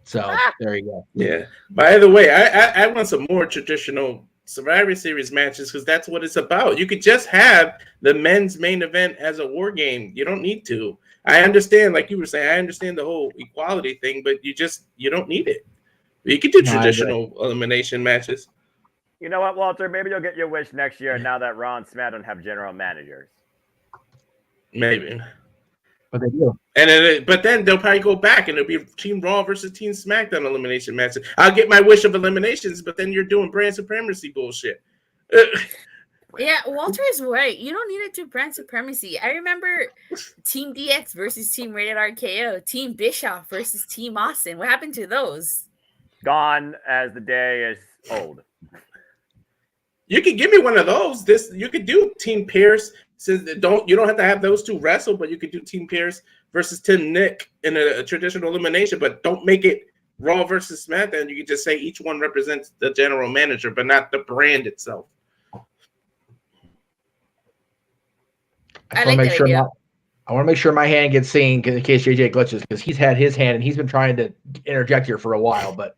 So there you go. Yeah. By the way, I want some more traditional Survivor Series matches because that's what it's about. You could just have the men's main event as a war game. You don't need to. I understand, like you were saying, I understand the whole equality thing, but you don't need it. You could do traditional elimination matches. You know what, Walter? Maybe you'll get your wish next year now that Raw and SmackDown have general managers. Maybe. But they do. But then they'll probably go back and it'll be Team Raw versus Team SmackDown elimination matches. I'll get my wish of eliminations, but then you're doing brand supremacy bullshit. Yeah, Walter is right. You don't need to do brand supremacy. I remember Team DX versus Team Rated RKO, Team Bischoff versus Team Austin. What happened to those? Gone as the day is old. You could give me one of those. You could do Team Pierce. You don't have to have those two wrestle, but you could do Team Pierce versus Tim Nick in a traditional elimination, but don't make it Raw versus SmackDown. You can just say each one represents the general manager, but not the brand itself. I want to make sure my hand gets seen in case JJ glitches, because he's had his hand and he's been trying to interject here for a while. But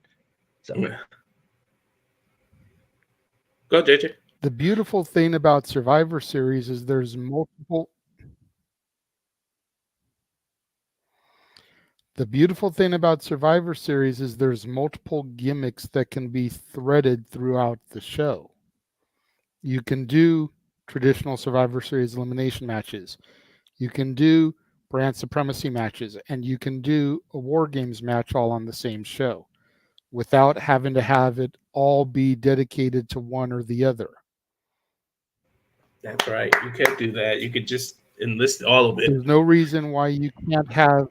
go, JJ. The beautiful thing about Survivor Series is there's multiple. The beautiful thing about Survivor Series is there's multiple gimmicks that can be threaded throughout the show. You can do traditional Survivor Series elimination matches. You can do brand supremacy matches, and you can do a War Games match all on the same show without having to have it all be dedicated to one or the other. That's right. You can't do that. You could just enlist all of it. There's no reason why you can't have.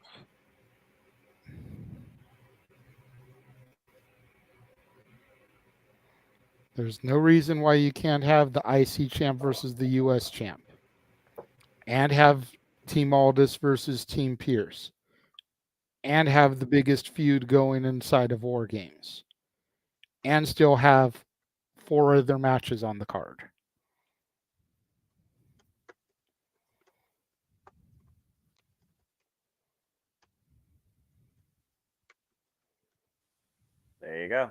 There's no reason why you can't have the IC champ versus the US champ, and have Team Aldis versus Team Pierce, and have the biggest feud going inside of War Games, and still have 4 other matches on the card. There you go.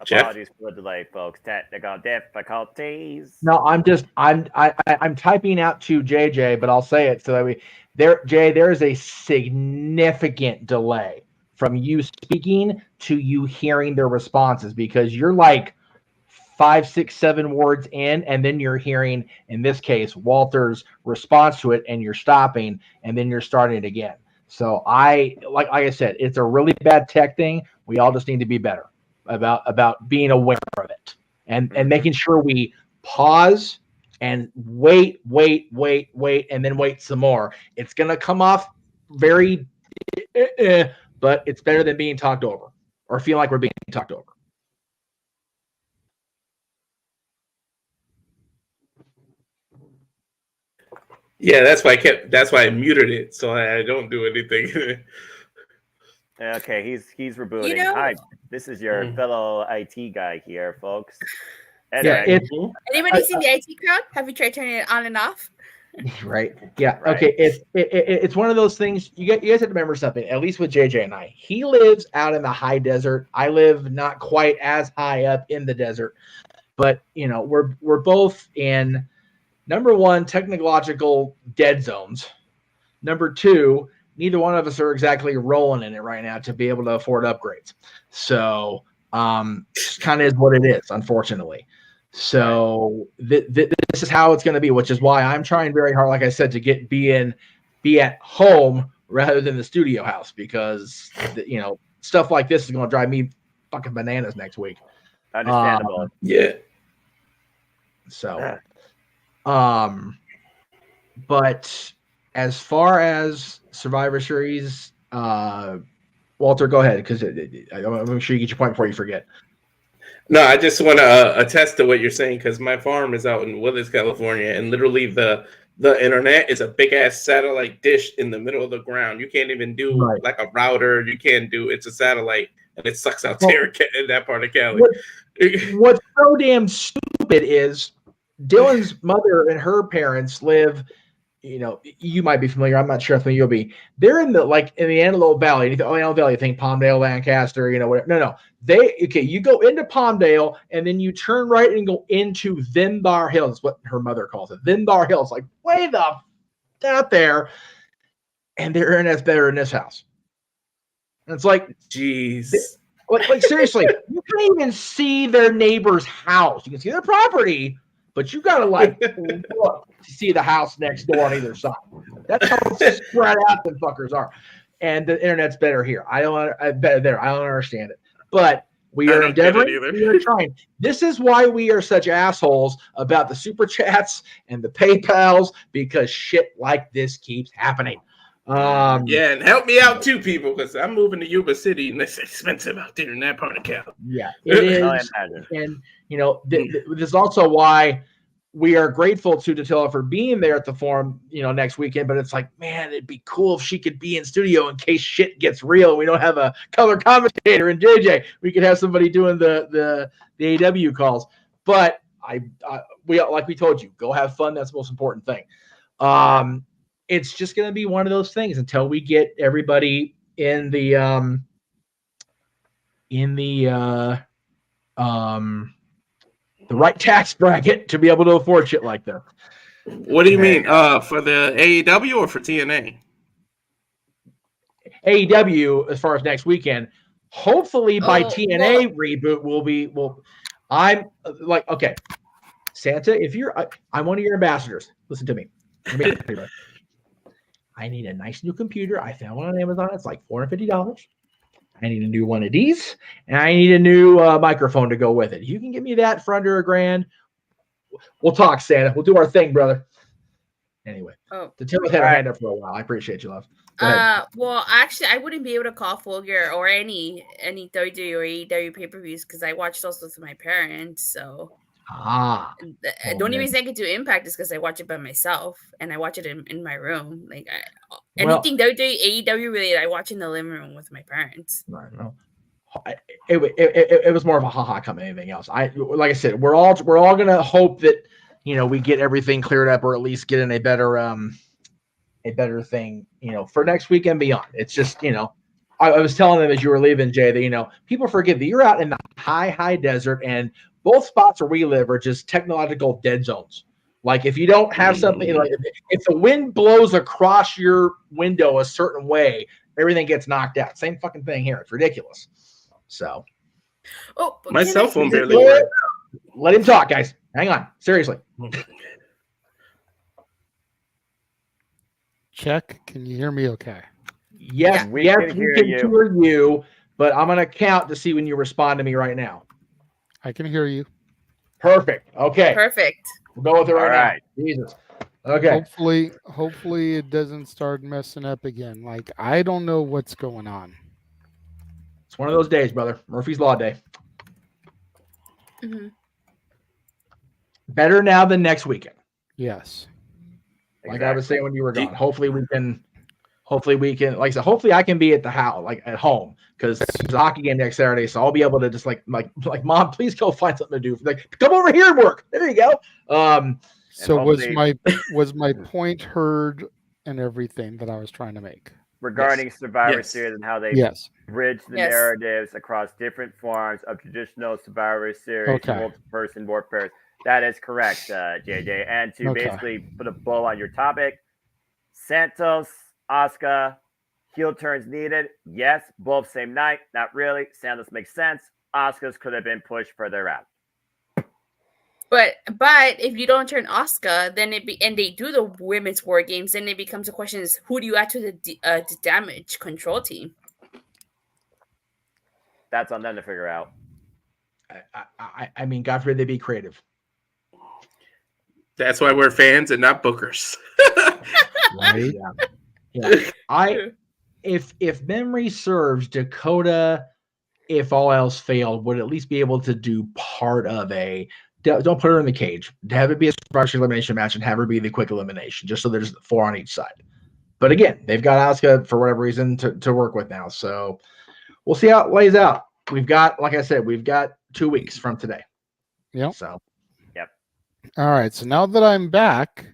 Apologies for the delay, folks. Technical difficulties. No, I'm typing out to JJ, but I'll say it so that there is a significant delay from you speaking to you hearing their responses, because you're like 5, 6, 7 words in, and then you're hearing, in this case, Walter's response to it, and you're stopping, and then you're starting it again. So like I said, it's a really bad tech thing. We all just need to be better about being aware of it and making sure we pause and wait, and then wait some more. It's gonna come off very, but it's better than being talked over or feel like we're being talked over. Yeah, that's why I muted it, so I don't do anything. Okay, he's rebooting. You know- Hi, this is your fellow IT guy here, folks. Yeah, Anyway, Anybody seen the IT crowd? Have you tried turning it on and off? Right. Yeah. Right. Okay. It's one of those things. You guys have to remember something. At least with JJ and I, he lives out in the high desert. I live not quite as high up in the desert, but we're both in, number one, technological dead zones. Number two, neither one of us are exactly rolling in it right now to be able to afford upgrades. So it kind of is what it is, unfortunately. So this is how it's going to be, which is why I'm trying very hard, like I said, to be at home rather than the studio house, because stuff like this is going to drive me fucking bananas next week. Understandable. Yeah. So, but as far as Survivor Series, Walter, go ahead, because I want to make sure you get your point before you forget. No, I just want to attest to what you're saying, because my farm is out in Willis, California, and literally the internet is a big ass satellite dish in the middle of the ground. You can't even do like a router. You can't do, it's a satellite, and it sucks out there in that part of Cali. What's so damn stupid is Dylan's mother and her parents live, you might be familiar. I'm not sure if you'll be. They're in the Antelope Valley. You think, Antelope Valley, you think Palmdale, Lancaster, whatever. No. You go into Palmdale and then you turn right and go into Vinbar Hills, what her mother calls it. Vinbar Hills, like way the out there. And their internet's better in this house. And it's like, jeez. Like seriously, you can't even see their neighbor's house. You can see their property, but you gotta look to see the house next door on either side. That's how spread out them fuckers are. And the internet's better here. I don't understand it. But we are endeavoring. We are trying. This is why we are such assholes about the super chats and the PayPals, because shit like this keeps happening. Yeah, and help me out too, people, because I'm moving to Yuba City and it's expensive out there in that part of Cali. Yeah, it is. And this is also why we are grateful to Datilla for being there at the forum, next weekend. But it's like, man, it'd be cool if she could be in studio in case shit gets real. We don't have a color commentator and JJ. We could have somebody doing the AW calls. But we like we told you, go have fun. That's the most important thing. It's just going to be one of those things until we get everybody in the right tax bracket to be able to afford shit like that. What do you mean? For the AEW or for TNA? AEW, as far as next weekend, hopefully by TNA reboot I'm like, okay, Santa, if I'm one of your ambassadors, listen to me. I need a nice new computer. I found one on Amazon. It's like $450. I need a new one of these, and I need a new microphone to go with it. You can give me that for under $1,000. We'll talk, Santa. We'll do our thing, brother. Anyway, the Tim had her hand up for a while. I appreciate you, love. Well, actually, I wouldn't be able to call Full Gear or any WWE or AEW pay-per-views because I watch those with my parents. So the only reason I can do Impact is because I watch it by myself and I watch it in my room. Like anything WWE, AEW related, I watch in the living room with my parents. Right. No. It was more of a haha comment than anything else. Like I said, we're all gonna hope that we get everything cleared up, or at least get in a better thing, for next week and beyond. It's just I was telling them as you were leaving, Jay, that people forget that you're out in the high desert, and both spots where we live are just technological dead zones. Like if you don't have something, like if the wind blows across your window a certain way, everything gets knocked out. Same fucking thing here. It's ridiculous. So, my cell phone barely works. Let him talk, guys. Hang on. Seriously. Check. Can you hear me okay? Yes, we yes, can hear we can you. hear you, but I'm going to count to see when you respond to me right now. I can hear you. Perfect. Okay. Perfect. We'll go with it All right right. now. Jesus. Okay. Hopefully it doesn't start messing up again. Like, I don't know what's going on. It's one of those days, brother. Murphy's Law Day. Mm-hmm. Better now than next weekend. Yes. Like I was saying when you were gone. Hopefully we can, like I said, hopefully I can be at the house, like at home, because there's a hockey game next Saturday. So I'll be able to just like, Mom, please go find something to do. Like, come over here and work. There you go. So was my point heard and everything that I was trying to make? Regarding Survivor Series and how they bridge the narratives across different forms of traditional Survivor Series, multi-person warfare. That is correct, JJ. And to basically put a bow on your topic, Santos, Asuka, heel turns needed. Yes, both same night. Not really. Santos makes sense. Asuka's could have been pushed further out. But if you don't turn Asuka, then and they do the women's war games, then it becomes a question: is who do you add to the damage control team? That's on them to figure out. I mean, God forbid they be creative. That's why we're fans and not bookers. Right? Yeah. If memory serves, Dakota, if all else failed, would at least be able to do part of a. Don't put her in the cage. Have it be a Survivor elimination match and have her be the quick elimination, just so there's 4 on each side. But again, they've got Asuka for whatever reason to work with now. So we'll see how it lays out. We've got, like I said, 2 weeks from today. Yep. So. All right. So now that I'm back,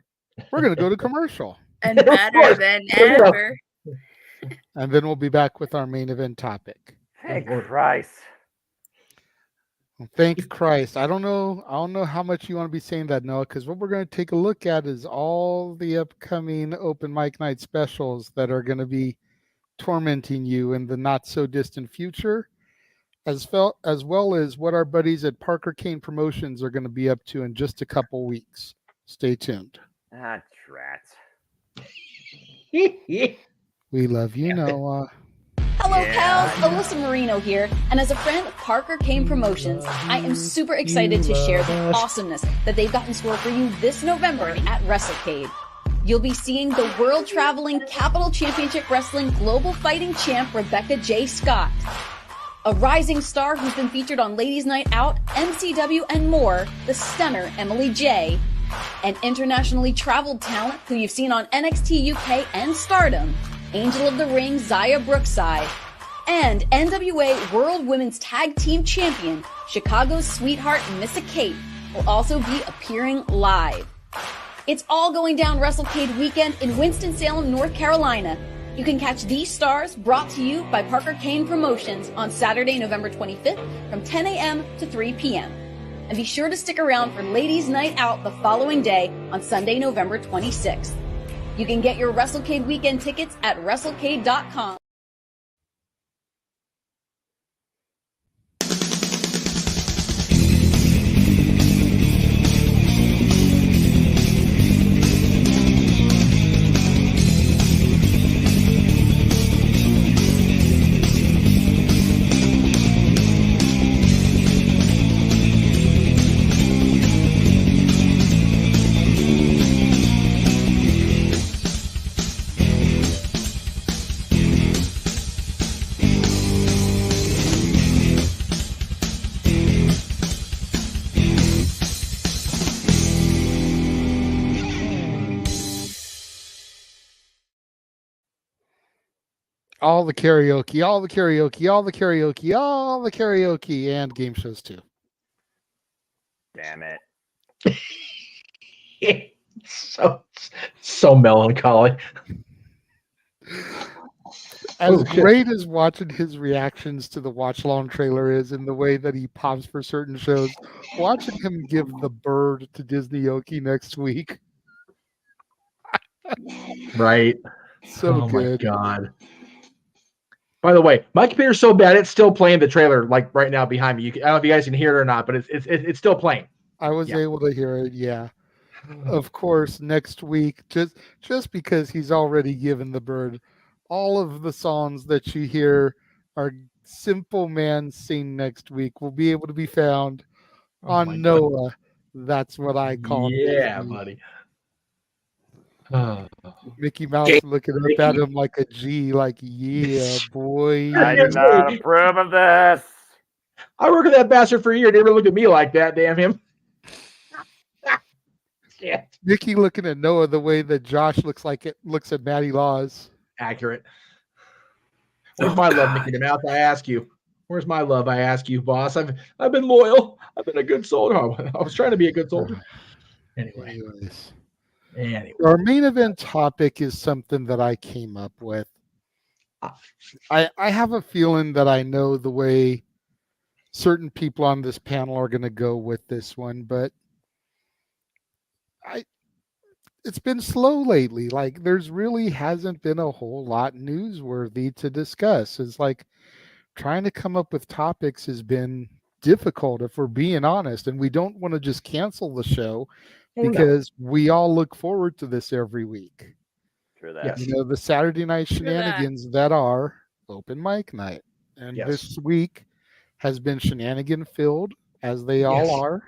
we're going to go to commercial. And better than ever. And then we'll be back with our main event topic. Thank Christ. Well, thank Christ. I don't know how much you want to be saying that, Noah, because what we're going to take a look at is all the upcoming open mic night specials that are going to be tormenting you in the not so distant future, as well as what our buddies at Parker Kane Promotions are going to be up to in just a couple weeks. Stay tuned. Ah, rats. We love you, Noah. Hello, pals. Alyssa Marino here, and as a friend of Parker Kane Promotions, I am super excited to share the awesomeness that they've got in store for you this November at WrestleCade. You'll be seeing the world-traveling Capital Championship Wrestling Global Fighting Champ Rebecca J. Scott, a rising star who's been featured on Ladies Night Out, MCW, and more, the stunner Emily J., an internationally traveled talent who you've seen on NXT UK and Stardom, Angel of the Ring Zaya Brookside, and NWA World Women's Tag Team Champion Chicago's sweetheart Missa Kate will also be appearing live. It's all going down WrestleCade weekend in Winston-Salem, North Carolina. You can catch these stars brought to you by Parker Kane Promotions on Saturday, November 25th from 10 a.m. to 3 p.m. And be sure to stick around for Ladies Night Out the following day on Sunday, November 26th. You can get your WrestleCade weekend tickets at WrestleCade.com. All the karaoke, and game shows too. Damn it. so melancholy. As great as watching his reactions to the watch along trailer is, and the way that he pops for certain shows, watching him give the bird to Disneyoke next week. Right. So oh good. my god. By the way, my computer's so bad it's still playing the trailer like right now behind me. I don't know if you guys can hear it or not, but it's still playing. I was able to hear it. Yeah. Of course, next week, just because he's already given the bird, all of the songs that you hear are Simple Man Sing next week will be able to be found on Noah. That's what I call Yeah, Disney. buddy. Mickey Mouse looking up at him like a G, like, yeah, boy. I do not approve of this. I worked with that bastard for a year. They never looked at me like that. Damn him. Yeah. Mickey looking at Noah the way that Josh looks at Matty Laws. Accurate. Where's my love, Mickey Mouse? I ask you. Where's my love? I ask you, boss. I've been loyal. I've been a good soldier. I was trying to be a good soldier. Anyway. Our main event topic is something that I came up with. I have a feeling that I know the way certain people on this panel are going to go with this one, but it's been slow lately. Like, there's really hasn't been a whole lot newsworthy to discuss. It's like trying to come up with topics has been difficult, if we're being honest, and we don't want to just cancel the show because we all look forward to this every week. True that. You know, the Saturday night shenanigans that are open mic night. And this week has been shenanigan filled, as they all are.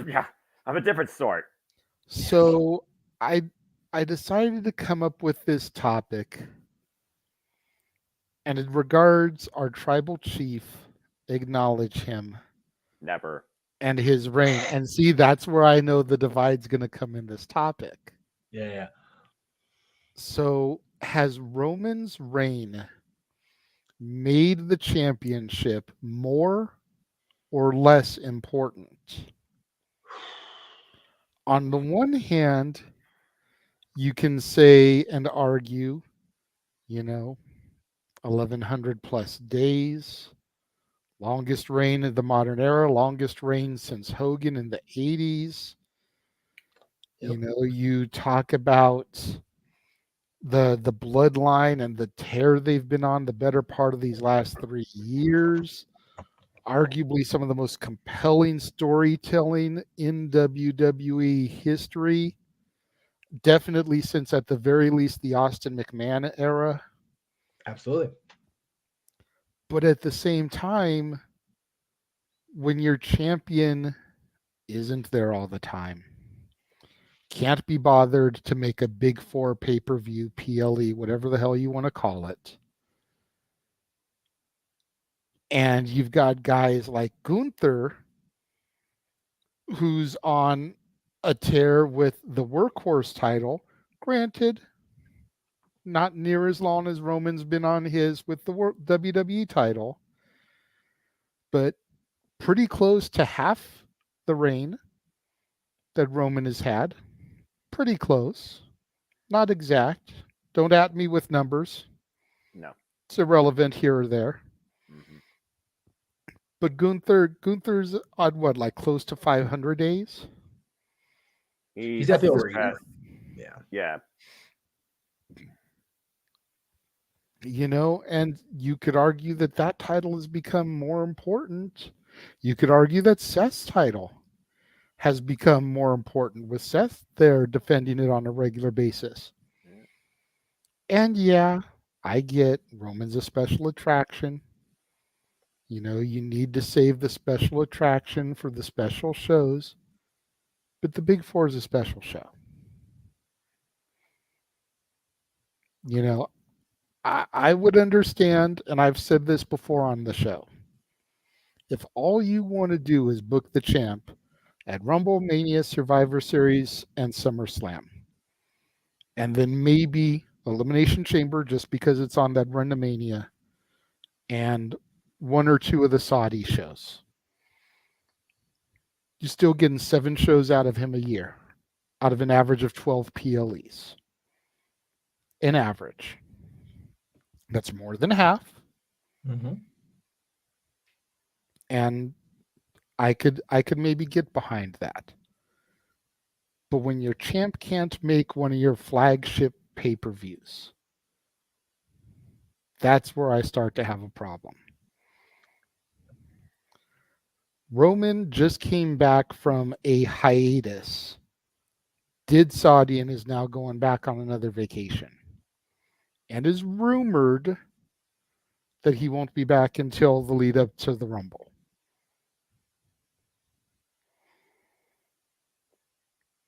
Yeah, I'm a different sort. So I decided to come up with this topic, and it regards our tribal chief, acknowledge him. Never. And his reign. And see, that's where I know the divide's going to come in this topic. Yeah. So has Roman's reign made the championship more or less important? On the one hand, you can say and argue, 1,100 plus days, longest reign of the modern era, longest reign since Hogan in the 80s. You talk about the bloodline and the tear they've been on the better part of these last 3 years. Arguably some of the most compelling storytelling in WWE history. Definitely since, at the very least, the Austin McMahon era. Absolutely. But at the same time, when your champion isn't there all the time, can't be bothered to make a big 4 pay-per-view, PLE, whatever the hell you want to call it, and you've got guys like Gunther, who's on a tear with the workhorse title, granted, not near as long as Roman's been on his with the WWE title, but pretty close to half the reign that Roman has had. Pretty close. Not exact. Don't at me with numbers. No. It's irrelevant here or there. Mm-hmm. But Gunther's on what, like close to 500 days? He's at the over. Yeah. And you could argue that title has become more important. You could argue that Seth's title has become more important, with Seth there defending it on a regular basis. And yeah, I get Roman's a special attraction. You need to save the special attraction for the special shows. But the Big Four is a special show. I would understand, and I've said this before on the show, if all you want to do is book the champ at Rumble, Mania, Survivor Series, and SummerSlam, and then maybe Elimination Chamber just because it's on that run to Mania, and 1 or 2 of the Saudi shows, you're still getting 7 shows out of him a year, out of an average of 12 PLEs. An average. That's more than half. Mm-hmm. And I could maybe get behind that. But when your champ can't make one of your flagship pay-per-views, that's where I start to have a problem. Roman just came back from a hiatus, did Saudi, and is now going back on another vacation. And is rumored that he won't be back until the lead up to the Rumble.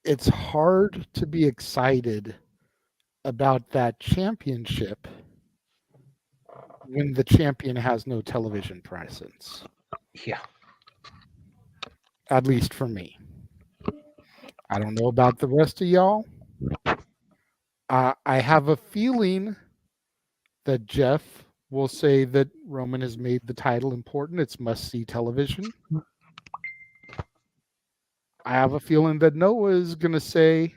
It's hard to be excited about that championship when the champion has no television presence. Yeah. At least for me. I don't know about the rest of y'all. I have a feeling that Jeff will say that Roman has made the title important. It's must-see television. I have a feeling that Noah is going to say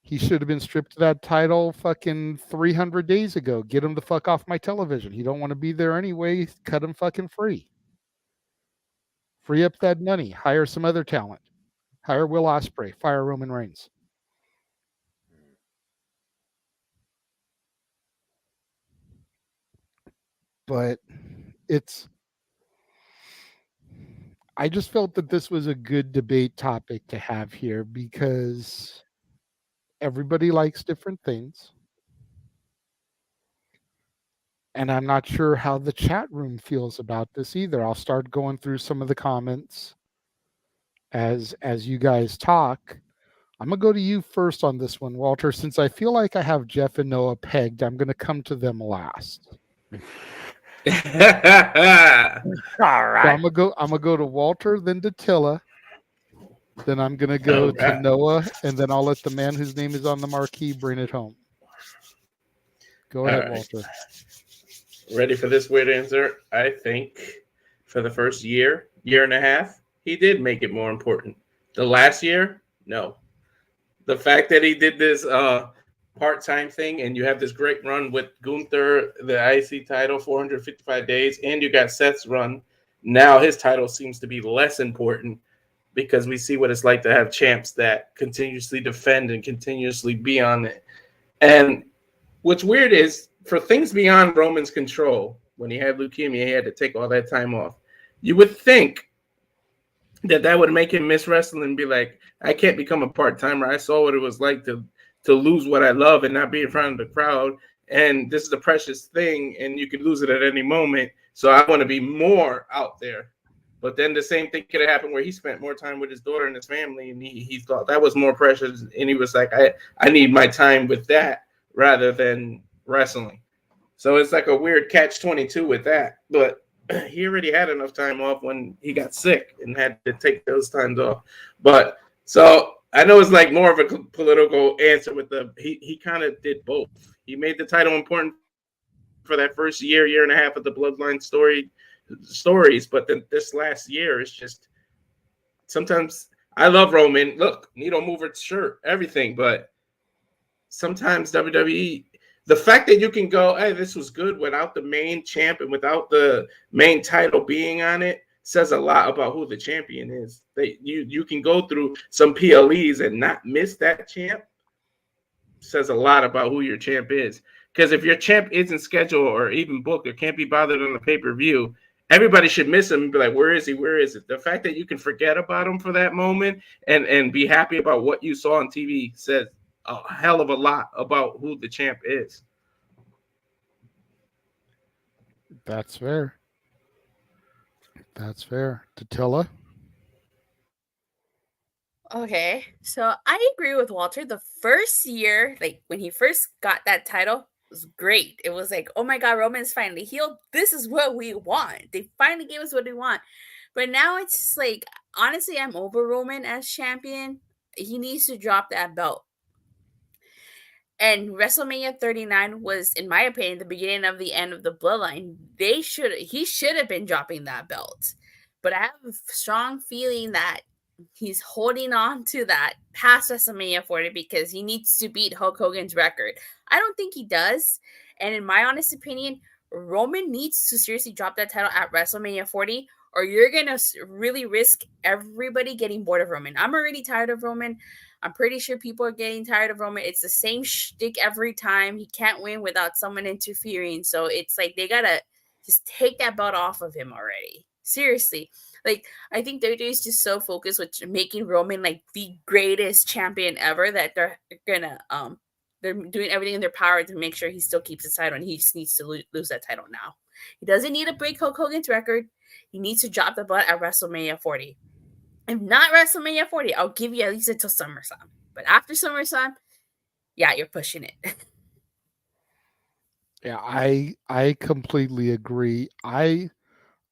he should have been stripped of that title fucking 300 days ago. Get him the fuck off my television. He don't want to be there anyway. Cut him fucking free. Free up that money. Hire some other talent. Hire Will Ospreay. Fire Roman Reigns. But I just felt that this was a good debate topic to have here because everybody likes different things. And I'm not sure how the chat room feels about this either. I'll start going through some of the comments as you guys talk. I'm going to go to you first on this one, Walter. Since I feel like I have Jeff and Noah pegged, I'm going to come to them last. All right. So I'm gonna go to Walter, then to Tilla, then I'm gonna go to Noah, and then I'll let the man whose name is on the marquee bring it home. Go ahead, Walter. Ready for this weird answer? I think for the first year and a half, he did make it more important. The last year, no. The fact that he did this part-time thing, and you have this great run with Gunther, the IC title, 455 days, and you got Seth's run. Now his title seems to be less important because we see what it's like to have champs that continuously defend and continuously be on it. And what's weird is for things beyond Roman's control, when he had leukemia, he had to take all that time off. You would think that would make him miss wrestling and be like, I can't become a part-timer. I saw what it was like to lose what I love and not be in front of the crowd. And this is a precious thing, and you could lose it at any moment. So I want to be more out there. But then the same thing could have happened where he spent more time with his daughter and his family, and he thought that was more precious. And he was like, I need my time with that rather than wrestling. So it's like a weird catch-22 with that. But he already had enough time off when he got sick and had to take those times off. But so I know it's like more of a political answer with he kind of did both. He made the title important for that first year and a half of the Bloodline stories, but then this last year is just sometimes I love Roman. Look, needle mover shirt, everything, but sometimes WWE, the fact that you can go, hey, this was good without the main champ and without the main title being on it, says a lot about who the champion is. You can go through some PLEs and not miss that champ. Says a lot about who your champ is. Because if your champ isn't scheduled or even booked or can't be bothered on the pay-per-view, everybody should miss him and be like, where is he? Where is it? The fact that you can forget about him for that moment and be happy about what you saw on TV says a hell of a lot about who the champ is. That's fair. That's fair. Tatilla? Okay, so I agree with Walter. The first year, like when he first got that title, was great. It was like, oh my God, Roman's finally healed. This is what we want. They finally gave us what we want. But now it's just like, honestly, I'm over Roman as champion. He needs to drop that belt. And WrestleMania 39 was, in my opinion, the beginning of the end of the Bloodline. He should have been dropping that belt. But I have a strong feeling that he's holding on to that past WrestleMania 40 because he needs to beat Hulk Hogan's record. I don't think he does. And in my honest opinion, Roman needs to seriously drop that title at WrestleMania 40, or you're gonna really risk everybody getting bored of Roman. I'm already tired of Roman. I'm pretty sure people are getting tired of Roman. It's the same shtick every time. He can't win without someone interfering. So it's like they gotta just take that belt off of him already. Seriously. Like, I think WWE is just so focused with making Roman like the greatest champion ever that they're gonna they're doing everything in their power to make sure he still keeps his title, and he just needs to lose that title now. He doesn't need to break Hulk Hogan's record. He needs to drop the belt at WrestleMania 40. If not WrestleMania 40, I'll give you at least until SummerSlam. But after SummerSlam, yeah, you're pushing it. Yeah, I completely agree. I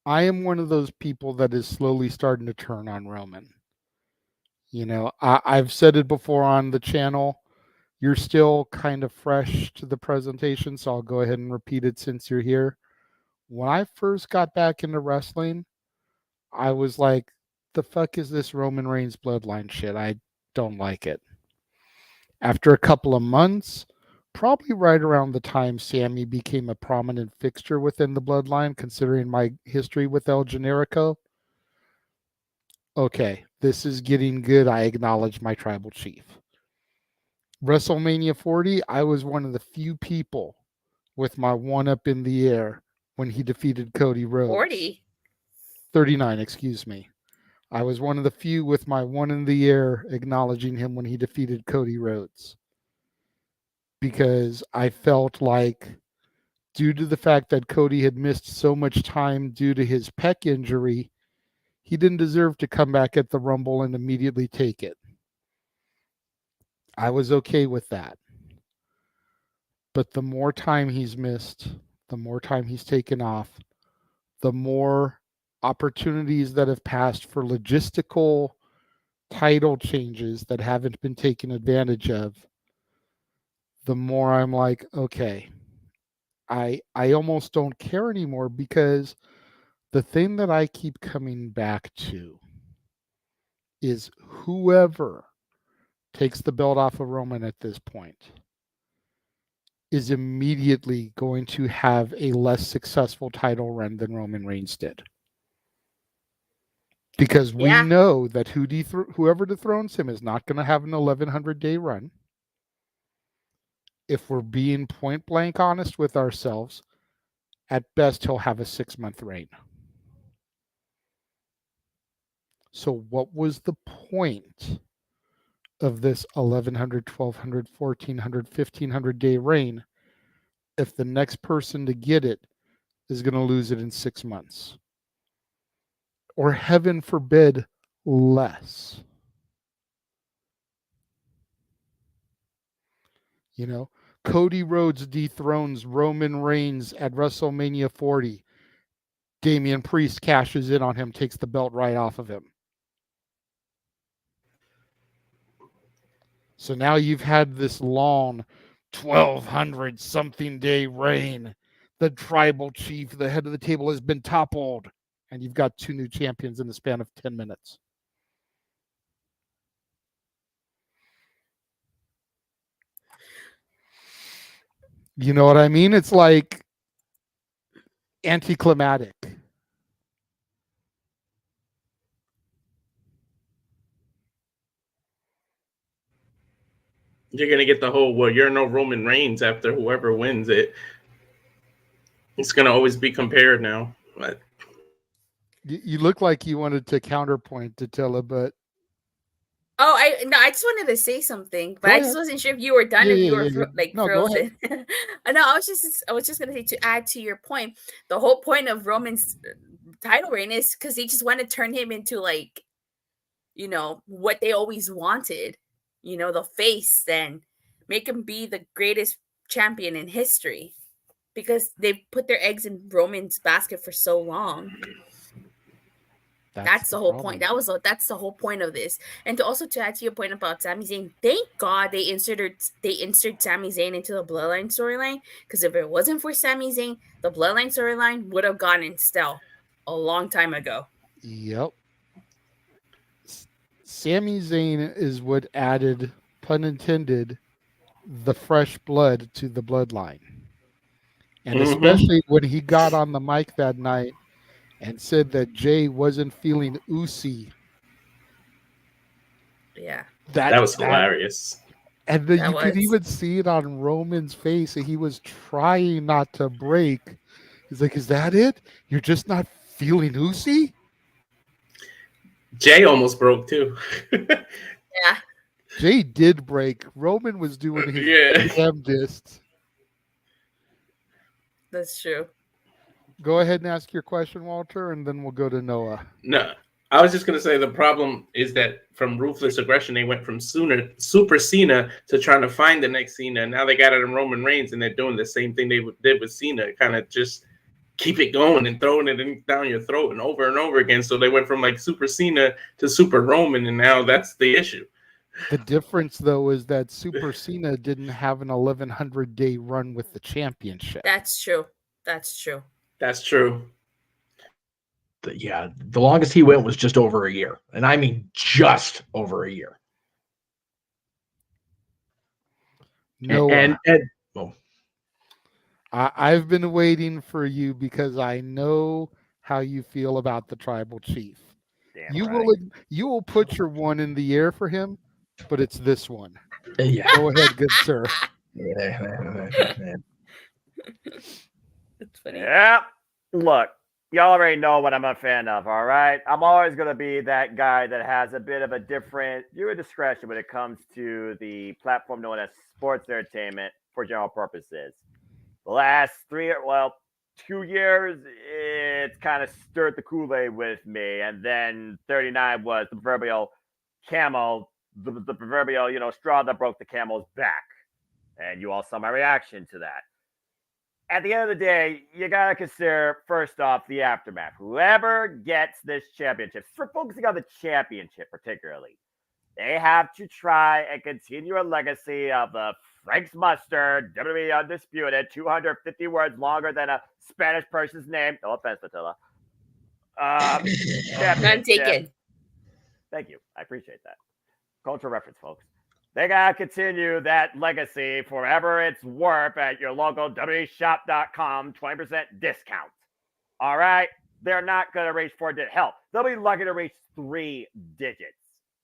am one of those people that is slowly starting to turn on Roman. You know, I've said it before on the channel. You're still kind of fresh to the presentation, so I'll go ahead and repeat it since you're here. When I first got back into wrestling, I was like, the fuck is this Roman Reigns bloodline shit? I don't like it. After a couple of months, probably right around the time Sammy became a prominent fixture within the bloodline, considering my history with El Generico, okay, this is getting good. I acknowledge my tribal chief. WrestleMania 40, I was one of the few people with my one up in the air when he defeated Cody Rhodes. 39, excuse me. I was one of the few with my one in the air acknowledging him when he defeated Cody Rhodes. Because I felt like, due to the fact that Cody had missed so much time due to his pec injury, he didn't deserve to come back at the Rumble and immediately take it. I was okay with that. But the more time he's missed, the more time he's taken off, the more opportunities that have passed for logistical title changes that haven't been taken advantage of, the more I'm like, okay, I almost don't care anymore, because the thing that I keep coming back to is whoever takes the belt off of Roman at this point is immediately going to have a less successful title run than Roman Reigns did. Because we know that whoever dethrones him is not going to have an 1,100-day run. If we're being point blank honest with ourselves, at best he'll have a 6-month reign. So what was the point of this 1,100, 1,200, 1,400, 1,500-day reign if the next person to get it is going to lose it in 6 months? Or heaven forbid, less. You know, Cody Rhodes dethrones Roman Reigns at WrestleMania 40. Damian Priest cashes in on him, takes the belt right off of him. So now you've had this long 1,200 something day reign. The tribal chief, the head of the table, has been toppled. And you've got 2 new champions in the span of 10 minutes. You know what I mean? It's like anticlimactic. You're gonna get the whole, well, you're no Roman Reigns after whoever wins it. It's gonna always be compared now. But You look like you wanted to counterpoint to Tilla, but I just wanted to say something, but I just wasn't sure if you were done, if you were frozen. No, I was just gonna say, to add to your point, the whole point of Roman's title reign is because they just want to turn him into, like, you know, what they always wanted, you know, the face, and make him be the greatest champion in history, because they put their eggs in Roman's basket for so long. That's the whole point. That's the whole point of this. And to add to your point about Sami Zayn, thank God they inserted Sami Zayn into the Bloodline storyline, because if it wasn't for Sami Zayn, the Bloodline storyline would have gone in stale a long time ago. Yep. Sami Zayn is what added, pun intended, the fresh blood to the bloodline. And especially when he got on the mic that night and said that Jay wasn't feeling oozy. Yeah. That was hilarious. And then you could even see it on Roman's face. He was trying not to break. He's like, is that it? You're just not feeling oozy? Jay almost broke too. Yeah. Jay did break. Roman was doing his damnedest. That's true. Go ahead and ask your question, Walter, and then we'll go to Noah. No, I was just going to say the problem is that from Ruthless Aggression, they went from Super Cena to trying to find the next Cena. Now they got it in Roman Reigns, and they're doing the same thing they did with Cena, kind of just keep it going and throwing it down your throat and over again. So they went from like Super Cena to Super Roman, and now that's the issue. The difference, though, is that Super Cena didn't have an 1,100-day run with the championship. That's true. That's true. That's true. Yeah, the longest he went was just over a year. And I mean just over a year. No, oh. I've been waiting for you because I know how you feel about the tribal chief. Damn You will put your one in the air for him, but it's this one. Yeah. Go ahead, good sir. It's funny. Yeah. Look, y'all already know what I'm a fan of, all right? I'm always going to be that guy that has a bit of a different view of discretion when it comes to the platform known as sports entertainment for general purposes. The last 2 years, it's kind of stirred the Kool-Aid with me. And then 39 was the proverbial camel, the proverbial, straw that broke the camel's back. And you all saw my reaction to that. At the end of the day, you got to consider, first off, the aftermath. Whoever gets this championship, for focusing on the championship particularly, they have to try and continue a legacy of the Frank's Mustard, WWE Undisputed, 250 words longer than a Spanish person's name. No offense, Attila. None taken. Thank you. I appreciate that. Cultural reference, folks. They got to continue that legacy forever it's worth at your local WWEshop.com 20% discount. All right? They're not going to reach 4 digits. Hell, they'll be lucky to reach 3 digits.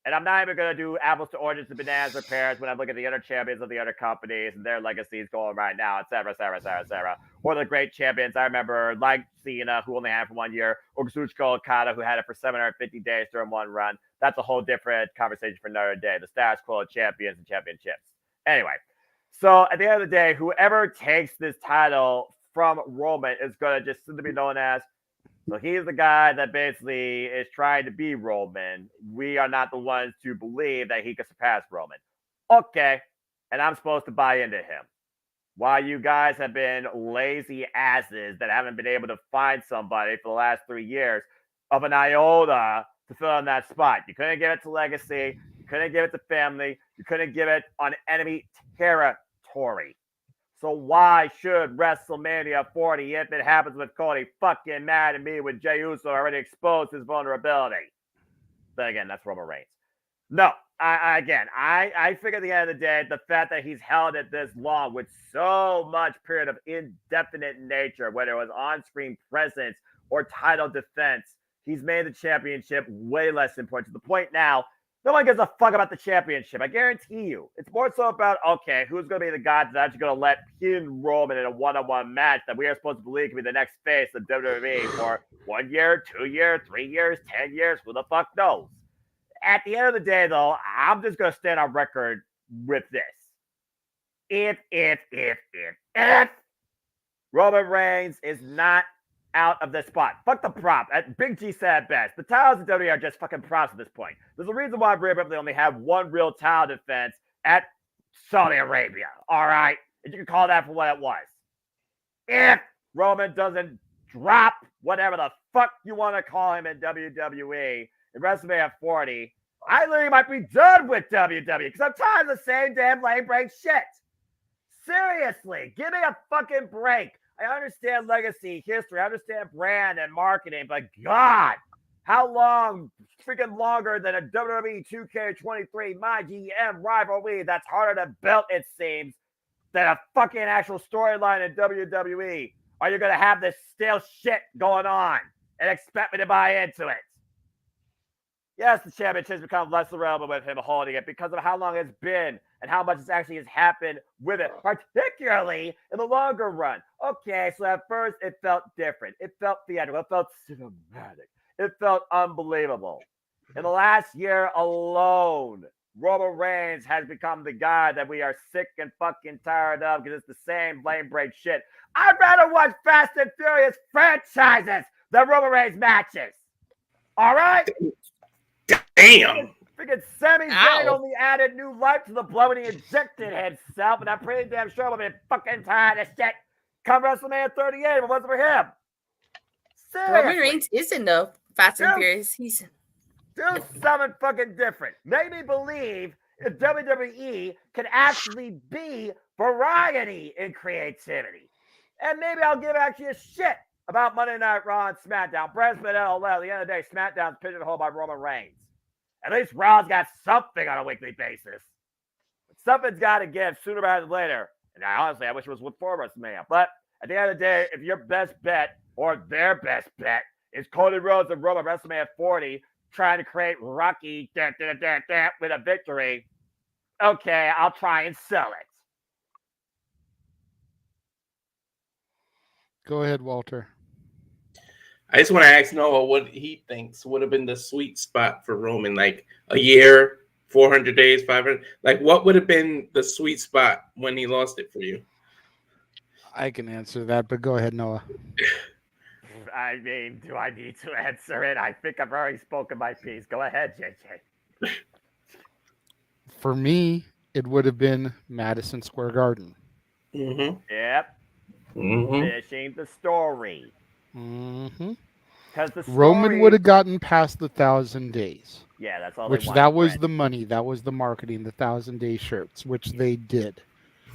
And I'm not even going to do apples to oranges to bananas or pears when I look at the other champions of the other companies and their legacies going right now, et cetera. Or the great champions I remember, like Cena, who only had it for 1 year, or Kazuchika Okada, who had it for 750 days during one run. That's a whole different conversation for another day. The status quo of champions and championships. Anyway, so at the end of the day, whoever takes this title from Roman is going to just simply be known as, so he's the guy that basically is trying to be Roman. We are not the ones to believe that he can surpass Roman. Okay. And I'm supposed to buy into him. While you guys have been lazy asses that haven't been able to find somebody for the last 3 years of an iota to fill in that spot. You couldn't give it to Legacy. You couldn't give it to Family. You couldn't give it on enemy territory. So why should WrestleMania 40, if it happens with Cody, fucking mad at me when Jey Uso already exposed his vulnerability? But again, that's Roman Reigns. No, I figure at the end of the day, the fact that he's held it this long with so much period of indefinite nature, whether it was on-screen presence or title defense, he's made the championship way less important to the point now. No one gives a fuck about the championship. I guarantee you. It's more so about, okay, who's going to be the guy that's actually going to let pin Roman in a one-on-one match that we are supposed to believe can be the next face of WWE for 1 year, 2 years, 3 years, 10 years, who the fuck knows? At the end of the day, though, I'm just going to stand on record with this. If Roman Reigns is not out of the spot. Fuck the prop. Big G said best. The titles in WWE are just fucking props at this point. There's a reason why Rhea Ripley only had 1 real title defense at Saudi Arabia. All right? And you can call that for what it was. If Roman doesn't drop whatever the fuck you want to call him in WWE in WrestleMania 40, I literally might be done with WWE because I'm tired of the same damn lame break shit. Seriously, give me a fucking break. I understand legacy, history, I understand brand and marketing, but God, how long, freaking longer than a WWE 2K23 My GM rivalry that's harder to build, it seems, than a fucking actual storyline in WWE? Are you going to have this stale shit going on and expect me to buy into it? Yes, the championship's become less relevant with him holding it because of how long it's been and how much actually has happened with it, particularly in the longer run. Okay, so at first it felt different. It felt theatrical. It felt cinematic. It felt unbelievable. In the last year alone, Roman Reigns has become the guy that we are sick and fucking tired of because it's the same lame break shit. I'd rather watch Fast and Furious franchises than Roman Reigns matches. All right? Damn. Freaking Sami Zayn only added new life to the blow when he injected himself, and I'm pretty damn sure I'm fucking tired of shit. Come WrestleMania 38, if it wasn't for him. Seriously. Roman Reigns isn't the Fast and Furious. He's do something fucking different. Make me believe if WWE can actually be variety in creativity. And maybe I'll give actually a shit about Monday Night Raw and SmackDown. But at the end of the day, SmackDown's pigeonholed by Roman Reigns. At least Raw's got something on a weekly basis. But something's got to give sooner rather than later. And honestly, I wish it was with WrestleMania. But at the end of the day, if your best bet or their best bet is Cody Rhodes and Roman WrestleMania 40 trying to create Rocky with a victory, okay, I'll try and sell it. Go ahead, Walter. I just want to ask Noah what he thinks would have been the sweet spot for Roman, like a year, 400 days, 500. Like, what would have been the sweet spot when he lost it for you? I can answer that, but go ahead, Noah. I mean, do I need to answer it? I think I've already spoken my piece. Go ahead, JJ. For me, it would have been Madison Square Garden. Mm-hmm. Yep. Mm-hmm. Finishing the story. Mm-hmm. Because the Roman would have gotten past the 1,000 days. Yeah, that's all. Which that was the money. That was the marketing. The 1,000-day shirts, which they did.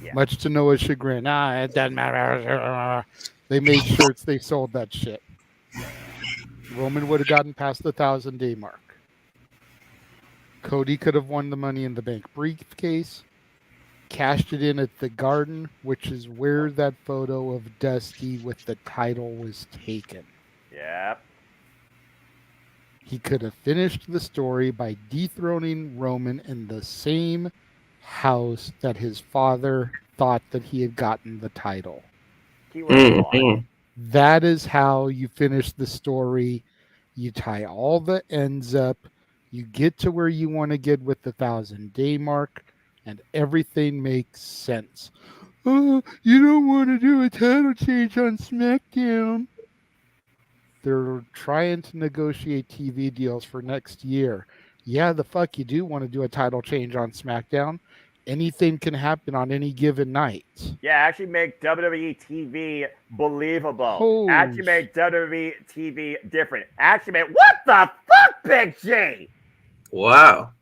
Yeah. Much to Noah's chagrin. It doesn't matter. They made shirts. They sold that shit. Roman would have gotten past the 1,000-day mark. Cody could have won the Money in the Bank briefcase. Cashed it in at the Garden, which is where that photo of Dusty with the title was taken. Yep. He could have finished the story by dethroning Roman in the same house that his father thought that he had gotten the title. That is how you finish the story. You tie all the ends up. You get to where you want to get with the 1,000-day mark. And everything makes sense. Oh, you don't want to do a title change on SmackDown. They're trying to negotiate TV deals for next year. Yeah, the fuck you do want to do a title change on SmackDown. Anything can happen on any given night. Yeah, actually make WWE TV believable. Actually make WWE TV different. Actually make... What the fuck, Big G? Wow.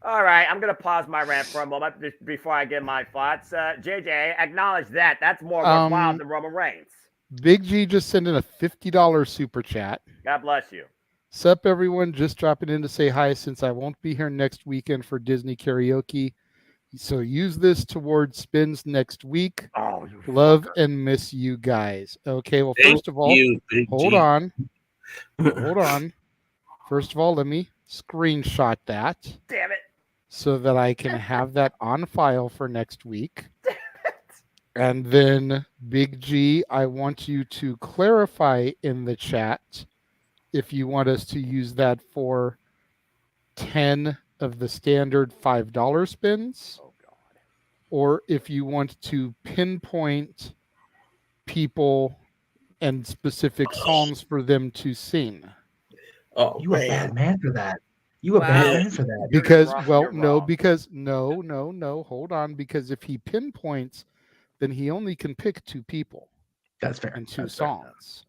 All right, I'm going to pause my rant for a moment before I give my thoughts. JJ, acknowledge that. That's more worthwhile than Roman Reigns. Big G just sent in a $50 super chat. God bless you. Sup, everyone. Just dropping in to say hi since I won't be here next weekend for Disney karaoke. So use this towards spins next week. Oh, love and miss you guys. Okay, well, first of all, hold on. Hold on. First of all, let me screenshot that. Damn it. So that I can have that on file for next week. And then, Big G, I want you to clarify in the chat if you want us to use that for 10 of the standard $5 spins. Oh, God. Or if you want to pinpoint people and specific songs for them to sing. Oh, you a bad man for that. You a bad man for that. Because, no, hold on. Because if he pinpoints, then he only can pick 2 people. That's fair. And 2 songs.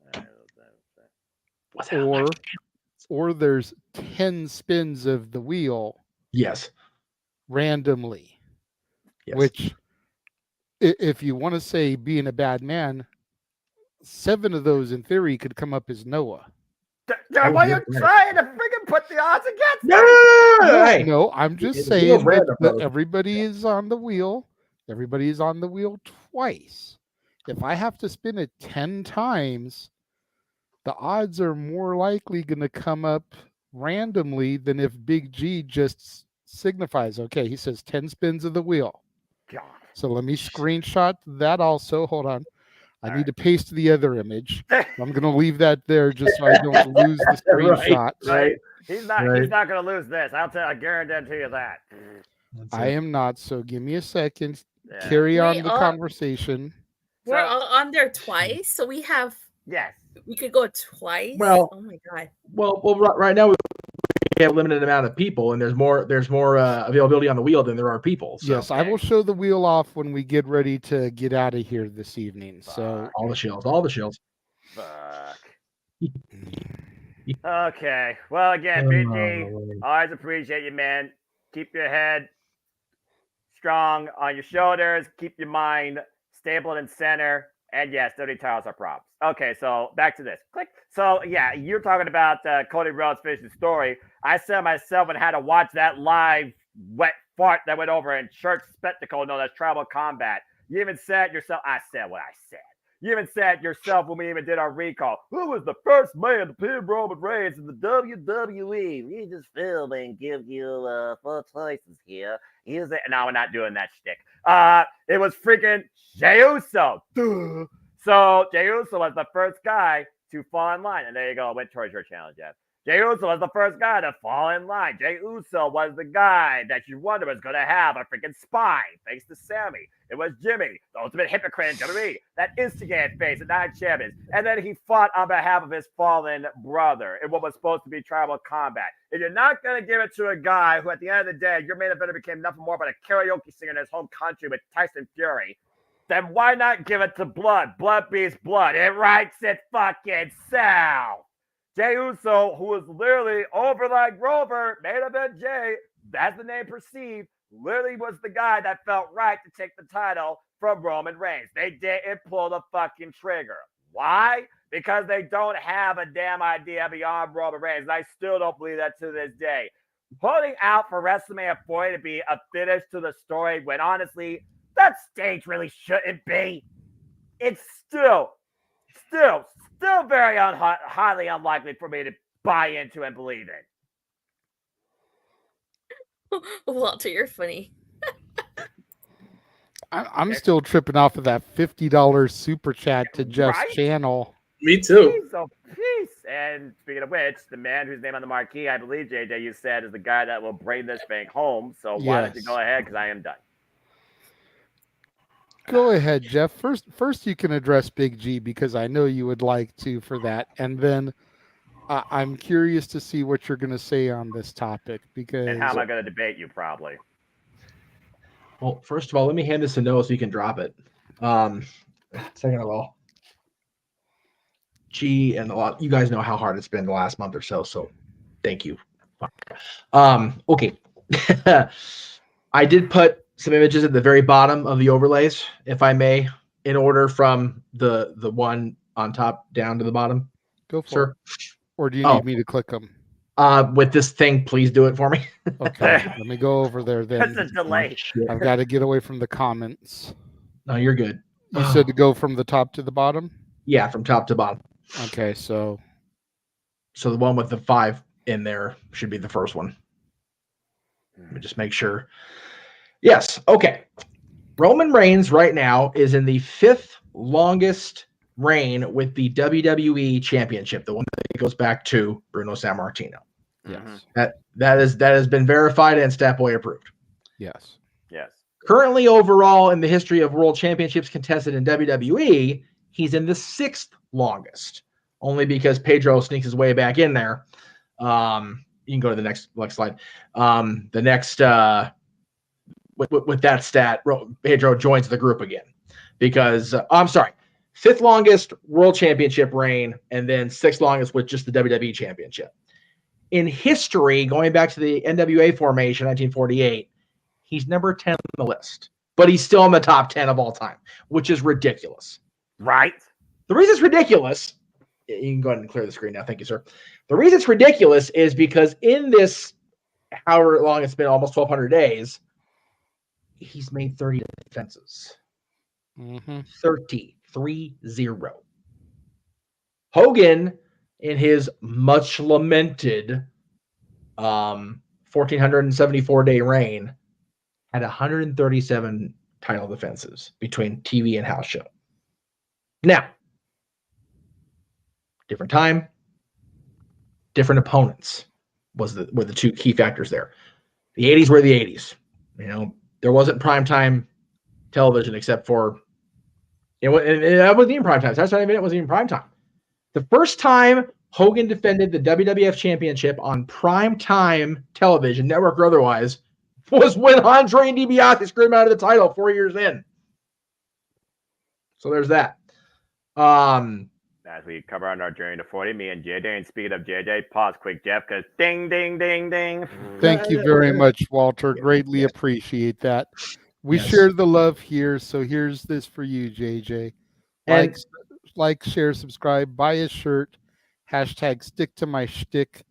Or there's 10 spins of the wheel. Yes. Randomly. Yes. Which, if you want to say being a bad man, 7 of those in theory could come up as Noah. Why are you trying to freaking put the odds against me? No, I'm just saying that everybody is on the wheel. Everybody's on the wheel twice. If I have to spin it 10 times, the odds are more likely going to come up randomly than if Big G just signifies, okay, he says 10 spins of the wheel. God. So let me screenshot that also. Hold on. I need to paste the other image. I'm going to leave that there just so I don't lose the screenshot. Right. He's not going to lose this. I guarantee you that. I am not. So give me a second. Yeah. Carry on the conversation. We're all on there twice, so we have. Yes. We could go twice. Well, oh my god. Well, right now we have a limited amount of people, and there's more availability on the wheel than there are people. So. Yes, I will show the wheel off when we get ready to get out of here this evening. So all the shills. Fuck. Okay. Well, again, BG, always appreciate you, man. Keep your head strong on your shoulders. Keep your mind stable and center. And yes, dirty towels are props. Okay, so back to this. Click. So yeah, you're talking about Cody Rhodes finishing story. I said myself and had to watch that live wet fart that went over in church spectacle known as tribal combat. You even said yourself, I said what I said. You even said yourself when we even did our recall, who was the first man to pin Roman Reigns in the WWE? We just film and give you 4 choices here. No, we're not doing that shtick. It was freaking Jey Uso. Duh. So Jey Uso was the first guy to fall in line. And there you go. I went towards your channel, Jeff. Jey Uso was the first guy to fall in line. Jey Uso was the guy that you wonder was going to have a freaking spine thanks to Sammy. It was Jimmy, the ultimate hypocrite in WWE, that instigated face at Night Champions. And then he fought on behalf of his fallen brother in what was supposed to be tribal combat. If you're not going to give it to a guy who, at the end of the day, your main eventer became nothing more but a karaoke singer in his home country with Tyson Fury, then why not give it to Blood? Blood beats blood. It writes it fucking self. Jey Uso, who was literally over like Rover, made up at Jay, as the name perceived, literally was the guy that felt right to take the title from Roman Reigns. They didn't pull the fucking trigger. Why? Because they don't have a damn idea beyond Roman Reigns. And I still don't believe that to this day. Putting out for WrestleMania 40 to be a finish to the story when honestly, that stage really shouldn't be. It's still very highly unlikely for me to buy into and believe it. Walter, you're funny. I'm still tripping off of that $50 super chat to Jeff's channel. Me too. So peace. And speaking of which, the man whose name on the marquee, I believe, JJ, you said is the guy that will bring this thing home. So why don't you go ahead? Because I am done. Go ahead, Jeff. First, you can address Big G because I know you would like to for that, and then I'm curious to see what you're going to say on this topic. Because and how am I going to debate you? Probably. Well, first of all, let me hand this to Noah so you can drop it. Second of all, G and a lot. You guys know how hard it's been the last month or so. So, thank you. Okay. I did put some images at the very bottom of the overlays, if I may, in order from the one on top down to the bottom. Go for it. Or do you need me to click them? With this thing, please do it for me. Okay, let me go over there then. That's a delay. I've got to get away from the comments. No, you're good. You said to go from the top to the bottom? Yeah, from top to bottom. Okay, so the one with the 5 in there should be the first one. Let me just make sure. Yes. Okay. Roman Reigns right now is in the 5th longest reign with the WWE Championship, the one that goes back to Bruno Sammartino. Yes. That has been verified and Statboy approved. Yes. Yes. Currently, overall in the history of World Championships contested in WWE, he's in the 6th longest, only because Pedro sneaks his way back in there. You can go to the next slide. The next. With that stat, Pedro joins the group again because I'm sorry, 5th longest World Championship reign and then 6th longest with just the WWE Championship. In history, going back to the NWA formation, 1948, he's number 10 on the list, but he's still in the top 10 of all time, which is ridiculous. Right. The reason it's ridiculous, you can go ahead and clear the screen now. Thank you, sir. The reason it's ridiculous is because in this, however long it's been, almost 1,200 days, he's made 30 defenses. Mm-hmm. 30. Hogan, in his much lamented 1,474-day reign, had 137 title defenses between TV and house show. Now, different time, different opponents were the two key factors there. The 80s were the 80s. You know, there wasn't primetime television except for that wasn't even primetime. That's not even it wasn't even primetime. The first time Hogan defended the WWF Championship on primetime television, network or otherwise, was when Andre DiBiase screamed out of the title 4 years in. So there's that. As we cover on our journey to 40, me and JJ, and speaking of JJ, pause quick, Jeff, because ding, ding, ding, ding. Thank you very much, Walter. Greatly appreciate that. We share the love here, so here's this for you, JJ. Like, share, subscribe, buy a shirt, hashtag stick to my shtick,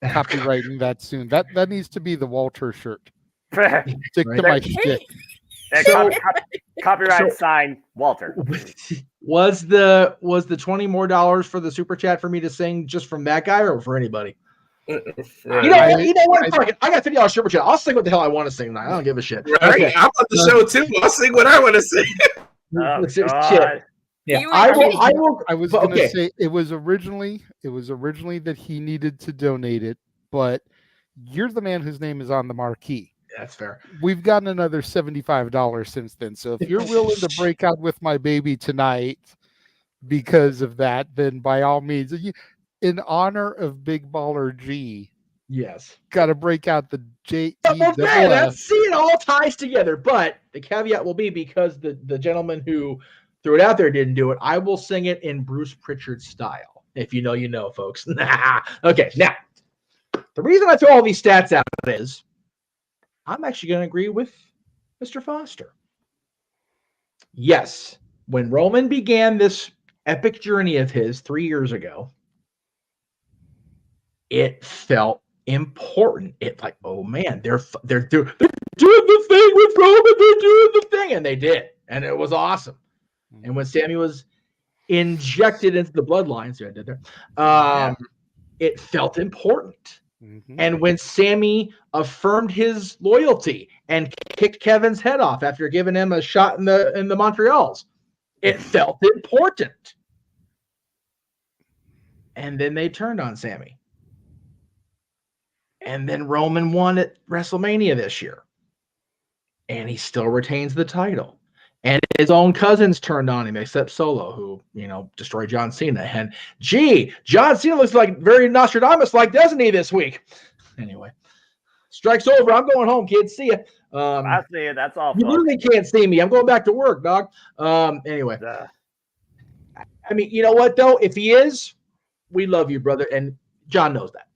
copywriting that soon. That needs to be the Walter shirt. Stick to my shtick. Copyright sign Walter. Was the $20 more for the super chat for me to sing just from that guy or for anybody? You know what? Fuck it. I got $50 super chat. I'll sing what the hell I want to sing tonight. I don't give a shit. Right? Okay. I'm on the show too. I'll sing what I want to sing. Shit. Yeah, I will. I was going to say it was originally that he needed to donate it, but you're the man whose name is on the marquee. That's fair. We've gotten another $75 since then. So if you're willing to break out with my baby tonight because of that, then by all means, in honor of Big Baller G, yes, got to break out the J. See, it all ties together. But the caveat will be because the gentleman who threw it out there didn't do it. I will sing it in Bruce Pritchard style. If you know, you know, folks. Okay, now the reason I throw all these stats out is I'm actually going to agree with Mr. Foster. Yes, when Roman began this epic journey of his 3 years ago, it felt important. It's like, oh man, they're doing the thing with Roman. They're doing the thing, and they did, and it was awesome. And when Sammy was injected into the bloodline, so I did there. It felt important. Mm-hmm. And when Sammy affirmed his loyalty and kicked Kevin's head off after giving him a shot in the Montreals, it felt important. And then they turned on Sammy. And then Roman won at WrestleMania this year. And he still retains the title. And his own cousins turned on him, except Solo, who, destroyed John Cena. And, John Cena looks like very Nostradamus-like, doesn't he, this week? Anyway, strike's over. I'm going home, kids. See ya. I see it. That's all. You literally can't see me. I'm going back to work, dog. Anyway. I mean, you know what, though? If he is, we love you, brother. And John knows that.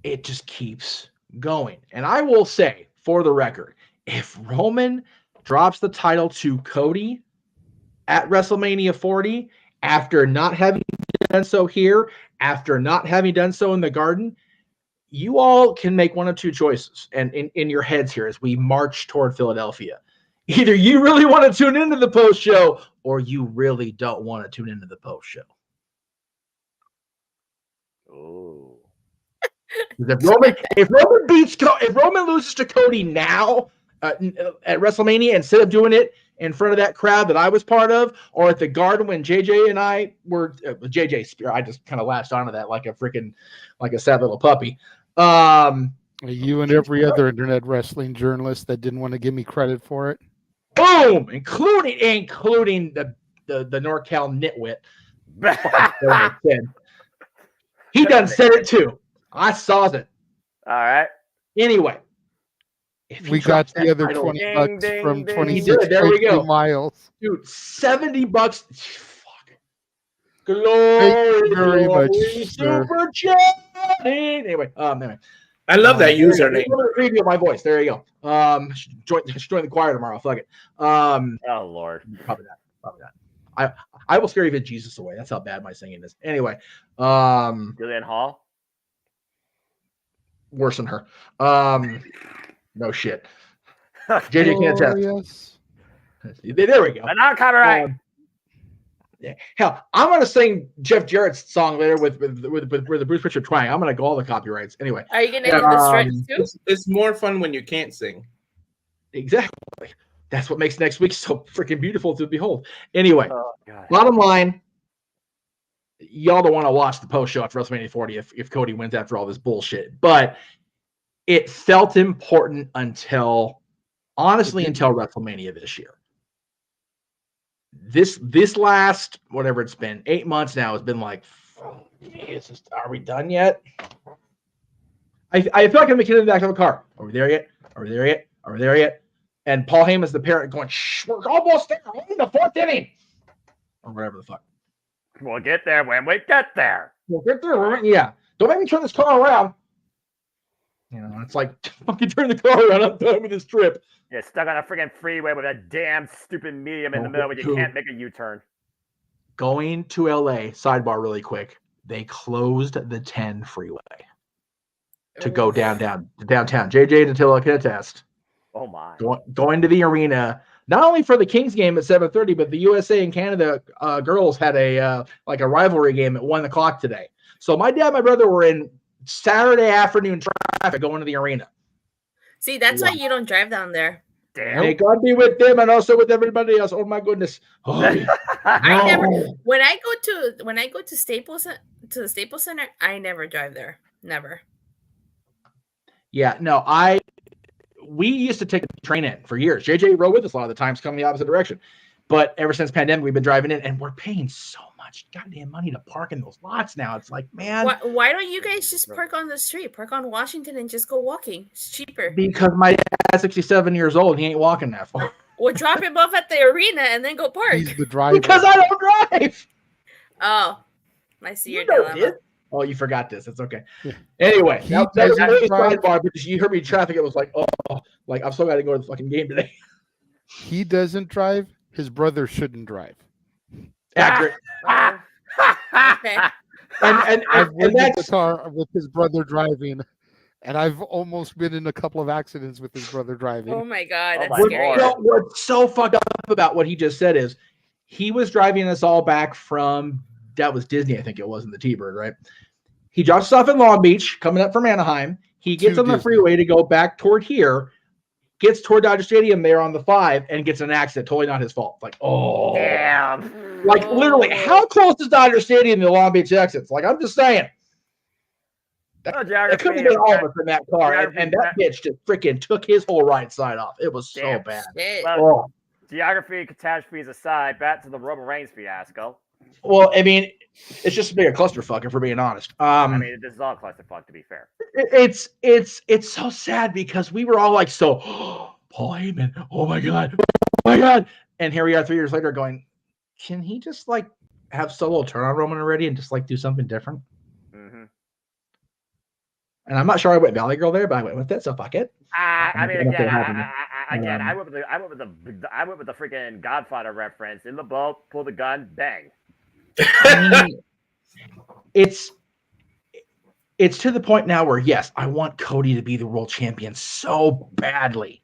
It just keeps going. And I will say, for the record, if Roman drops the title to Cody at WrestleMania 40, after not having done so here, after not having done so in the Garden, you all can make one of two choices. And in your heads here as we march toward Philadelphia. Either you really want to tune into the post show or you really don't want to tune into the post show. Oh. If Roman loses to Cody now at WrestleMania instead of doing it in front of that crowd that I was part of, or at the Garden when JJ and I were JJ Spear, I just kind of latched onto that like a sad little puppy. You and every other internet wrestling journalist that didn't want to give me credit for it. Boom, including the NorCal nitwit. He done said it too. I saw it. All right. Anyway, we got the other $20 from 26 there we go. miles. Dude, $70. Fuck. Glory, very much, super chatting. Anyway, I love that username. Preview of my voice. There you go. Join the choir tomorrow. Fuck it. Oh Lord. Probably not. I will scare even Jesus away. That's how bad my singing is. Anyway, Julian Hall. worse than her. No shit. JJ can't test. Yes. There we go. But not copyright. Yeah. Hell, I'm gonna sing Jeff Jarrett's song later with the Bruce Pritchard twang. I'm gonna go all the copyrights anyway. Are you gonna do the stretch too? It's more fun when you can't sing. Exactly. That's what makes next week so freaking beautiful to behold. Anyway, bottom line, y'all don't want to watch the post show after WrestleMania 40 if Cody wins after all this bullshit. But it felt important until WrestleMania this year. This last, whatever it's been, 8 months now has been like, are we done yet? I feel like I'm a kid in the back of a car. Are we there yet? Are we there yet? Are we there yet? And Paul Heyman's the parent going, shh, we're almost there. We're in the 4th inning. Or whatever the fuck. We'll get there when we get there. We'll get there. Yeah. Don't make me turn this car around. You know, it's like, fucking turn the car around. I'm done with this trip. You're stuck on a freaking freeway with a damn stupid medium in the middle where you can't make a U-turn. Going to LA, sidebar really quick. They closed the 10 freeway to go downtown. JJ Dattilo can attest. Oh my. Going to the arena, not only for the Kings game at 7:30, but the USA and Canada girls had a rivalry game at 1 o'clock today. So my dad and my brother were in Saturday afternoon traffic going to the arena. See, that's why you don't drive down there. Damn. May God be with them and also with everybody else. Oh my goodness. Oh, I never. When I go to Staples to the Staples Center, I never drive there. Never. Yeah, no, we used to take the train in for years. JJ rode with us a lot of the times, coming the opposite direction. But ever since pandemic, we've been driving in, and we're paying so much goddamn money to park in those lots now. It's like, man. Why don't you guys just park on the street? Park on Washington and just go walking. It's cheaper. Because my dad's 67 years old. He ain't walking that far. Well, drop him off at the arena and then go park. He's the driver. Because I don't drive. Oh, I see your dilemma. Oh, you forgot this. It's okay. Yeah. Anyway, that was a really sidebar because you heard me in traffic. It was like, I'm so glad to go to the fucking game today. He doesn't drive. His brother shouldn't drive. Accurate. Okay. And I've been in the car with his brother driving, and I've almost been in a couple of accidents with his brother driving. Oh my God, that's scary. What's so fucked up about what he just said is he was driving us all back from, that was Disney, I think it was, in the T-Bird, right? He drops us off in Long Beach, coming up from Anaheim. He gets on the freeway to go back toward here, gets toward Dodger Stadium there on the 5, and gets an accident. Totally not his fault. Like, oh. Damn. Like, literally, how close is Dodger Stadium to the Long Beach exits? Like, I'm just saying. That could have been all of us in that car. And that bitch just freaking took his whole right side off. It was so bad. Well, geography catastrophes aside, back to the Roman Reigns fiasco. Well, I mean, it's just a bigger clusterfuck, if we're being honest. I mean, this is all clusterfuck, to be fair. It's so sad because we were all like, Paul Heyman, oh my God. And here we are 3 years later going, can he just like have solo turn on Roman already and just like do something different? Mm-hmm. And I'm not sure I went Valley Girl there, but I went with it, so fuck it. I mean, again, I went with the freaking Godfather reference. In the boat, pull the gun, bang. I mean, it's to the point now where, yes, I want Cody to be the world champion so badly,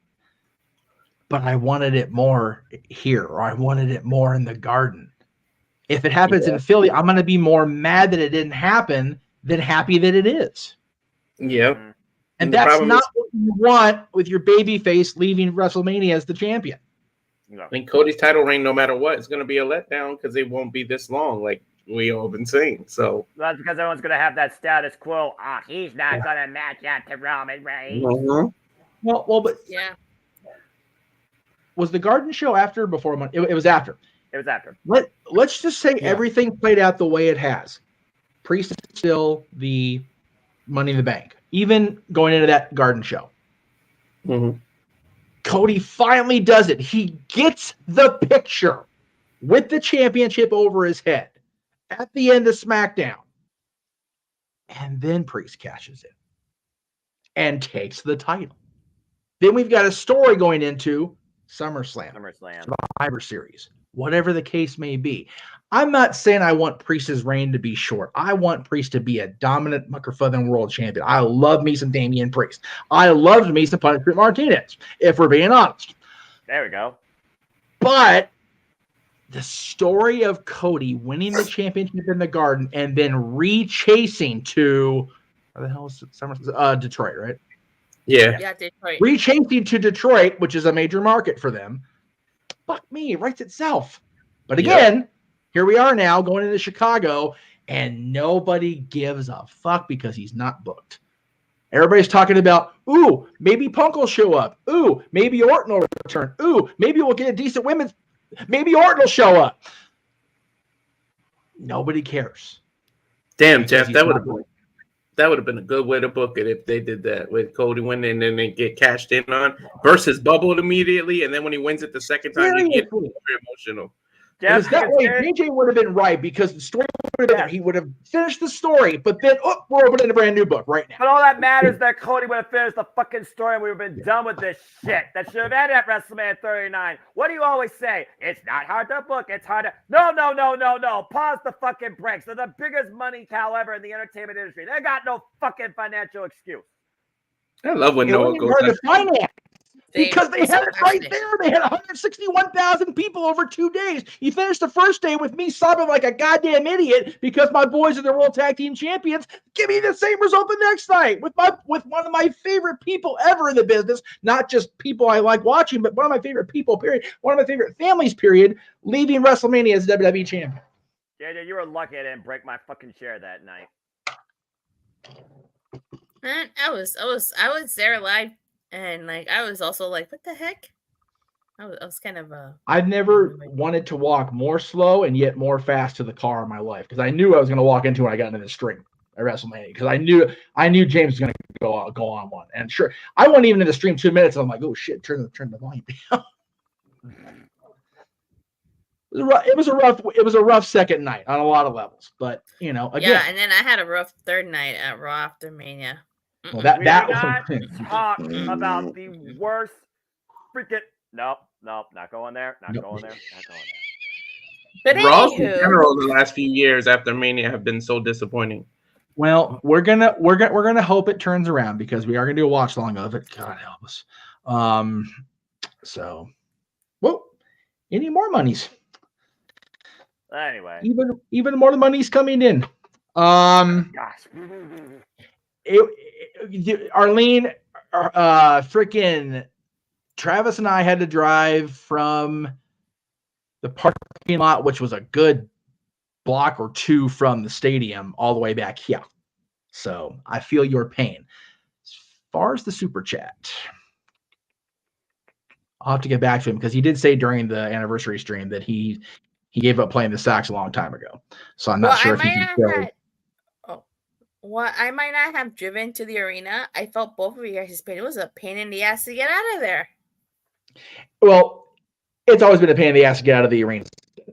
but I wanted it more here, or I wanted it more in the Garden. If it happens in Philly, I'm going to be more mad that it didn't happen than happy that it is. Yep. And that's not what you want with your baby face leaving WrestleMania as the champion. I think Cody's title reign, no matter what, is going to be a letdown because it won't be this long, like we all been saying. So that's because everyone's going to have that status quo. He's not going to match out to Roman Reigns. Mm-hmm. Well, but was the Garden show after or before? It was after. It was after. Let's just say everything played out the way it has. Priest is still the Money in the Bank, even going into that Garden show. Mm-hmm. Cody finally does it. He gets the picture with the championship over his head at the end of SmackDown. And then Priest cashes in and takes the title. Then we've got a story going into SummerSlam. Survivor Series. whatever the case may be. I'm not saying I want Priest's reign to be short. I want Priest to be a dominant motherfucking world champion. I love me some Damian Priest. I loved me some Punishment Martinez, if we're being honest. There we go. But the story of Cody winning the championship in the Garden and then rechasing to where the hell is it? Detroit, right? Yeah. Yeah, Detroit. Rechasing to Detroit, which is a major market for them. Fuck me, it writes itself. But again, here we are now going into Chicago, and nobody gives a fuck because he's not booked. Everybody's talking about, ooh, maybe Punk will show up. Ooh, maybe Orton will return. Ooh, maybe we'll get a decent women's. Maybe Orton will show up. Nobody cares. Damn, Jeff, that would have been a good way to book it if they did that with Cody winning and then they get cashed in on versus bubbled immediately, and then when he wins it the second time, you get very emotional. Because that way, JJ would have been right because the story would have been there. He would have finished the story, but then, we're opening a brand new book right now. But all that matters is that Cody would have finished the fucking story and we would have been done with this shit. That should have ended at WrestleMania 39. What do you always say? It's not hard to book. It's hard to... No. Pause the fucking brakes. They're the biggest money cow ever in the entertainment industry. They got no fucking financial excuse. I love when Noah goes to finance. Because they had it right there. They had 161,000 people over 2 days. He finished the first day with me sobbing like a goddamn idiot because my boys are the World Tag Team Champions. Give me the same result the next night with one of my favorite people ever in the business. Not just people I like watching, but one of my favorite people, period. One of my favorite families, period. Leaving WrestleMania as WWE champion. JJ, you were lucky I didn't break my fucking chair that night. Man, I was there live. And I was also like, what the heck? I was kind of I've never wanted to walk more slow and yet more fast to the car in my life because I knew I was going to walk into it when I got into the stream at WrestleMania because I knew James was going to go on one. And sure, I wasn't even in the stream 2 minutes. I'm like, oh shit, turn the volume down. It was a rough second night on a lot of levels, but again, yeah. And then I had a rough third night at Raw after Mania. Well, that we not talk about the worst freaking. Nope, not going there. Not going there. But Raw in general, the last few years after Mania have been so disappointing. Well, we're gonna hope it turns around because we are gonna do a watch along of it. God help us. So, well, any more monies? Anyway, even more money's coming in. Gosh. Arlene, freaking Travis and I had to drive from the parking lot, which was a good block or two from the stadium, all the way back here. So I feel your pain. As far as the super chat, I'll have to get back to him because he did say during the anniversary stream that he gave up playing the sax a long time ago. So I'm not sure if he can still. Well, I might not have driven to the arena. I felt both of you guys' pain. It was a pain in the ass to get out of there. Well, it's always been a pain in the ass to get out of the arena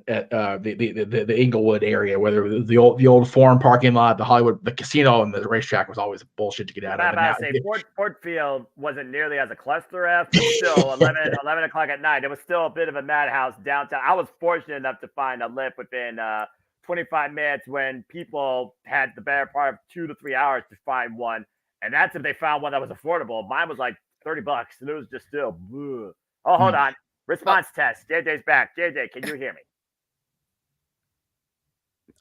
at the Inglewood area, whether it was the old Forum parking lot, the Hollywood, the casino, and the racetrack was always bullshit to get out of. I say Ford Field wasn't nearly as a cluster F, but still 11 o'clock at night. It was still a bit of a madhouse downtown. I was fortunate enough to find a lift within 25 minutes when people had the better part of 2 to 3 hours to find one. And that's if they found one that was affordable. Mine was like $30 and it was just still. Bleh. Oh, hold on. Response test. JJ's back. JJ, can you hear me?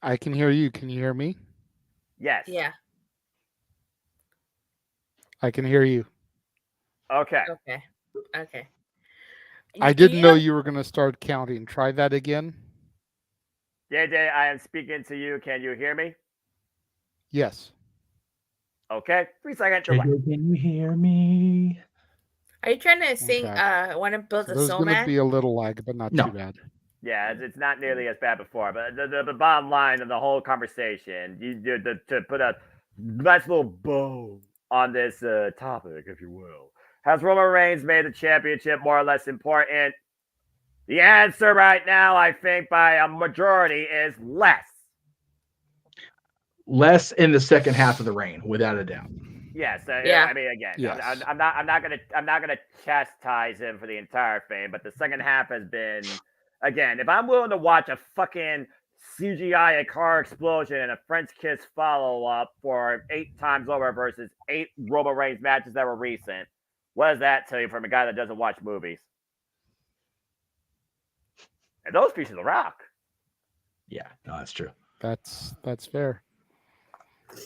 I can hear you. Can you hear me? Yes. Yeah. I can hear you. Okay. I didn't know you were going to start counting. Try that again. JJ, I am speaking to you. Can you hear me? Yes. Okay. 3 seconds delay. JJ, can you hear me? Are you trying to sing Want to Build a There's Snowman? going to be a little lag, but not too bad. Yeah, it's not nearly as bad before. But the bottom line of the whole conversation, to put a nice little bow on this topic, if you will. Has Roman Reigns made the championship more or less important? The answer right now, I think, by a majority is less. Less in the second half of the reign, without a doubt. Yes, yeah. I mean, again, yes. I'm not gonna chastise him for the entire thing, but the second half has been Again, if I'm willing to watch a fucking CGI a car explosion and a French kiss follow up for 8 times over versus 8 Roman Reigns matches that were recent, what does that tell you from a guy that doesn't watch movies? And those pieces of rock. Yeah, no, that's true. That's fair.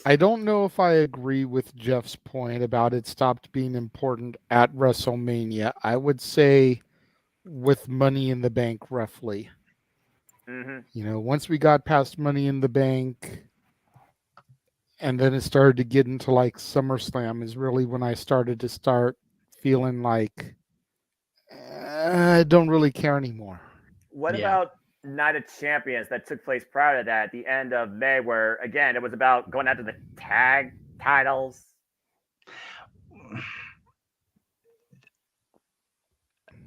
I don't know if I agree with Jeff's point about it stopped being important at WrestleMania. I would say with Money in the Bank, roughly. Mm-hmm. Once we got past Money in the Bank, and then it started to get into like SummerSlam is really when I started to feeling like I don't really care anymore. What about Night of Champions that took place prior to that at the end of May, where again it was about going after the tag titles?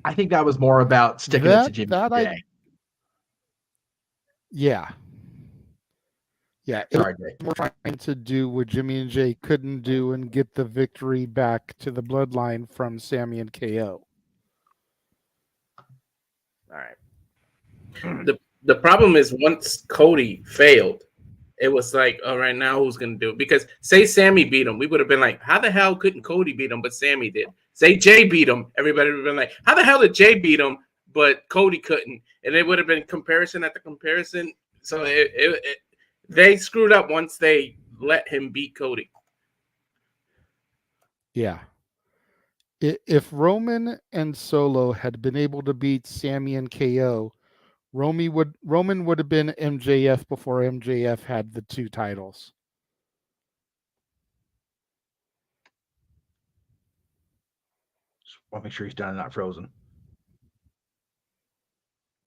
I think that was more about sticking it to Jimmy Jay. Yeah. Sorry, We're trying to do what Jimmy and Jay couldn't do and get the victory back to the bloodline from Sammy and KO. All right. The problem is once Cody failed, it was like, all right, now who's gonna do it? Because say Sammy beat him, we would have been like, how the hell couldn't Cody beat him, but Sammy did? Say Jay beat him, everybody would have been like, how the hell did Jay beat him, but Cody couldn't? And it would have been comparison after comparison. So they screwed up once they let him beat Cody. Yeah. If Roman and Solo had been able to beat Sammy and KO, Roman would have been MJF before MJF had the 2 titles. I'll make sure he's done and not frozen.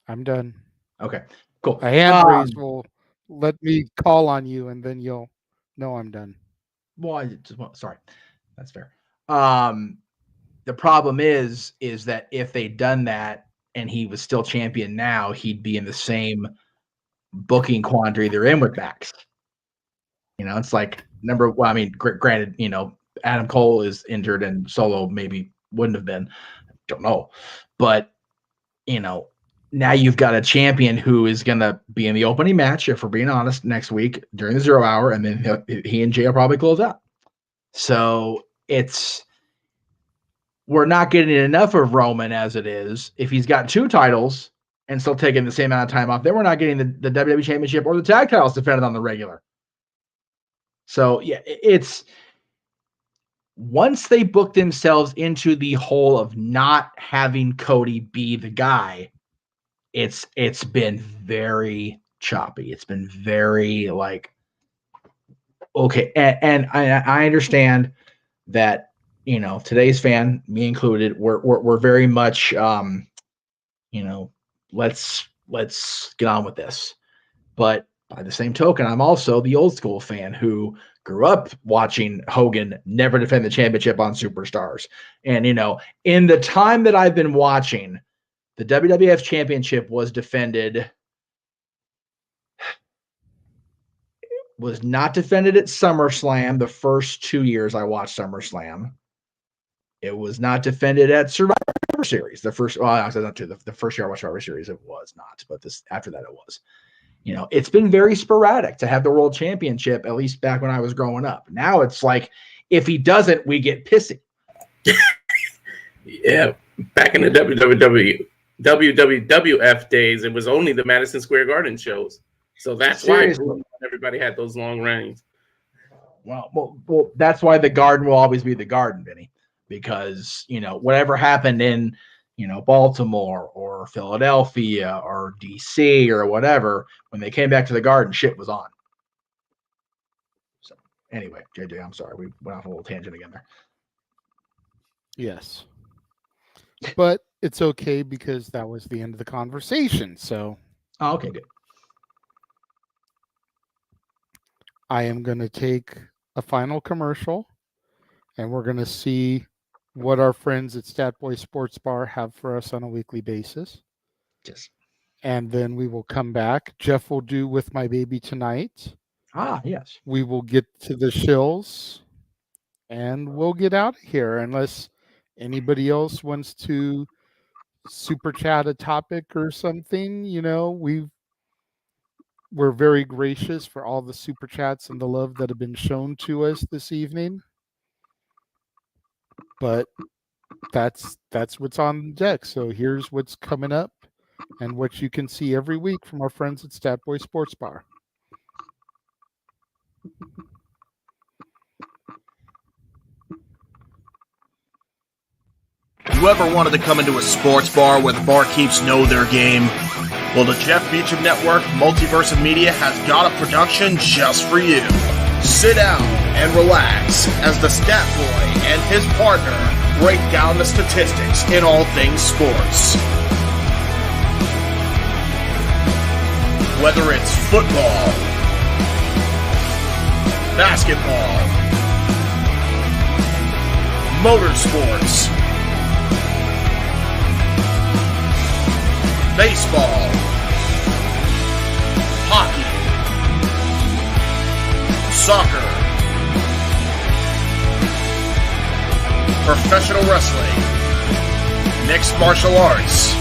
I'm done. Okay, cool. A hand raise will let me call on you, and then you'll know I'm done. Well, sorry, that's fair. The problem is that if they'd done that and he was still champion now, he'd be in the same booking quandary they're in with Max. It's like granted, Adam Cole is injured and Solo maybe wouldn't have been. Don't know. But, now you've got a champion who is going to be in the opening match, if we're being honest, next week during the 0 hour, and then he and Jay will probably close out. So we're not getting enough of Roman as it is. If he's got 2 titles and still taking the same amount of time off, then we're not getting the WWE Championship or the tag titles defended on the regular. So, yeah, it's once they book themselves into the hole of not having Cody be the guy, it's been very choppy. It's been very like, okay. And I understand that, today's fan, me included, we're very much, let's get on with this. But by the same token, I'm also the old school fan who grew up watching Hogan never defend the championship on Superstars. And, in the time that I've been watching, the WWF Championship was not defended at SummerSlam the first 2 years I watched SummerSlam. It was not defended at Survivor Series. The first year I watched Survivor Series, it was not. But after that, it was. It's been very sporadic to have the World Championship, at least back when I was growing up. Now it's like, if he doesn't, we get pissy. Yeah, back in the WWF days, it was only the Madison Square Garden shows. So that's why everybody had those long reigns. Well, that's why the Garden will always be the Garden, Vinny, because, whatever happened in, Baltimore or Philadelphia or DC or whatever, when they came back to the Garden, shit was on. So anyway, JJ, I'm sorry. We went off a little tangent again there. Yes. But it's okay because that was the end of the conversation. So. Oh, okay, good. I am going to take a final commercial, and we're going to see what our friends at Statboy Sports Bar have for us on a weekly basis. Yes. And then we will come back. Jeff will do With My Baby Tonight. Ah, yes. We will get to the shills, and we'll get out of here unless anybody else wants to super chat a topic or something, we're very gracious for all the super chats and the love that have been shown to us this evening. But that's what's on deck. So here's what's coming up and what you can see every week from our friends at Stat Boy Sports Bar. You ever wanted to come into a sports bar where the barkeeps know their game? Well, the Jeff Beecham Network Multiverse of Media has got a production just for you. Sit down and relax as the Stat Boy and his partner break down the statistics in all things sports. Whether it's football, basketball, motorsports, baseball, hockey, soccer, professional wrestling, mixed martial arts,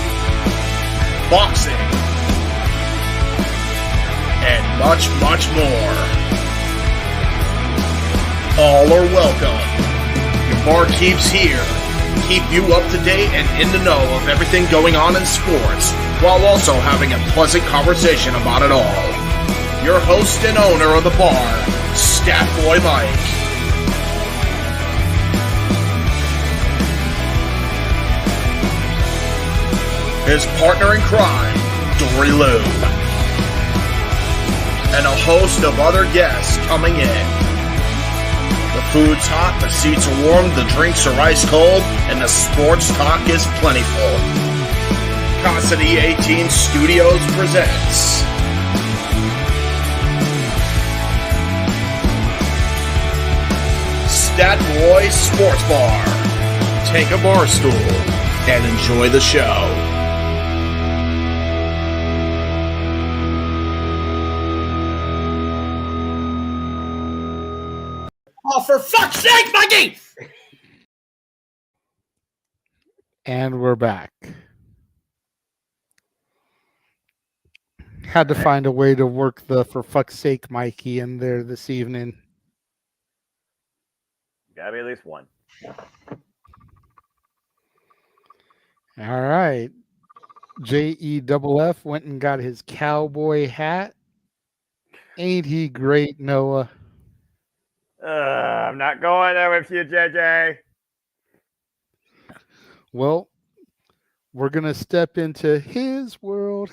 boxing, and much, much more. All are welcome. Your barkeeps here keep you up to date and in the know of everything going on in sports, while also having a pleasant conversation about it all. Your host and owner of the bar, Stat Boy Mike. His partner in crime, Dory Lou. And a host of other guests coming in. The food's hot, the seats are warm, the drinks are ice cold, and the sports talk is plentiful. Cosity 18 Studios presents Stat Boy Sports Bar. Take a bar stool and enjoy the show. Oh, for fuck's sake, Mikey! And we're back. Had to find a way to work the for fuck's sake Mikey in there this evening. Gotta be at least one. All right. JEFF went and got his cowboy hat. Ain't he great, Noah? I'm not going there with you, JJ. Well, we're going to step into his world,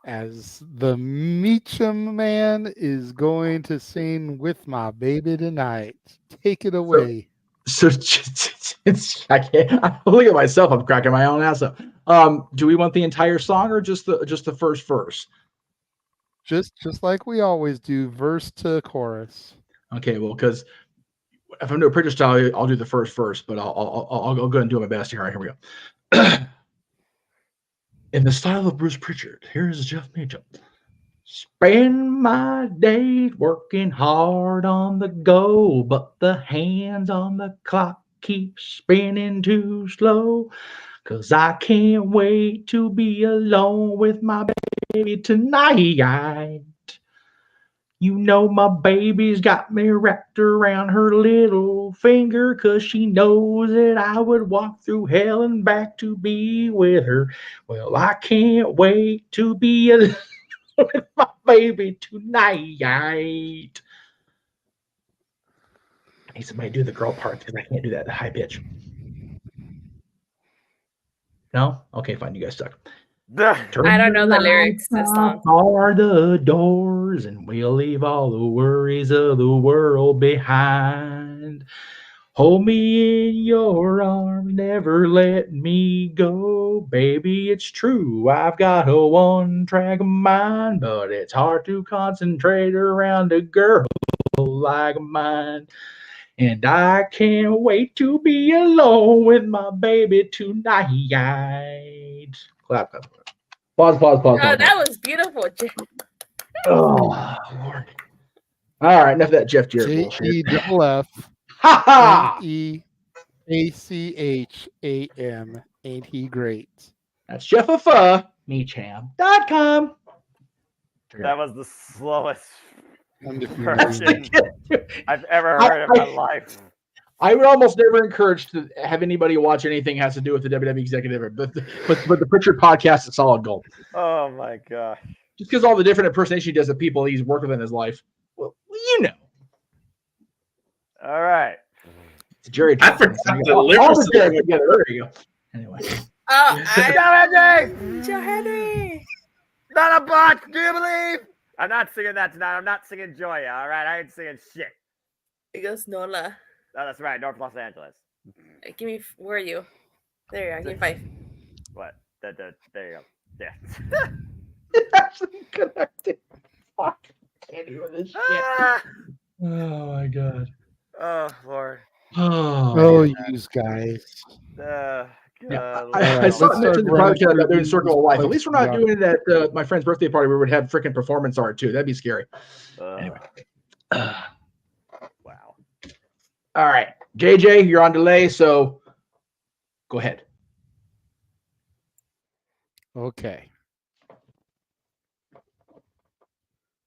as the Meacham Man is going to sing With My Baby Tonight. Take it away. So I can't. I look at myself. I'm cracking my own ass up. Do we want the entire song or just the first verse? Just like we always do, verse to chorus. Okay, well, because if I'm doing a preacher style, I'll do the first verse, but I'll go ahead and do my best here. All right, here we go. In the style of Bruce Pritchard, here's Jeff Meacham. Spend my days working hard on the go, but the hands on the clock keep spinning too slow. 'Cause I can't wait to be alone with my baby tonight. You know my baby's got me wrapped around her little finger, 'cause she knows that I would walk through hell and back to be with her. Well, I can't wait to be alone with my baby tonight. I need somebody to do the girl part because I can't do that at high pitch. No? Okay, fine. You guys suck. I don't know the lyrics to this song. Are the doors, and we'll leave all the worries of the world behind. Hold me in your arms, never let me go. Baby, it's true, I've got a one-track mind, but it's hard to concentrate around a girl like mine. And I can't wait to be alone with my baby tonight. Clap, clap. Pause. Oh, that was beautiful. Oh, Lord. All right, enough of that Jeff Jarrett bullshit. JEFF. Ha ha! ACHAM. Ain't he great? That's Jeff of meacham.com. That was the slowest Undefeated. version I've ever heard in my life. I would almost never encourage to have anybody watch anything has to do with the WWE executive, but the Pritchard podcast is solid gold. Oh my gosh. Just because all the different impersonations he does of people he's worked with in his life. Well, you know. All right. It's Jerry. I forgot the lyrics. There you go. Anyway. Joe Henry. Not a bot. Do you believe? I'm not singing that tonight. I'm not singing Joya. All right. I ain't singing shit. It goes Nola. Oh, that's right. North Los Angeles. Give me. Where are you? There you are. Give me 5. What? There you go. Yeah. Actually connected. Fuck. Can't do this shit. Oh my god. Oh Lord. Oh, you guys. Yeah, I saw it mentioned in the podcast about doing Circle of Life. At least we're not doing it at my friend's birthday party where we would have freaking performance art too. That'd be scary. Anyway. Wow. All right. JJ, you're on delay, so go ahead. Okay.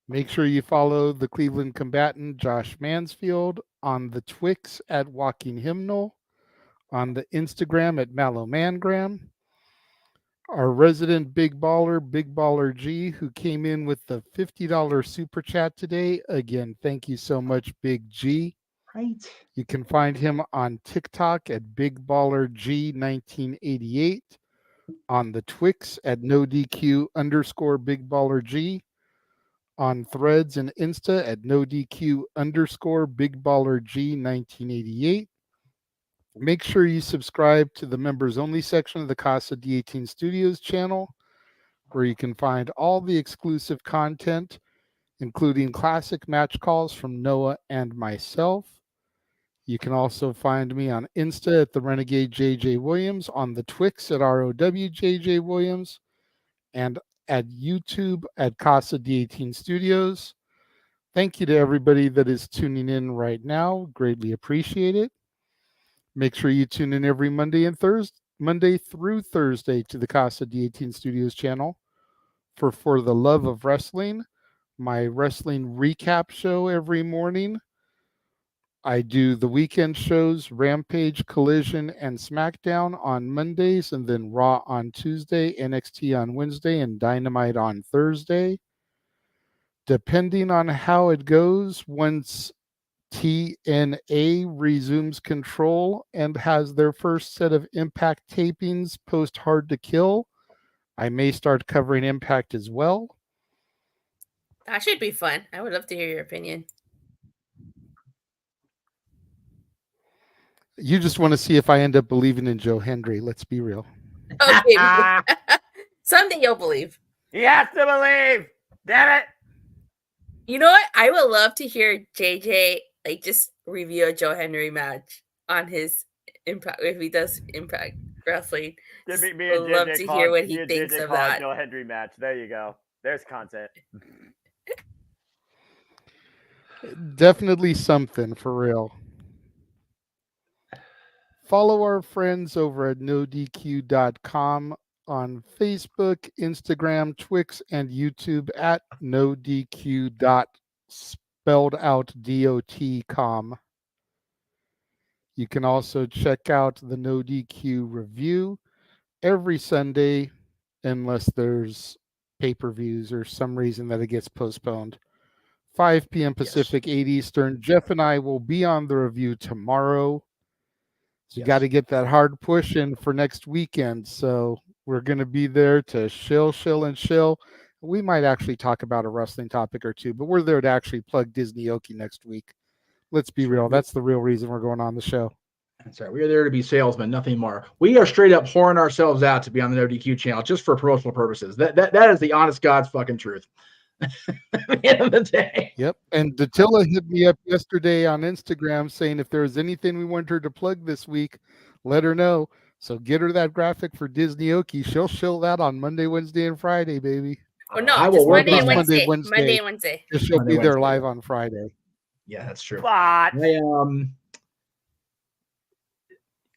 Make sure you follow the Cleveland combatant Josh Mansfield on the Twix at Walking Hymnal, on the Instagram at Mallomangram. Our resident Big Baller G, who came in with the $50 super chat today. Again, thank you so much, Big G. Right. You can find him on TikTok at Big Baller G 1988, on the Twix at NoDQ_Big Baller G, on Threads and Insta at NoDQ_Big Baller G 1988. Make sure you subscribe to the members only section of the Casa D18 Studios channel, where you can find all the exclusive content, including classic match calls from Noah and myself. You can also find me on Insta at the Renegade JJ Williams, on the Twix at ROWJJ Williams, and at YouTube at Casa D18 Studios. Thank you to everybody that is tuning in right now. Greatly appreciate it. Make sure you tune in every Monday through Thursday to the Casa D18 Studios channel for the Love of Wrestling, my wrestling recap show every morning. I do the weekend shows, Rampage, Collision, and SmackDown on Mondays, and then Raw on Tuesday, NXT on Wednesday, and Dynamite on Thursday. Depending on how it goes, once TNA resumes control and has their first set of Impact tapings post Hard to Kill, I may start covering Impact as well. That should be fun. I would love to hear your opinion. You just want to see if I end up believing in Joe Hendry. Let's be real. Okay. Someday you'll believe. He has to believe. Damn it. You know what? I would love to hear JJ just review a Joe Henry match on his Impact if he does Impact Wrestling. Me I and would love JJ to call- hear what me he and thinks JJ of call that. Joe Hendry match. There you go. There's content. Definitely something for real. Follow our friends over at NoDQ.com on Facebook, Instagram, Twix, and YouTube at NoDQ.com. You can also check out the NoDQ review every Sunday, unless there's pay-per-views or some reason that it gets postponed. 5 p.m. Pacific, 8 Eastern. Jeff and I will be on the review tomorrow. So you got to get that hard push in for next weekend. So we're going to be there to shill. We might actually talk about a wrestling topic or two, but we're there to actually plug Disneyoke next week. Let's be real. That's the real reason we're going on the show. That's right. We are there to be salesmen, nothing more. We are straight up whoring ourselves out to be on the NoDQ channel just for promotional purposes. That is the honest God's fucking truth. At the end of the day. Yep. And Datilla hit me up yesterday on Instagram saying if there's anything we want her to plug this week, let her know. So get her that graphic for Disneyoke. She'll show that on Monday, Wednesday, and Friday, baby. Oh no, just Monday and Wednesday. Monday and Wednesday. She'll Monday, be there Wednesday. live on Friday. Yeah, that's true. But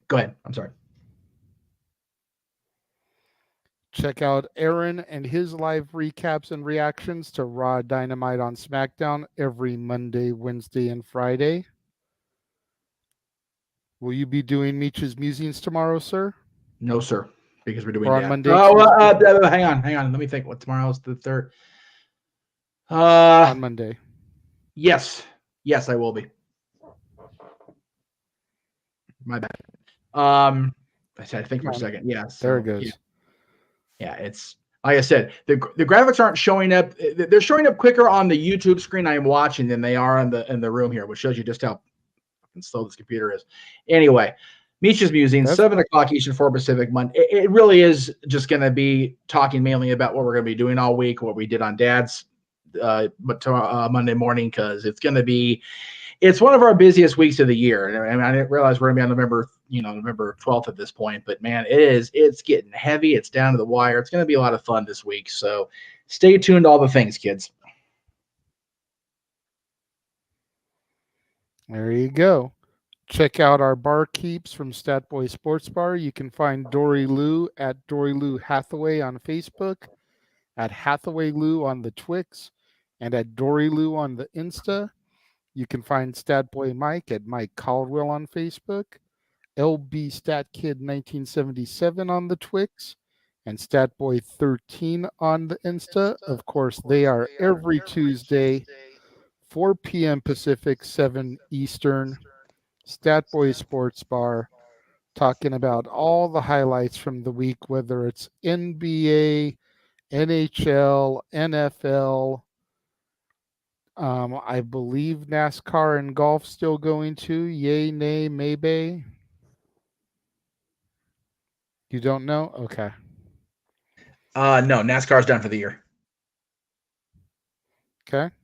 Go ahead. I'm sorry. Check out Aaron and his live recaps and reactions to Raw, Dynamite on SmackDown every Monday, Wednesday, and Friday. Will you be doing Meech's Musings tomorrow, sir? No, sir, because we're doing Or on that. Monday. Hang on. Let me think. What tomorrow's the 3rd? On Monday. Yes, I will be. My bad. I had to think for a second. Yeah, so, there it goes. Yeah, it's like I said, the graphics aren't showing up. They're showing up quicker on the YouTube screen I'm watching than they are in the room here, which shows you just how fucking slow this computer is. Anyway, Meech's Musings, 7 o'clock Eastern, 4 Pacific. Monday. It really is just going to be talking mainly about what we're going to be doing all week, what we did on Dad's Monday morning, because it's one of our busiest weeks of the year. And I didn't realize we're going to be on November 12th at this point, but man, it's getting heavy. It's down to the wire. It's going to be a lot of fun this week. So stay tuned to all the things, kids. There you go. Check out our bar keeps from Statboy Sports Bar. You can find Dory Lou at Dory Lou Hathaway on Facebook, at Hathaway Lou on the Twix, and at Dory Lou on the Insta. You can find Statboy Mike at Mike Caldwell on Facebook, LB Stat Kid 1977 on the Twix, and Statboy 13 on the Insta. Of course, they are every Tuesday, 4 p.m. Pacific, 7 Eastern. Statboy Sports Bar, talking about all the highlights from the week, whether it's NBA, NHL, NFL. I believe NASCAR and golf still going to. Yay, nay, maybe. You don't know? Okay. No, NASCAR's done for the year. Okay.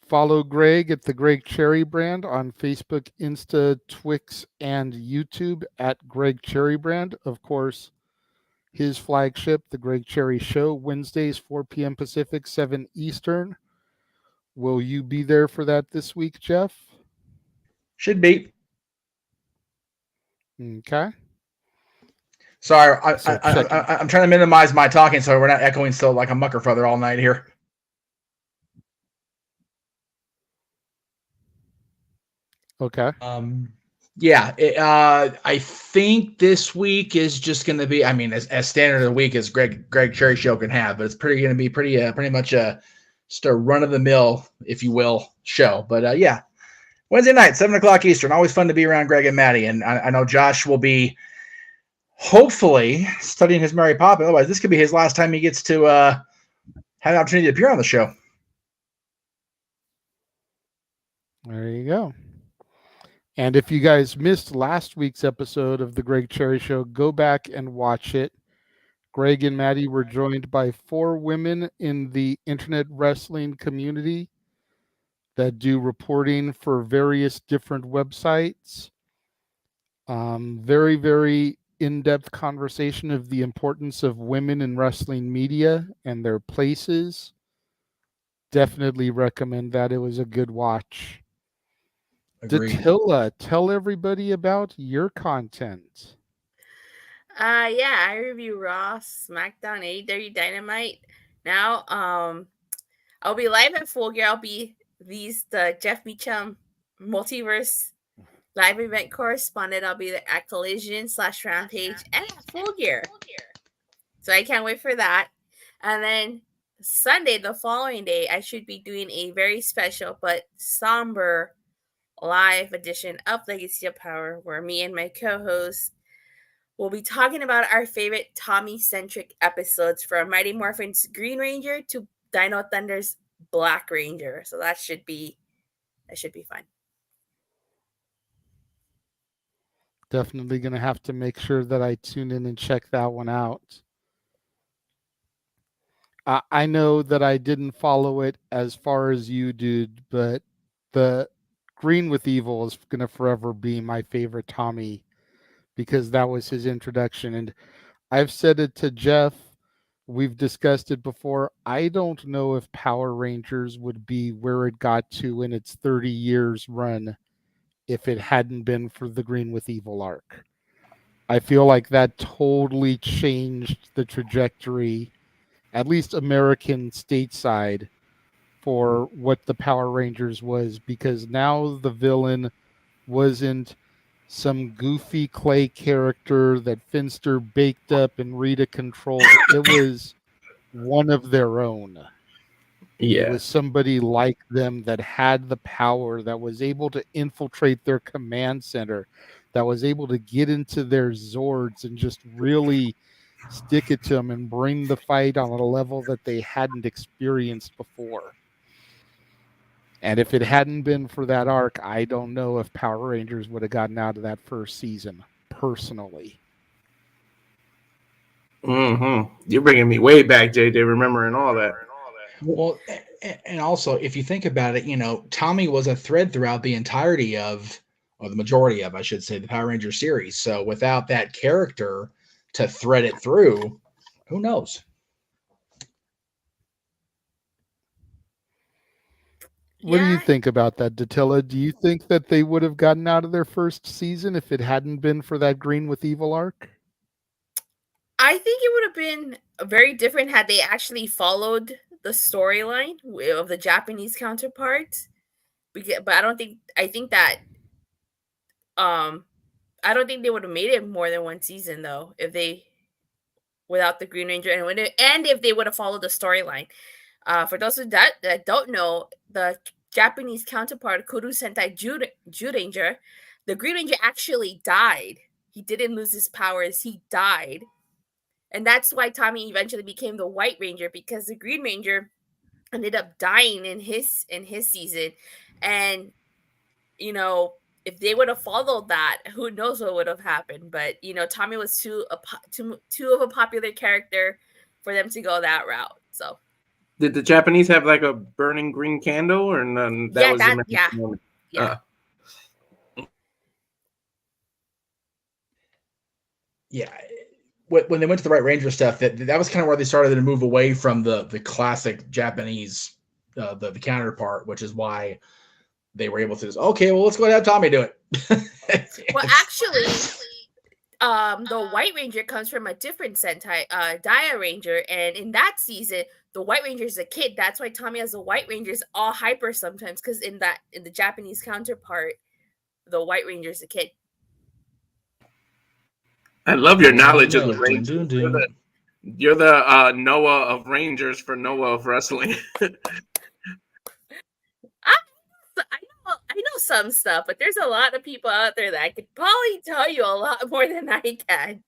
Follow Greg at the Greg Cherry Brand on Facebook, Insta, Twix, and YouTube at Greg Cherry Brand. Of course, his flagship, The Greg Cherry Show, Wednesdays, 4 p.m. Pacific, 7 Eastern. Will you be there for that this week, Jeff? Should be. Okay. Sorry, I'm trying to minimize my talking so we're not echoing still like a mucker feather all night here. Okay. I think this week is just going to be, as standard of the week as Greg Cherry Show can have, but it's going to be pretty much just a run of the mill, if you will, show. But Wednesday night, 7 o'clock Eastern. Always fun to be around Greg and Matty, and I know Josh will be hopefully studying his Mary Poppins. Otherwise, this could be his last time he gets to have an opportunity to appear on the show. There you go. And if you guys missed last week's episode of the Greg Cherry Show, go back and watch it. Greg and Matty were joined by 4 women in the internet wrestling community that do reporting for various different websites. Very, very in-depth conversation of the importance of women in wrestling media and their places. Definitely recommend that. It was a good watch. Datilla, tell everybody about your content. I review Raw, SmackDown, AEW, Dynamite. Now, I'll be live at Full Gear. I'll be the Jeff Meacham Multiverse live event correspondent. I'll be at Collision / Rampage and at Full Gear. So I can't wait for that. And then Sunday, the following day, I should be doing a very special but somber live edition of Legacy of Power, where me and my co-host will be talking about our favorite Tommy-centric episodes, from Mighty Morphin's Green Ranger to Dino Thunder's Black Ranger. So that should be fun. Definitely going to have to make sure that I tune in and check that one out. I know that I didn't follow it as far as you did, but the Green with Evil is going to forever be my favorite Tommy, because that was his introduction. And I've said it to Jeff. We've discussed it before. I don't know if Power Rangers would be where it got to in its 30 years run if it hadn't been for the Green with Evil arc. I feel like that totally changed the trajectory, at least American stateside, for what the Power Rangers was, because now the villain wasn't some goofy clay character that Finster baked up and Rita controlled. It was one of their own. It was somebody like them that had the power, that was able to infiltrate their command center, that was able to get into their Zords and just really stick it to them and bring the fight on a level that they hadn't experienced before. And if it hadn't been for that arc, I don't know if Power Rangers would have gotten out of that first season, personally. You're bringing me way back, JJ, remembering all that. Well, and also, if you think about it, Tommy was a thread throughout the entirety of, or the majority of, I should say, the Power Rangers series. So without that character to thread it through, who knows? What do you think about that, Datilla? Do you think that they would have gotten out of their first season if it hadn't been for that Green with Evil arc? I think it would have been very different had they actually followed the storyline of the Japanese counterparts. But I don't think I think they would have made it more than one season though without the Green Ranger and if they would have followed the storyline. For those that don't know, the Japanese counterpart, Kuru Sentai Ranger, the Green Ranger actually died. He didn't lose his powers, he died. And that's why Tommy eventually became the White Ranger, because the Green Ranger ended up dying in his season. And, if they would have followed that, who knows what would have happened. But, Tommy was too of a popular character for them to go that route. So. Did the Japanese have like a burning green candle, or none? Yeah. When they went to the White Ranger stuff, that was kind of where they started to move away from the classic Japanese, the counterpart, which is why they were able to just, okay, well, let's go ahead and have Tommy do it. Well, actually, the White Ranger comes from a different Sentai, Dia Ranger, and in that season, the White Ranger is a kid. That's why Tommy as the White Ranger is all hyper sometimes, because in the Japanese counterpart, the White Ranger is a kid. I love your knowledge of the Rangers. You're the Noah of Rangers for Noah of wrestling. I know some stuff, but there's a lot of people out there that I could probably tell you a lot more than I can.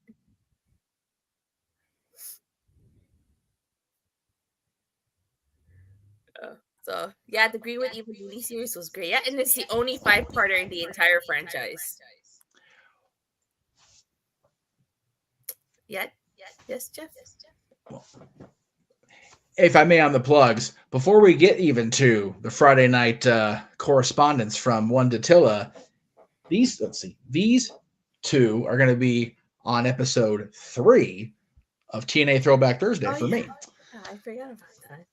So yeah, the Green with Evil movie series was great. Yeah, and it's the only 5-parter in the entire franchise. Yeah. Yes, Jeff. If I may, on the plugs, before we get even to the Friday night correspondence from one Datilla, these two are going to be on episode 3 of TNA Throwback Thursday for me. I forgot about that.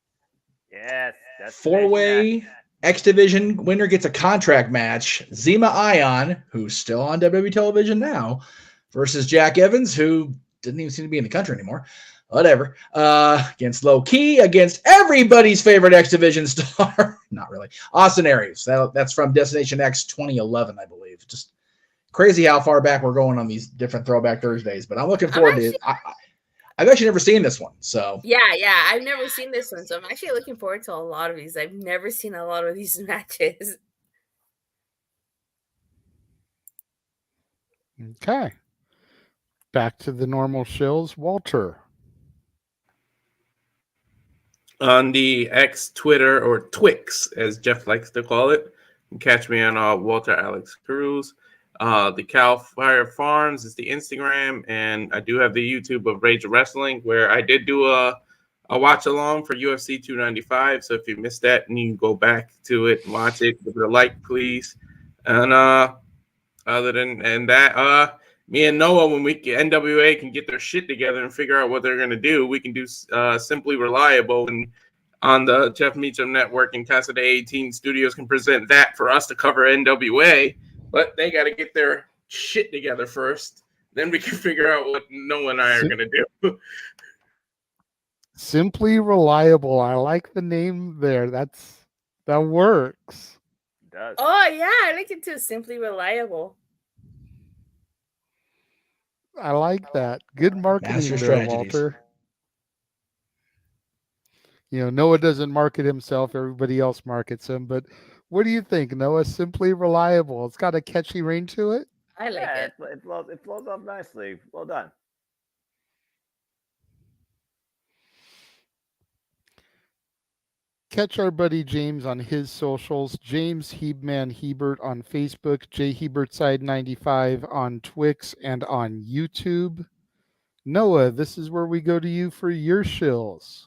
Yes, that's 4-way X Division winner gets a contract match. Zema Ion, who's still on WWE television now, versus Jack Evans, who didn't even seem to be in the country anymore. Whatever. Against Low Key, against everybody's favorite X Division star. Not really. Austin Aries. That's from Destination X 2011, I believe. Just crazy how far back we're going on these different Throwback Thursdays. But I'm looking forward to it. I've actually never seen this one. So yeah, I've never seen this one. So I'm actually looking forward to a lot of these. I've never seen a lot of these matches. Okay. Back to the normal shills. Walter. On the X, Twitter, or Twix, as Jeff likes to call it. You can catch me on Walter Alex Cruz. The Cal Fire Farms is the Instagram, and I do have the YouTube of Rage Wrestling, where I did do a watch along for UFC 295. So if you missed that, and you can go back to it and watch it, give it a like, please. And other than that, me and Noah, when NWA can get their shit together and figure out what they're gonna do, we can do Simply Reliable, and on the Jeff Meacham Network and Casa de 18 Studios can present that for us to cover NWA. But they got to get their shit together first. Then we can figure out what Noah and I are going to do. Simply Reliable. I like the name there. That works. It does. Oh yeah, I like it too. Simply Reliable. I like that. Good marketing Master there, strategies. Walter. Noah doesn't market himself. Everybody else markets him. But what do you think, Noah? Simply Reliable. It's got a catchy ring to it. I like it. It flows up nicely. Well done. Catch our buddy James on his socials. James Hebman Hebert on Facebook. JHebertside95 on Twix and on YouTube. Noah, this is where we go to you for your shills.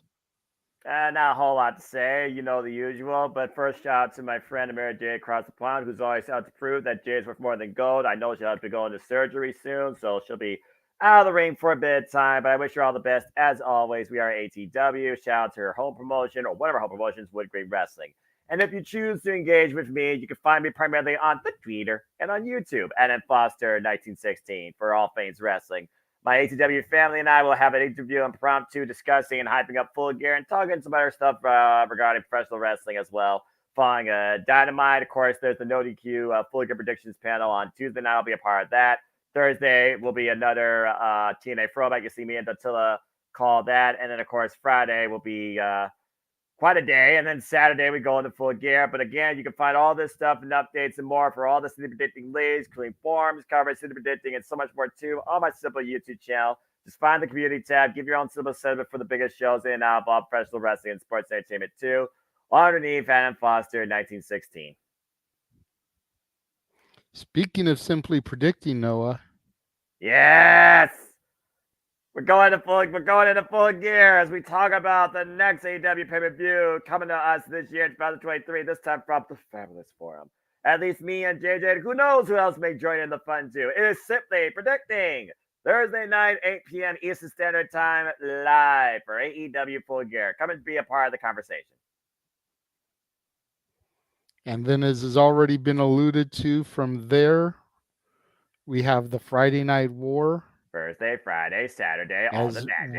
Not a whole lot to say, the usual. But first, shout out to my friend Amira J across the pond, who's always out to prove that Jay's worth more than gold. I know she'll have to go into surgery soon, so she'll be out of the ring for a bit of time. But I wish her all the best. As always, we are ATW. Shout out to her home promotion or whatever home promotions, Wood Green Wrestling. And if you choose to engage with me, you can find me primarily on the Twitter and on YouTube at Foster1916 for all things wrestling. My ATW family and I will have an interview impromptu discussing and hyping up Full Gear and talking some other stuff regarding professional wrestling as well. Following Dynamite, of course, there's the No DQ Full Gear predictions panel on Tuesday night. I'll be a part of that. Thursday will be another TNA Throwback. You'll see me and Dattila call that. And then, of course, Friday will be quite a day. And then Saturday, we go into Full Gear. But again, you can find all this stuff and updates and more for all the City Predicting leagues, including forums, coverage, City Predicting, and so much more too on my simple YouTube channel. Just find the community tab, give your own simple sentiment for the biggest shows in and out of all professional wrestling and sports entertainment too. Underneath Adam Foster 1916. Speaking of simply predicting, Noah. Yes! We're going into full gear as we talk about the next AEW pay-per-view coming to us this year, 2023, this time from the Fabulous Forum. At least me and JJ, who knows who else may join in the fun too. It is simply predicting Thursday night, 8 p.m. Eastern Standard Time, live for AEW Full Gear. Come and be a part of the conversation. And then, as has already been alluded to, from there, we have the Friday Night War. Thursday, Friday, Saturday, all the matches.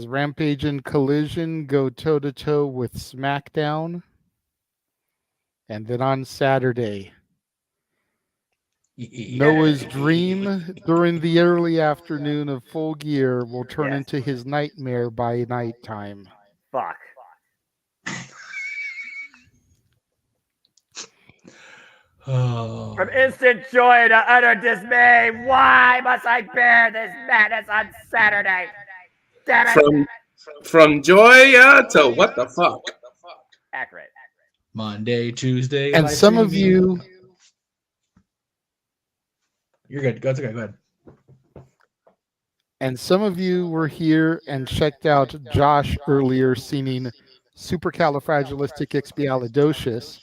Rampage and Collision go toe-to-toe with SmackDown. And then on Saturday, Noah's dream during the early afternoon of Full Gear will turn into his nightmare by nighttime. Fuck. Oh. From instant joy to utter dismay, why must I bear this madness on Saturday? Damn it! From joy to what the fuck? Accurate. Monday, Tuesday, and some of you. You're good. Go ahead. And some of you were here and checked out Josh earlier singing Supercalifragilisticexpialidocious.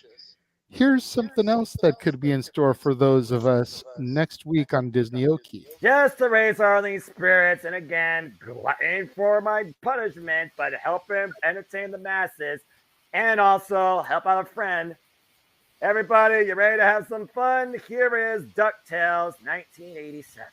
Here's something else that could be in store for those of us next week on Disneyoke. Just to raise our only spirits, and again, glutton for my punishment, but help him entertain the masses, and also help out a friend. Everybody, you ready to have some fun? Here is DuckTales 1987.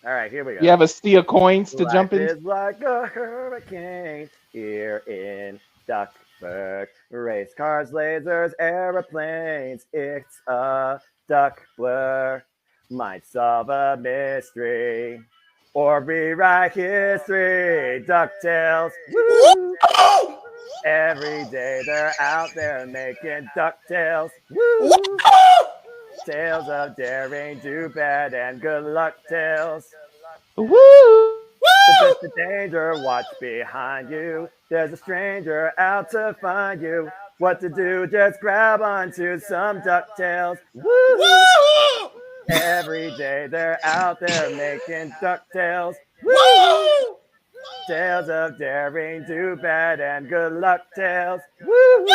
All right, here we go. You have a sea of coins to jump in? Life is like a hurricane here in Duckburg. Race cars, lasers, aeroplanes. It's a duck blur. Might solve a mystery or rewrite history. DuckTales. Woo! Every day they're out there making DuckTales. Woo! Tales of daring, do bad, and good luck tales. Woo! There's a danger, watch behind you. There's a stranger out to find you. What to do, just grab onto some DuckTales. Woo! Every day they're out there making DuckTales. Woo! Tales of daring, do bad, and good luck tales. Woo!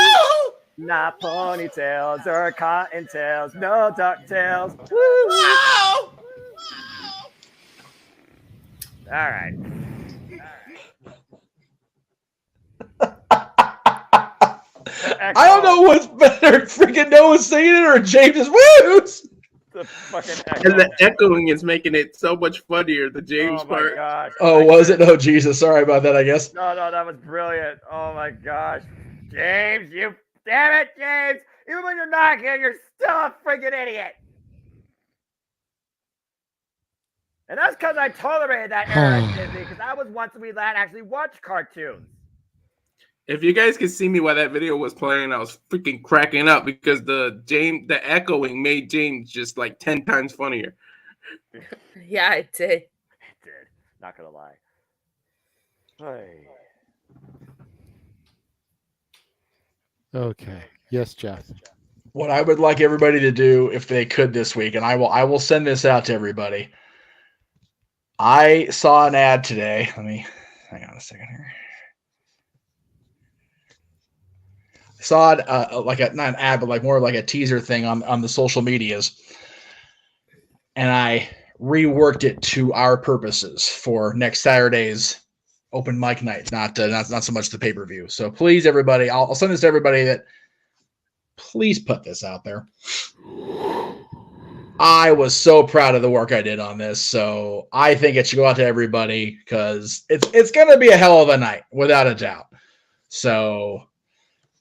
Not ponytails or cottontails, no DuckTales. Woo! All right. I don't know what's better, freaking Noah singing it or James's woos. The fucking And the echoing is making it so much funnier. The James part. Gosh. Oh, was it? Oh, Jesus. Sorry about that, I guess. No, that was brilliant. Oh my gosh. James, you damn it, James. Even when you're not here, you're still a freaking idiot. And that's because I tolerated that era at Disney, because that was once we actually watched cartoons. If you guys could see me while that video was playing, I was freaking cracking up because the echoing made James just like 10 times funnier. Yeah, it did. It did. Not gonna lie. Hey. Okay. Yes, Jeff. What I would like everybody to do if they could this week, and I will send this out to everybody. I saw an ad today. Let me hang on a second here. I saw it not an ad, but like more like a teaser thing on the social medias, and I reworked it to our purposes for next Saturday's open mic night, not so much the pay-per-view. So please, everybody, I'll send this to everybody that please put this out there. I was so proud of the work I did on this, so I think it should go out to everybody because it's going to be a hell of a night, without a doubt. So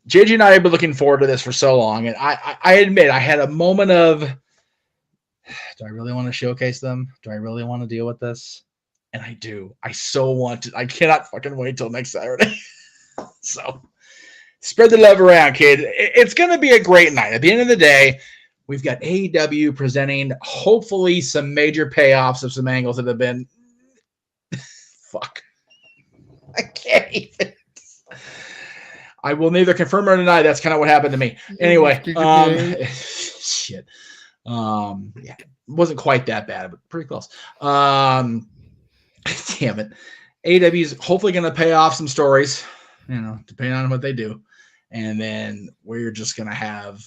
JG and I have been looking forward to this for so long, and I admit I had a moment of, do I really want to showcase them? Do I really want to deal with this? And I do. I so want to. I cannot fucking wait till next Saturday. So spread the love around, kid. It's going to be a great night. At the end of the day, we've got AEW presenting hopefully some major payoffs of some angles that have been fuck. I can't even. I will neither confirm or deny that's kind of what happened to me. Anyway, shit. Yeah, it wasn't quite that bad, but pretty close. Damn it. AEW's hopefully going to pay off some stories, depending on what they do. And then we're just going to have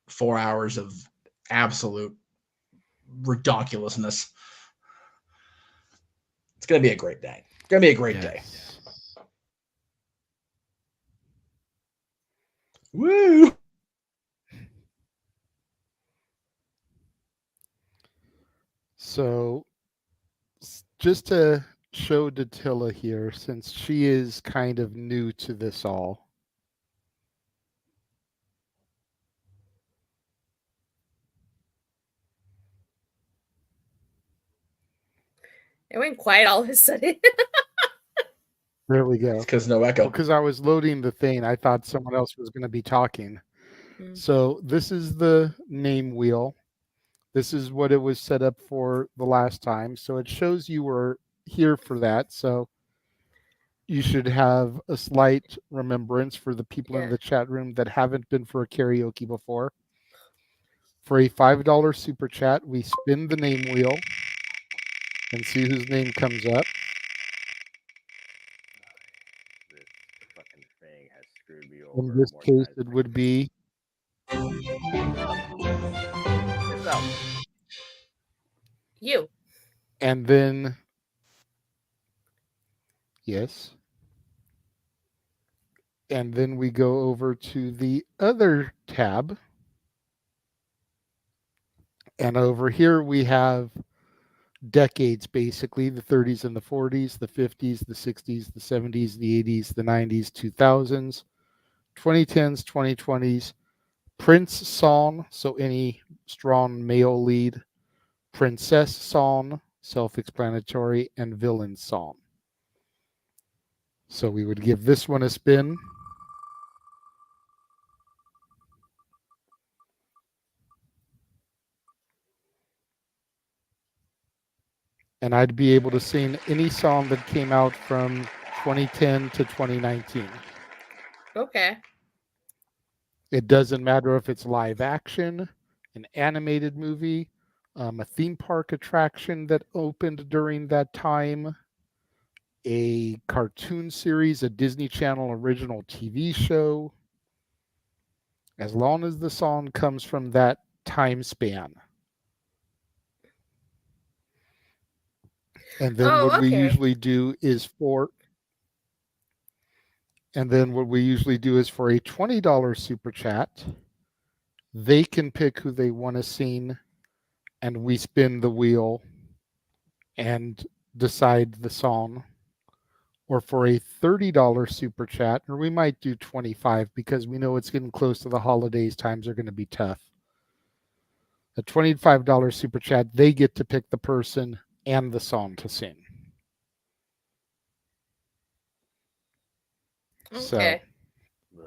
4 hours of absolute ridiculousness. It's going to be a great day. It's going to be a great day. Woo! So just to show Datilla here, since she is kind of new to this all. It went quiet all of a sudden. There we go. Because no echo. Because I was loading the thing. I thought someone else was going to be talking. So this is the name wheel. This is what it was set up for the last time. So it shows you were here for that. So you should have a slight remembrance for the people in the chat room that haven't been for a karaoke before. For a $5 super chat, we spin the name wheel and see whose name comes up. In this case, it would be you. And then, yes. And then we go over to the other tab. And over here we have decades, basically, the 30s and the 40s, the 50s, the 60s, the 70s, the 80s, the 90s, 2000s, 2010s, 2020s, Prince song, so any strong male lead, princess song, self-explanatory, and villain song. So we would give this one a spin. And I'd be able to sing any song that came out from 2010 to 2019. Okay. It doesn't matter if it's live action, an animated movie, a theme park attraction that opened during that time, a cartoon series, a Disney Channel original TV show, as long as the song comes from that time span. And then what we usually do is for a $20 super chat, they can pick who they want to sing and we spin the wheel and decide the song, or for a $30 super chat, or we might do 25 because we know it's getting close to the holidays. Times are going to be tough. A $25 super chat, they get to pick the person and the song to sing. Okay. So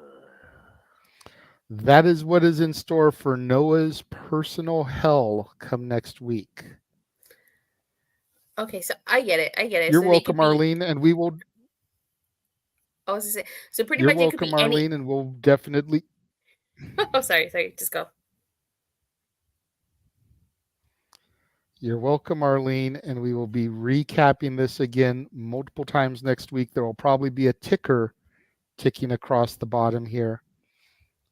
that is what is in store for Noah's personal hell come next week. Okay, so I get it. You're So welcome, Arlene, and we will. I was gonna say, so pretty You're much it could welcome, be any. Arlene, and we'll definitely. Oh, sorry, just go. You're welcome, Arlene, and we will be recapping this again multiple times next week. There will probably be a ticker ticking across the bottom here.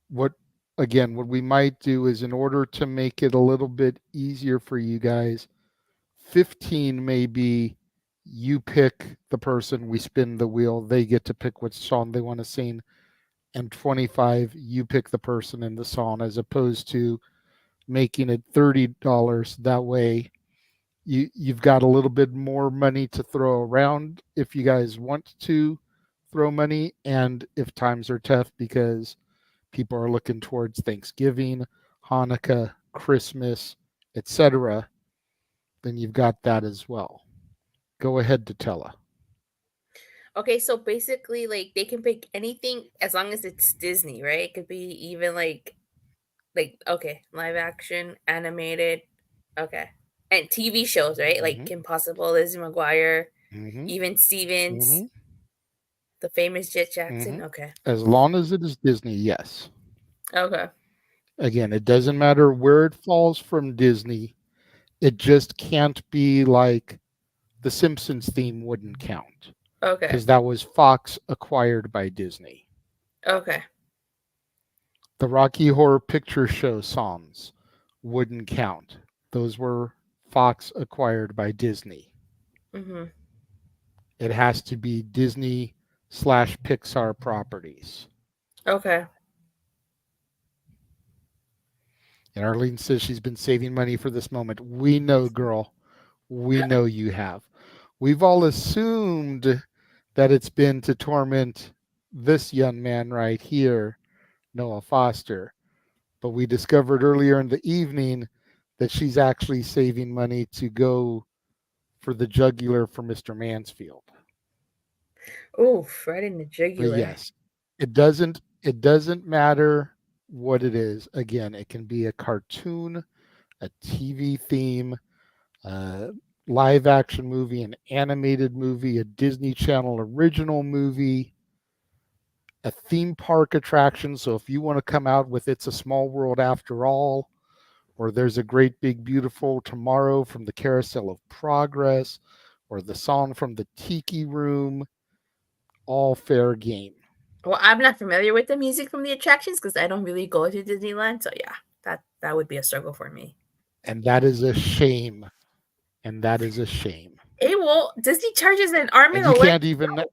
What we might do is, in order to make it a little bit easier for you guys, 15 may be you pick the person, we spin the wheel, they get to pick what song they want to sing, and 25 you pick the person and the song, as opposed to making it $30. That way you've got a little bit more money to throw around if you guys want to throw money, and if times are tough because people are looking towards Thanksgiving, Hanukkah, Christmas, etc., then you've got that as well. Go ahead, Datella. Okay, so basically, like, they can pick anything as long as it's Disney, right? It could be even like okay, live action, animated, okay, and TV shows, right? Like Kim Possible, Lizzie McGuire, even Stevens, the famous Jet Jackson. Okay. As long as it is Disney, yes. Okay. Again, it doesn't matter where it falls from Disney. It just can't be like the Simpsons theme wouldn't count. Okay. Because that was Fox acquired by Disney. Okay. The Rocky Horror Picture Show songs wouldn't count. Those were Fox acquired by Disney. It has to be Disney/Pixar properties. Okay. And Arlene says she's been saving money for this moment. We know, girl. We know you have. We've all assumed that it's been to torment this young man right here, Noah Foster. But we discovered earlier in the evening that she's actually saving money to go for the jugular for Mr. Mansfield. Oh, right in the jugular. But yes, it doesn't matter what it is. Again, it can be a cartoon, a TV theme, live action movie, an animated movie, a Disney Channel original movie, a theme park attraction. So if you want to come out with It's a Small World After All, or There's a Great Big Beautiful Tomorrow from the Carousel of Progress, or the song from the Tiki Room, all fair game. Well, I'm not familiar with the music from the attractions because I don't really go to Disneyland. So yeah, that would be a struggle for me. And that is a shame. It will. Disney charges an arm and a you leg. can't even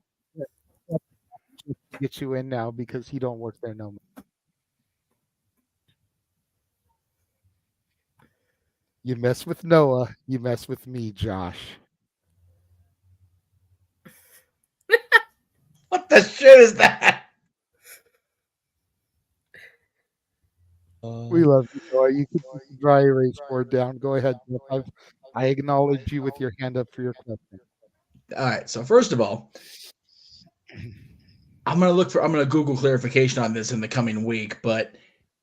get you in now because he don't work there no more. You mess with Noah, you mess with me, Josh. What the shit is that? We love you, Noah. You can put the dry erase board down. Go ahead. I acknowledge you with your hand up for your question. All right. So first of all, I'm gonna Google clarification on this in the coming week. But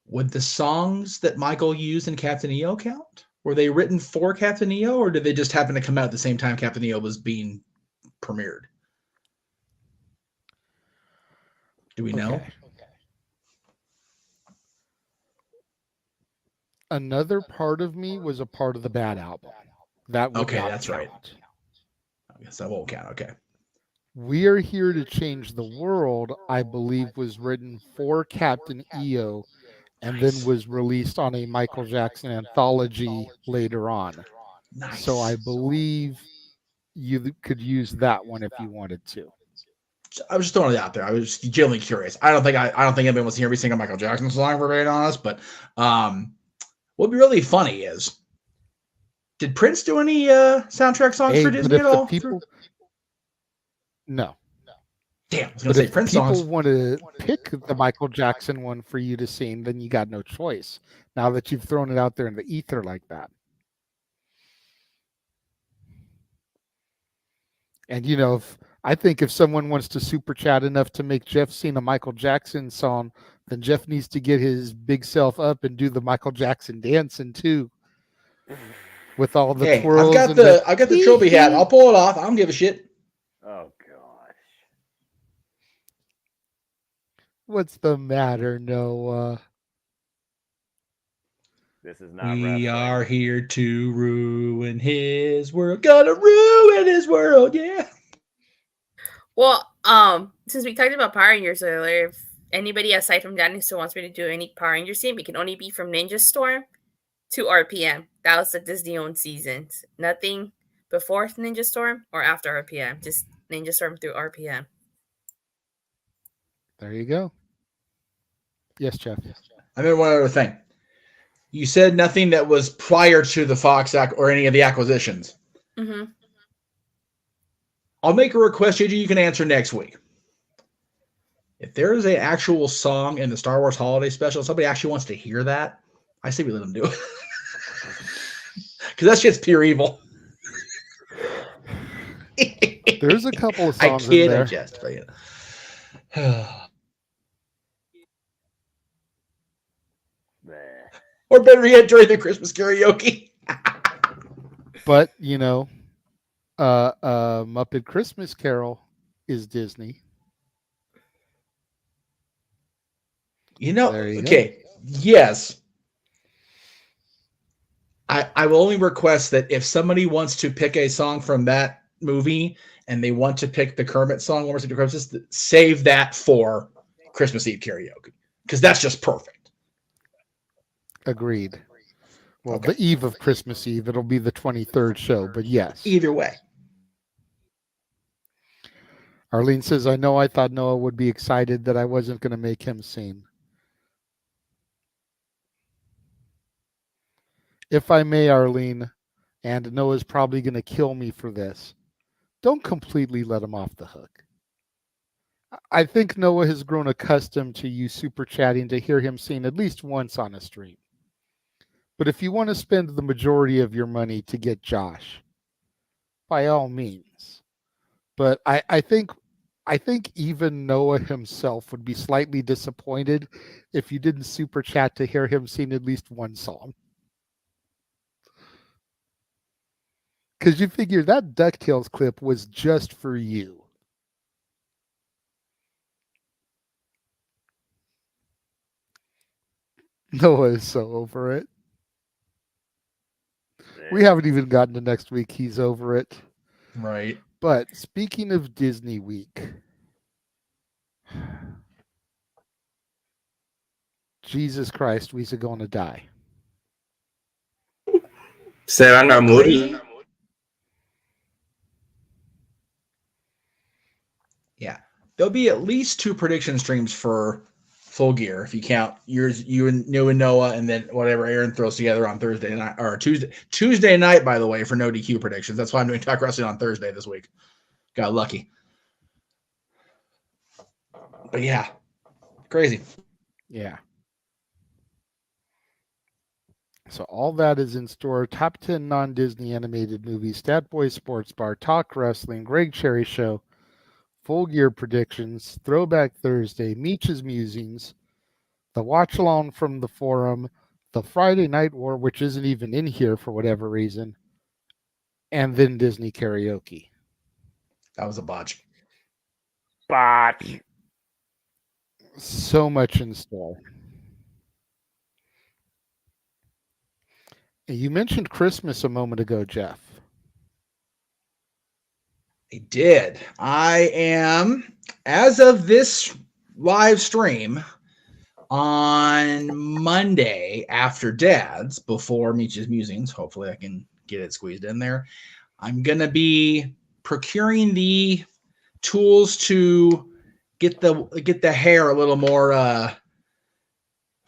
would the songs that Michael used in Captain EO count? Were they written for Captain EO, or did they just happen to come out at the same time Captain EO was being premiered? Do we know? Another Part of Me was a part of the Bad album. That would okay, not that's count. right. I guess that won't count. Okay. We Are Here to Change the World, I believe, was written for Captain EO and then was released on a Michael Jackson anthology later on. Nice. So I believe you could use that one if you wanted to. I was just throwing it out there. I was genuinely curious. I don't think anybody wants to hear every single Michael Jackson song, for being honest. But what would be really funny is Did Prince do any soundtrack songs for Disney at all? No. Damn, I was going But to say if Prince people songs. want to pick the Michael Jackson one for you to sing, then you got no choice. Now that you've thrown it out there in the ether like that. And I think if someone wants to super chat enough to make Jeff sing a Michael Jackson song, then Jeff needs to get his big self up and do the Michael Jackson dancing too. With all the twirls. I've got the trophy hat. I'll pull it off. I don't give a shit. Oh gosh. What's the matter, Noah? This is not We are here to ruin his world. Gonna ruin his world, yeah. Well, since we talked about Power Rangers earlier, if anybody aside from Danny still wants me to do any Power Rangers theme, it can only be from Ninja Storm to RPM. That was the Disney-owned seasons. Nothing before Ninja Storm or after RPM. Just Ninja Storm through RPM. There you go. Yes, Jeff. I mean, one other thing. You said nothing that was prior to the Fox or any of the acquisitions. Mm-hmm. I'll make a request, JJ, you can answer next week. If there is an actual song in the Star Wars Holiday Special, somebody actually wants to hear that, I say we let them do it. Because that shit's pure evil. There's a couple of songs I kid, in there. I jest, but yeah. Or better yet, during the Christmas karaoke. But Muppet Christmas Carol is Disney. Okay, yes. I will only request that if somebody wants to pick a song from that movie and they want to pick the Kermit song, One More Time Christmas, save that for Christmas Eve karaoke, because that's just perfect. Agreed. Well, the eve of Christmas Eve, it'll be the 23rd show, but yes. Either way. Arlene says, I thought Noah would be excited that I wasn't going to make him sing. If I may, Arlene, and Noah's probably going to kill me for this, don't completely let him off the hook. I think Noah has grown accustomed to you super chatting to hear him sing at least once on a stream. But if you want to spend the majority of your money to get Josh, by all means. But I think even Noah himself would be slightly disappointed if you didn't super chat to hear him sing at least one song. Because you figure that DuckTales clip was just for you. Noah is so over it. We haven't even gotten to next week. He's over it. Right. But speaking of Disney Week, Jesus Christ, we're going to die. Será morir. Yeah. There'll be at least 2 prediction streams for Full Gear, if you count you and Noah, and then whatever Aaron throws together on Thursday night or Tuesday night, by the way, for no DQ predictions. That's why I'm doing Talk Wrestling on Thursday this week. Got lucky. But yeah, crazy. Yeah. So all that is in store. Top 10 non-Disney animated movies, Stat Boy Sports Bar, Talk Wrestling, Greg Cherry Show, Full Gear predictions, Throwback Thursday, Meech's musings, the watch along from the forum, the Friday Night War, which isn't even in here for whatever reason, and then Disney karaoke. That was a botch. Botch. So much in store. You mentioned Christmas a moment ago, Jeff. I did. I am, as of this live stream, on Monday after Dad's, before Meech's Musings, hopefully I can get it squeezed in there, I'm going to be procuring the tools to get the hair a little more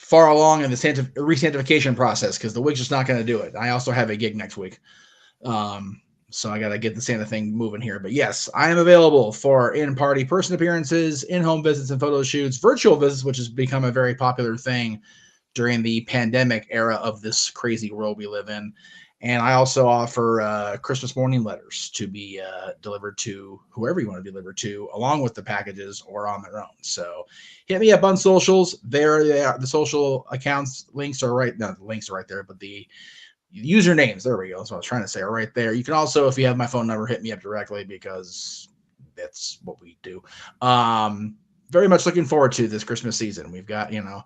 far along in the re-sanctification process because the wig's just not going to do it. I also have a gig next week. So I got to get the Santa thing moving here. But yes, I am available for in-party person appearances, in-home visits and photo shoots, virtual visits, which has become a very popular thing during the pandemic era of this crazy world we live in. And I also offer Christmas morning letters to be delivered to whoever you want to be delivered to, along with the packages or on their own. So hit me up on socials. There they are. The social accounts links are right. No, the links are right there, but the usernames, there we go. That's what I was trying to say, are right there. You can also, if you have my phone number, hit me up directly because that's what we do. Very much looking forward to this Christmas season. We've got, a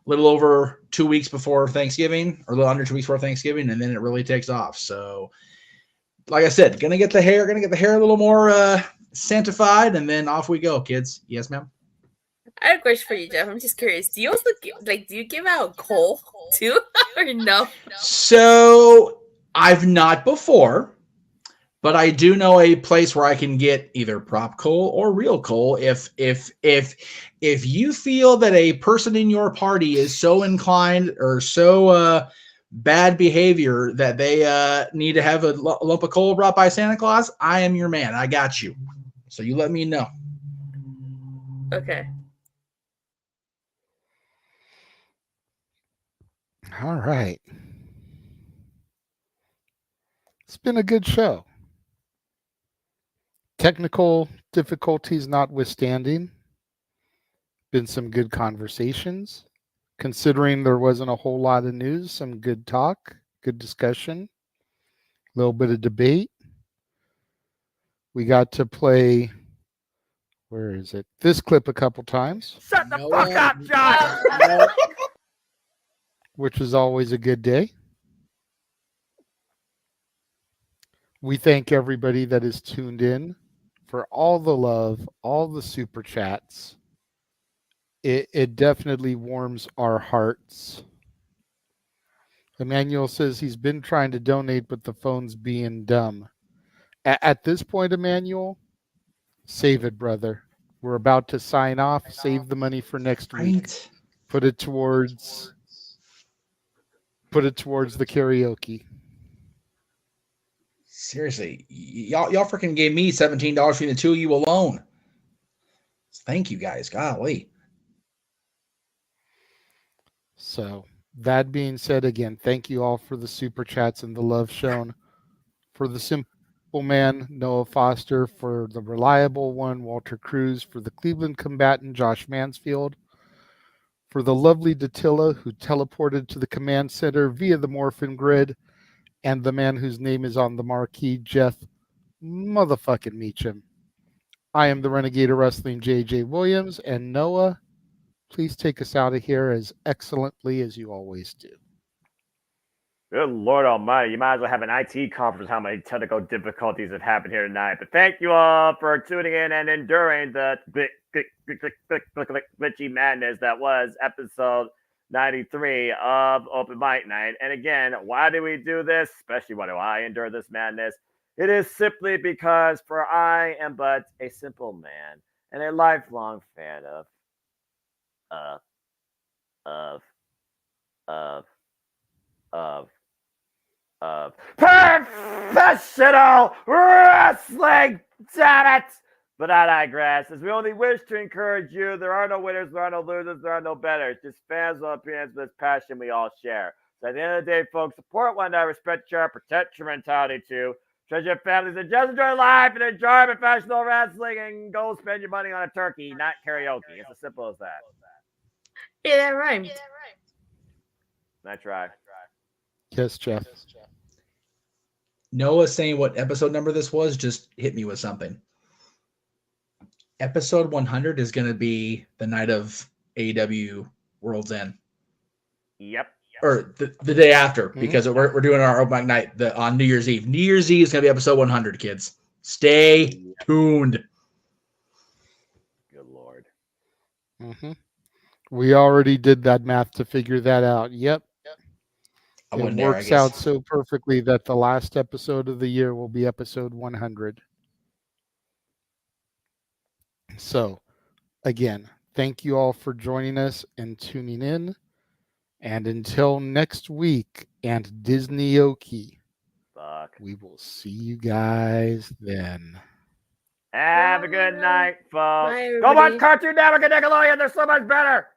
little over 2 weeks before Thanksgiving, or a little under 2 weeks before Thanksgiving, and then it really takes off. So, like I said, gonna get the hair a little more Santified, and then off we go, kids. Yes, ma'am. I have a question for you, Jeff. I'm just curious. Do you also do you give out coal too, or no? So I've not before, but I do know a place where I can get either prop coal or real coal. If you feel that a person in your party is so inclined or so bad behavior that they need to have a lump of coal brought by Santa Claus, I am your man. I got you. So you let me know. Okay. All right. It's been a good show. Technical difficulties notwithstanding, been some good conversations. Considering there wasn't a whole lot of news, some good talk, good discussion, a little bit of debate. We got to play, where is it? This clip a couple times. Shut the fuck up, John! Which is always a good day. We thank everybody that is tuned in for all the love, all the super chats. It definitely warms our hearts. Emmanuel says he's been trying to donate, but the phone's being dumb. At this point, Emmanuel, save it, brother. We're about to sign off. Save the money for next week. Put it towards the karaoke. Seriously, y'all freaking gave me $17 for the two of you alone. Thank you guys. Golly. So that being said, again, thank you all for the super chats and the love shown. For the simple man, Noah Foster. For the reliable one, Walter Cruz. For the Cleveland combatant, Josh Mansfield. For the lovely Datilla, who teleported to the command center via the Morphin Grid. And the man whose name is on the marquee, Jeff motherfucking Meacham. I am the Renegade of Wrestling, JJ Williams, and Noah, please take us out of here as excellently as you always do. Good Lord Almighty, you might as well have an IT conference how many technical difficulties have happened here tonight. But thank you all for tuning in and enduring the glitchy madness that was episode 93 of Open Mic Night. And again, why do we do this? Especially why do I endure this madness? It is simply because for I am but a simple man and a lifelong fan of professional wrestling. Damn it! But I digress, as we only wish to encourage you. There are no winners, there are no losers, there are no betters. Just fans of opinions with this passion we all share. So at the end of the day, folks, support one another, respect your, protect your mentality too. Treasure your families and just enjoy life and enjoy professional wrestling and go spend your money on a turkey, not karaoke. It's as simple as that. Yeah, that rhymed. I try. Yes, Jeff. Noah saying what episode number this was just hit me with something. Episode 100 is going to be the night of AEW World's End. Yep. Or the day after, because we're doing our open mic night on New Year's Eve. New Year's Eve is going to be episode 100, kids. Stay tuned. Good Lord. Mm-hmm. We already did that math to figure that out. Yep. It works out so perfectly that the last episode of the year will be episode 100. So, again, thank you all for joining us and tuning in. And until next week and Disneyoke, we will see you guys then. Have a good night, folks. Bye, Go watch everybody. Cartoon Network and Nickelodeon. They're so much better.